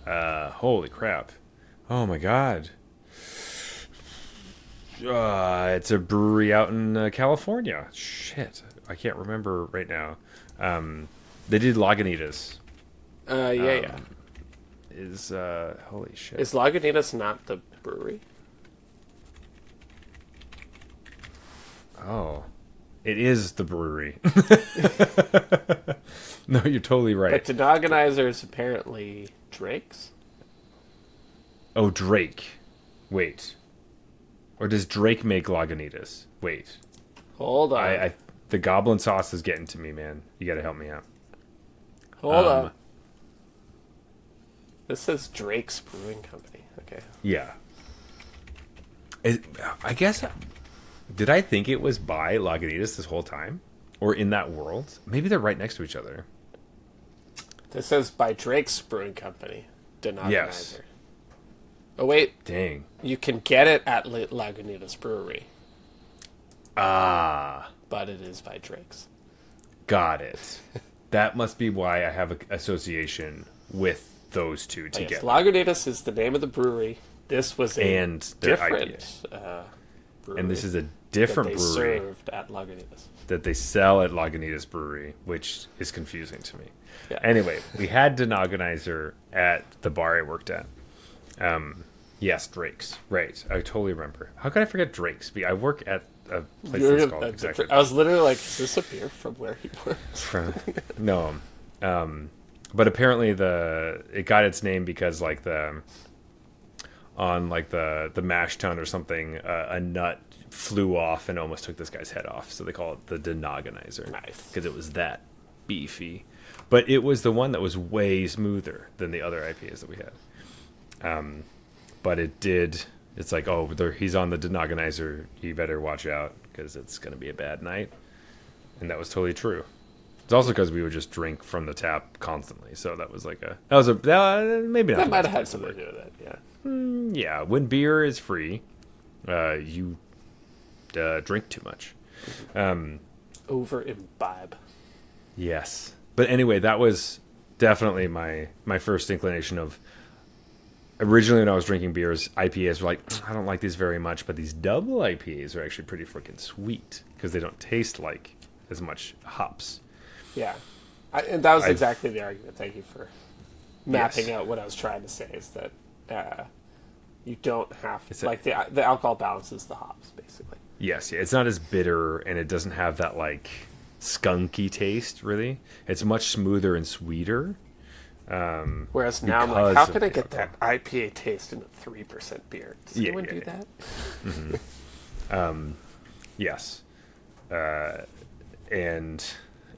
holy crap. Oh my god. It's a brewery out in California. Shit, I can't remember right now. They did Lagunitas. Yeah. Holy shit. Is Lagunitas not the brewery? Oh, it is the brewery. No, you're totally right. But Denogonizer is apparently Drake's. Oh, Drake. Wait. Or does Drake make Lagunitas? Wait. Hold on. The Goblin Sauce is getting to me, man. You gotta help me out. Hold on. This says Drake's Brewing Company. Okay. Yeah. I guess... Did I think it was by Lagunitas this whole time? Or in that world? Maybe they're right next to each other. This says by Drake's Brewing Company. Denogonizer. Yes. Oh, wait. Dang. You can get it at Lagunitas Brewery. Ah. But it is by Drake's. Got it. That must be why I have an association with those two together. Yes, Lagunitas is the name of the brewery. This was a different brewery. And this is a different that brewery served at Lagunitas. that they sell at Lagunitas Brewery, which is confusing to me. Yeah. Anyway, we had Denogonizer at the bar I worked at. Yes, Drake's. Right. I totally remember. How could I forget Drake's? I work at a place that's called exactly. I was literally like, is this a beer from where he works? No. But apparently it got its name because like on like the mash tun or something, a nut flew off and almost took this guy's head off. So they call it the denogonizer. Nice. Because it was that beefy. But it was the one that was way smoother than the other IPAs that we had. But it's like, oh, he's on the denogonizer. You better watch out because it's going to be a bad night. And that was totally true. It's also because we would just drink from the tap constantly. So that was like maybe not. That might have had something to do with it, yeah. Yeah, when beer is free, you drink too much. Over imbibe. Yes. But anyway, that was definitely my first inclination of... Originally, when I was drinking beers, IPAs were like, I don't like these very much, but these double IPAs are actually pretty freaking sweet because they don't taste like as much hops. Yeah. And that was exactly the argument. Thank you for mapping out what I was trying to say, is that you don't have... the alcohol balances the hops, basically. Yes, yeah. It's not as bitter, and it doesn't have that, like, skunky taste, really. It's much smoother and sweeter. Whereas now I'm like, how can I get that IPA taste in a 3% beer? Does anyone do that? Mm-hmm. Yes. And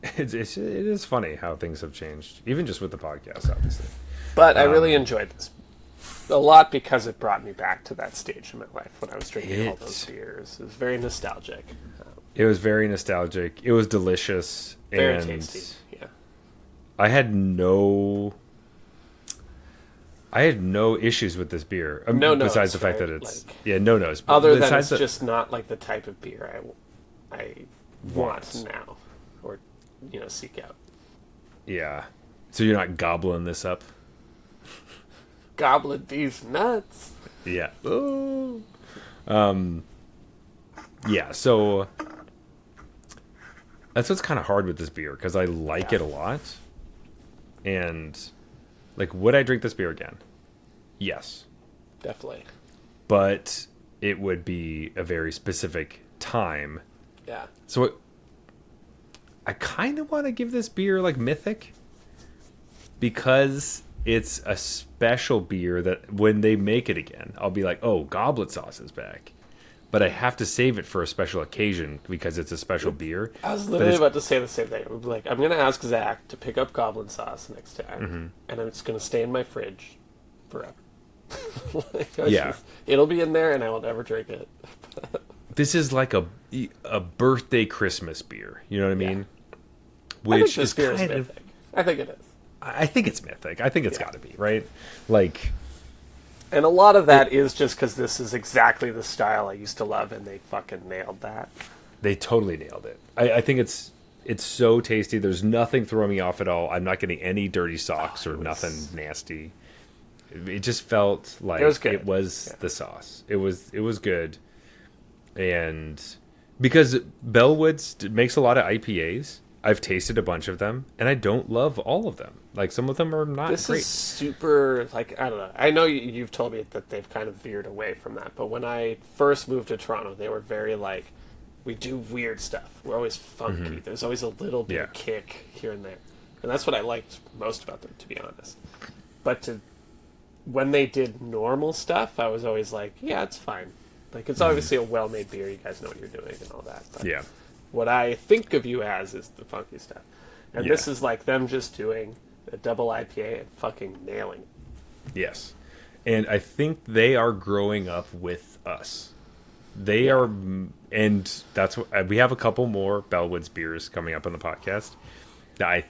it is funny how things have changed, even just with the podcast, obviously. But I really enjoyed this a lot because it brought me back to that stage in my life when I was drinking all those beers. It was very nostalgic. It was very nostalgic. It was delicious. Very tasty, yeah. I had no issues with this beer. Besides the fact that it's... no no's. Other than it's just not like the type of beer I want now. Or, seek out. Yeah. So you're not gobbling this up? Gobbling these nuts. Yeah. Ooh. Yeah, so... That's what's kind of hard with this beer, because I like it a lot. And, like, would I drink this beer again? Yes. Definitely. But it would be a very specific time. Yeah. So I kind of want to give this beer, like, Mythic. Because it's a special beer that when they make it again, I'll be like, oh, Goblet Sauce is back. But I have to save it for a special occasion because it's a special beer. I was literally about to say the same thing. I'm like, I'm going to ask Zach to pick up Goblin Sauce next time, and it's going to stay in my fridge forever. It'll be in there, and I will never drink it. This is like a birthday Christmas beer. You know what I mean? Which I think this beer is Mythic. I think it is. I think it's Mythic. I think it's got to be, right? Like... And a lot of that is just because this is exactly the style I used to love, and they fucking nailed that. They totally nailed it. I think it's so tasty. There's nothing throwing me off at all. I'm not getting any dirty socks or nothing nasty. It just felt like it was the sauce. It was good. And because Bellwoods makes a lot of IPAs, I've tasted a bunch of them, and I don't love all of them. Like, some of them are not great. This is super, like, I don't know. I know you've told me that they've kind of veered away from that, but when I first moved to Toronto, they were very, like, we do weird stuff. We're always funky. Mm-hmm. There's always a little bit of kick here and there. And that's what I liked most about them, to be honest. But when they did normal stuff, I was always like, yeah, it's fine. Like, it's obviously a well-made beer. You guys know what you're doing and all that. But what I think of you as is the funky stuff. And this is like them just doing a double IPA and fucking nailing it. Yes. And I think they are growing up with us. They are, and that's what, we have a couple more Bellwoods beers coming up on the podcast that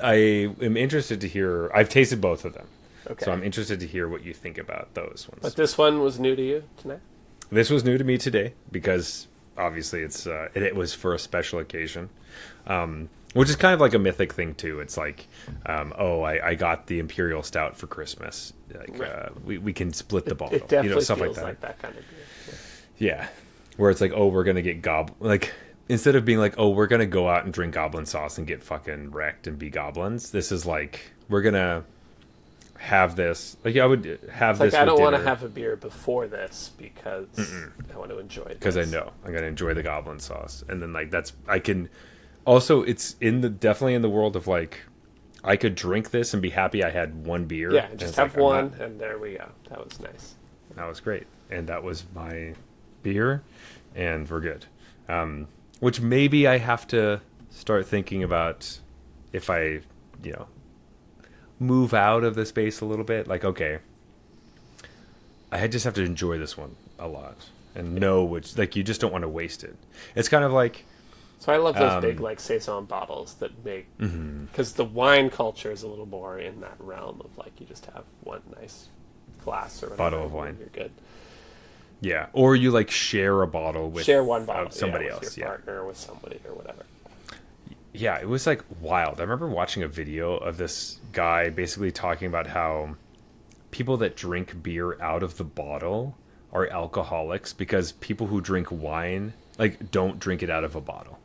I am interested to hear. I've tasted both of them. Okay. So I'm interested to hear what you think about those ones. But this one was new to you tonight? This was new to me today because obviously it was for a special occasion. Which is kind of like a Mythic thing too. It's like, I got the Imperial Stout for Christmas. Like, we can split the bottle. It definitely stuff feels like that kind of beer. Yeah, where it's like, oh, we're gonna get like, instead of being like, oh, we're gonna go out and drink Goblin Sauce and get fucking wrecked and be goblins. This is like, we're gonna have this. Like, I would have it's this. Like, I don't want to have a beer before this because I want to enjoy it. Because I know I'm gonna enjoy the Goblin Sauce, and then like I can. Also, it's definitely in the world of like I could drink this and be happy I had one beer. Yeah, and just it's have like, one, and there we go. That was nice. that was great. And that was my beer, and we're good. Which maybe I have to start thinking about if I, you know, move out of the space a little bit. Like, okay, I just have to enjoy this one a lot and know which, like, you just don't want to waste it. It's kind of like, So I love those big, like, saison bottles that make... Because the wine culture is a little more in that realm of, like, you just have one nice glass or whatever. Bottle of wine. You're good. yeah, or you like share a bottle with Share one bottle. somebody with else. Your Yeah. partner or with somebody or whatever. Yeah, it was like wild. I remember watching a video of this guy basically talking about how people that drink beer out of the bottle are alcoholics because people who drink wine like don't drink it out of a bottle.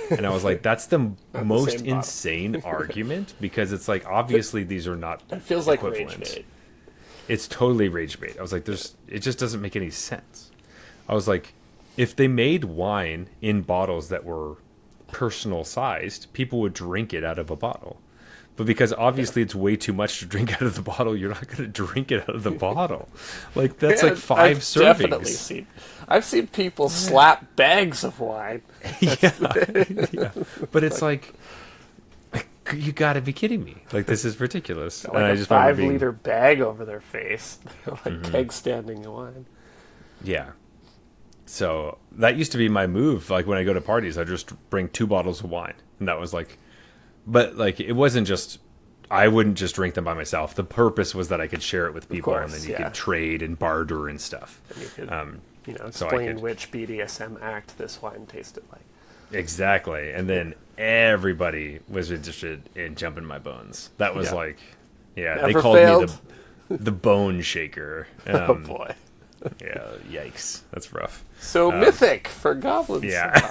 And I was like, that's the most same bottle. insane argument because it's like obviously these are not It feels like equivalent. rage bait. It's totally rage bait. I was like, it just doesn't make any sense. I was like, if they made wine in bottles that were personal sized, people would drink it out of a bottle. But because obviously it's way too much to drink out of the bottle, you're not going to drink it out of the bottle. Like that's like 5 I've servings. Definitely I've seen people slap bags of wine. Yeah. But it's like you got to be kidding me. Like this is ridiculous. Like and I a just remember 5-liter bag over their face. They're like keg standing wine. Yeah. So that used to be my move. Like when I go to parties, I just bring 2 bottles of wine, and that was like. But like it wasn't just. I wouldn't just drink them by myself. The purpose was that I could share it with people, course, and then you yeah. could trade and barter and stuff. And you could, so I explain could- which BDSM act this wine tasted like. Exactly, and then everybody was interested in jumping my bones. That was Yeah. like, yeah, Never they called failed. me the bone shaker. Oh boy. Yeah, yikes, that's rough. So mythic for goblins. Yeah.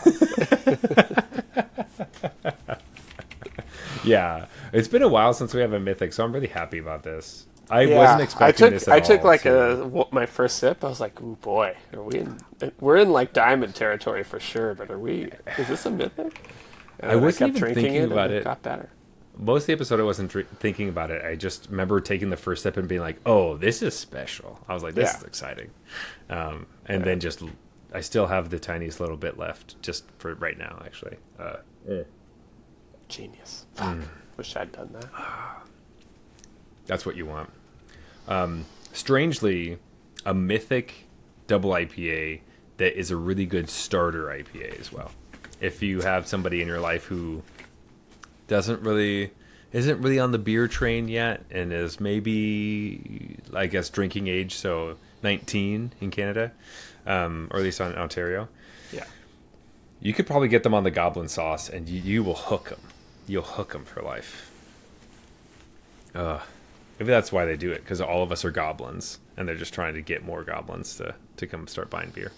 Yeah, it's been a while since we have a mythic, so I'm really happy about this. I wasn't expecting this at all. I took like so- my first sip. I was like, "Ooh, boy, we're in like diamond territory for sure." But is this a mythic? And I then wasn't kept even drinking thinking it, about and it. Got better. Most of the episode, I wasn't thinking about it. I just remember taking the first step and being like, "Oh, this is special." I was like, "This Yeah. is exciting," and then just I still have the tiniest little bit left, just for right now, actually. Genius. Fuck. Wish I'd done that. That's what you want. Strangely, a mythic double IPA that is a really good starter IPA as well. If you have somebody in your life who isn't really on the beer train yet and is maybe, I guess, drinking age, so 19 in Canada, or at least in Ontario, Yeah. you could probably get them on the goblin sauce and you will hook them. You'll hook them for life. Maybe that's why they do it, because all of us are goblins, and they're just trying to get more goblins to come start buying beer.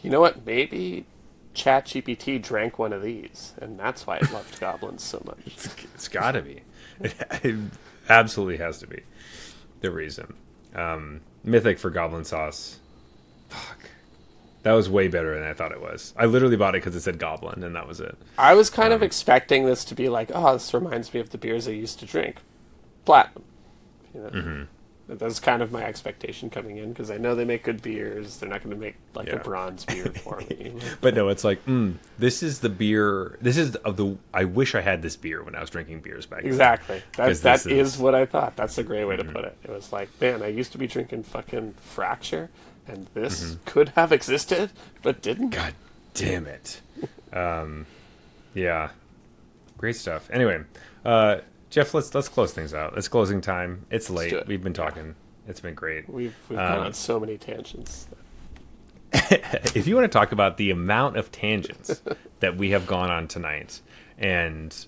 You know what? Maybe ChatGPT drank one of these, and that's why it loved goblins so much. It's got to be. It absolutely has to be the reason. Mythic for goblin sauce. Fuck. That was way better than I thought it was. I literally bought it because it said goblin, and that was it. I was kind of expecting this to be like, oh, this reminds me of the beers I used to drink. Platinum. You know? That's kind of my expectation coming in, because I know they make good beers. They're not going to make like a bronze beer for me. But no, it's like, this is the beer. This is I wish I had this beer when I was drinking beers back then. Exactly. That 'Cause this is what I thought. That's a great way to put it. It was like, man, I used to be drinking fucking Fracture, and this could have existed, but didn't. God damn it. Yeah. Great stuff. Anyway, Jeff, let's close things out. It's closing time. It's late. do it. We've been talking. It's been great. We've gone on so many tangents. If you want to talk about the amount of tangents that we have gone on tonight, and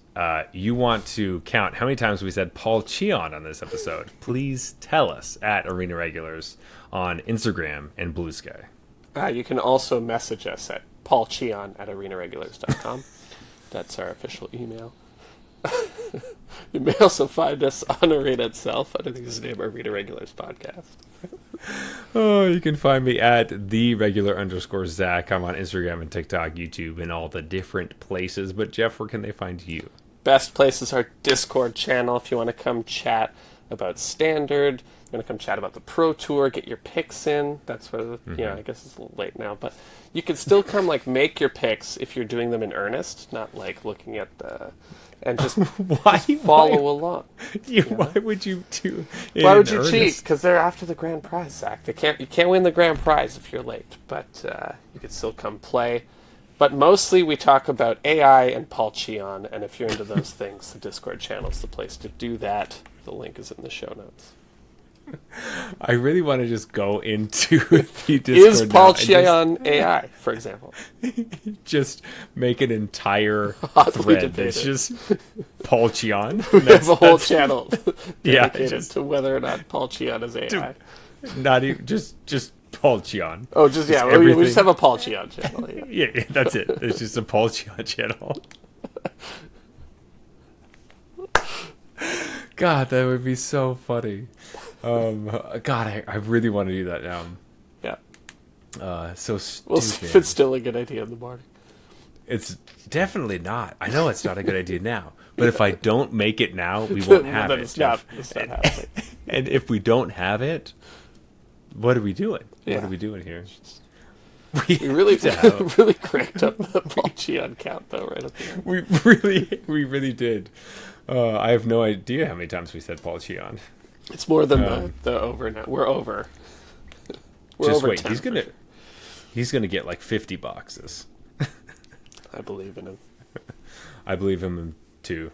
you want to count how many times we said Paul Cheon on this episode, please tell us at Arena Regulars on Instagram and Blue Sky. You can also message us at paulcheon@arenaregulars.com. That's our official email. You may also find us on Arena itself under the username Arena Regulars Podcast. Oh, you can find me at @theregular_Zach. I'm on Instagram and TikTok, YouTube, and all the different places. But Jeff, where can they find you? best place is our Discord channel if you want to come chat about Standard. You want to come chat about the Pro Tour, get your picks in. That's where, I guess it's a little late now, but you can still come make your picks if you're doing them in earnest, not looking at the and just follow along. Why would you do? Why would you cheat? Because they're after the grand prize, Zach. You can't win the grand prize if you're late, but you can still come play. But mostly we talk about AI and Paul Cheon, and if you're into those things, the Discord channel is the place to do that. The link is in the show notes. I really want to just go into the Discord. Is Paul Cheon AI, for example? Just make an entire Hotly thread that's debated. just Paul Cheon. We have a whole channel Yeah, dedicated to whether or not Paul Cheon is AI. Not even just Paul Cheon. Oh, just we everything. just have a Paul Cheon channel. Yeah. Yeah, that's it. It's just a Paul Cheon channel. God, that would be so funny. God, I really want to do that now. Yeah. So stupid. We'll see if it's still a good idea in the morning. It's definitely not. I know it's not a good idea now. But if I don't make it now, we won't have Then it. it's not happening. And if we don't have it, what are we doing? Yeah. What are we doing here? We really cranked up the Paul Cheon count, though, right at the end. We really did. I have no idea how many times we said Paul Cheon. It's more than the over now. We're over. We're Just over wait. 10 He's gonna get like 50 boxes. I believe in him. I believe him too.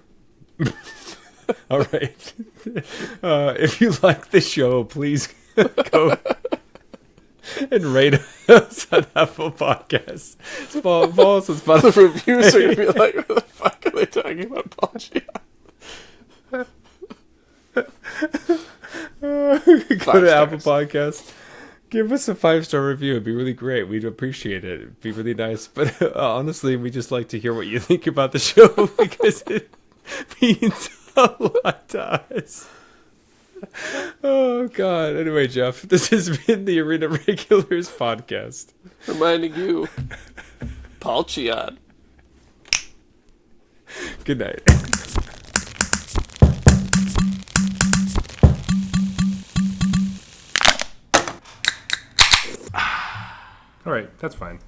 All right. If you like the show, please go and rate us on Apple Podcasts. Follow us on Spotify. The reviews are going to be like, what the fuck are they talking about Paul Cheon? Go to Apple Podcasts. Give us a 5-star review. It'd be really great. We'd appreciate it. It'd be really nice. But honestly, we just like to hear what you think about the show because it means a lot to us. Oh, God. Anyway, Jeff, this has been the Arena Regulars podcast. Reminding you, Paul Cheon. Good night. All right, that's fine.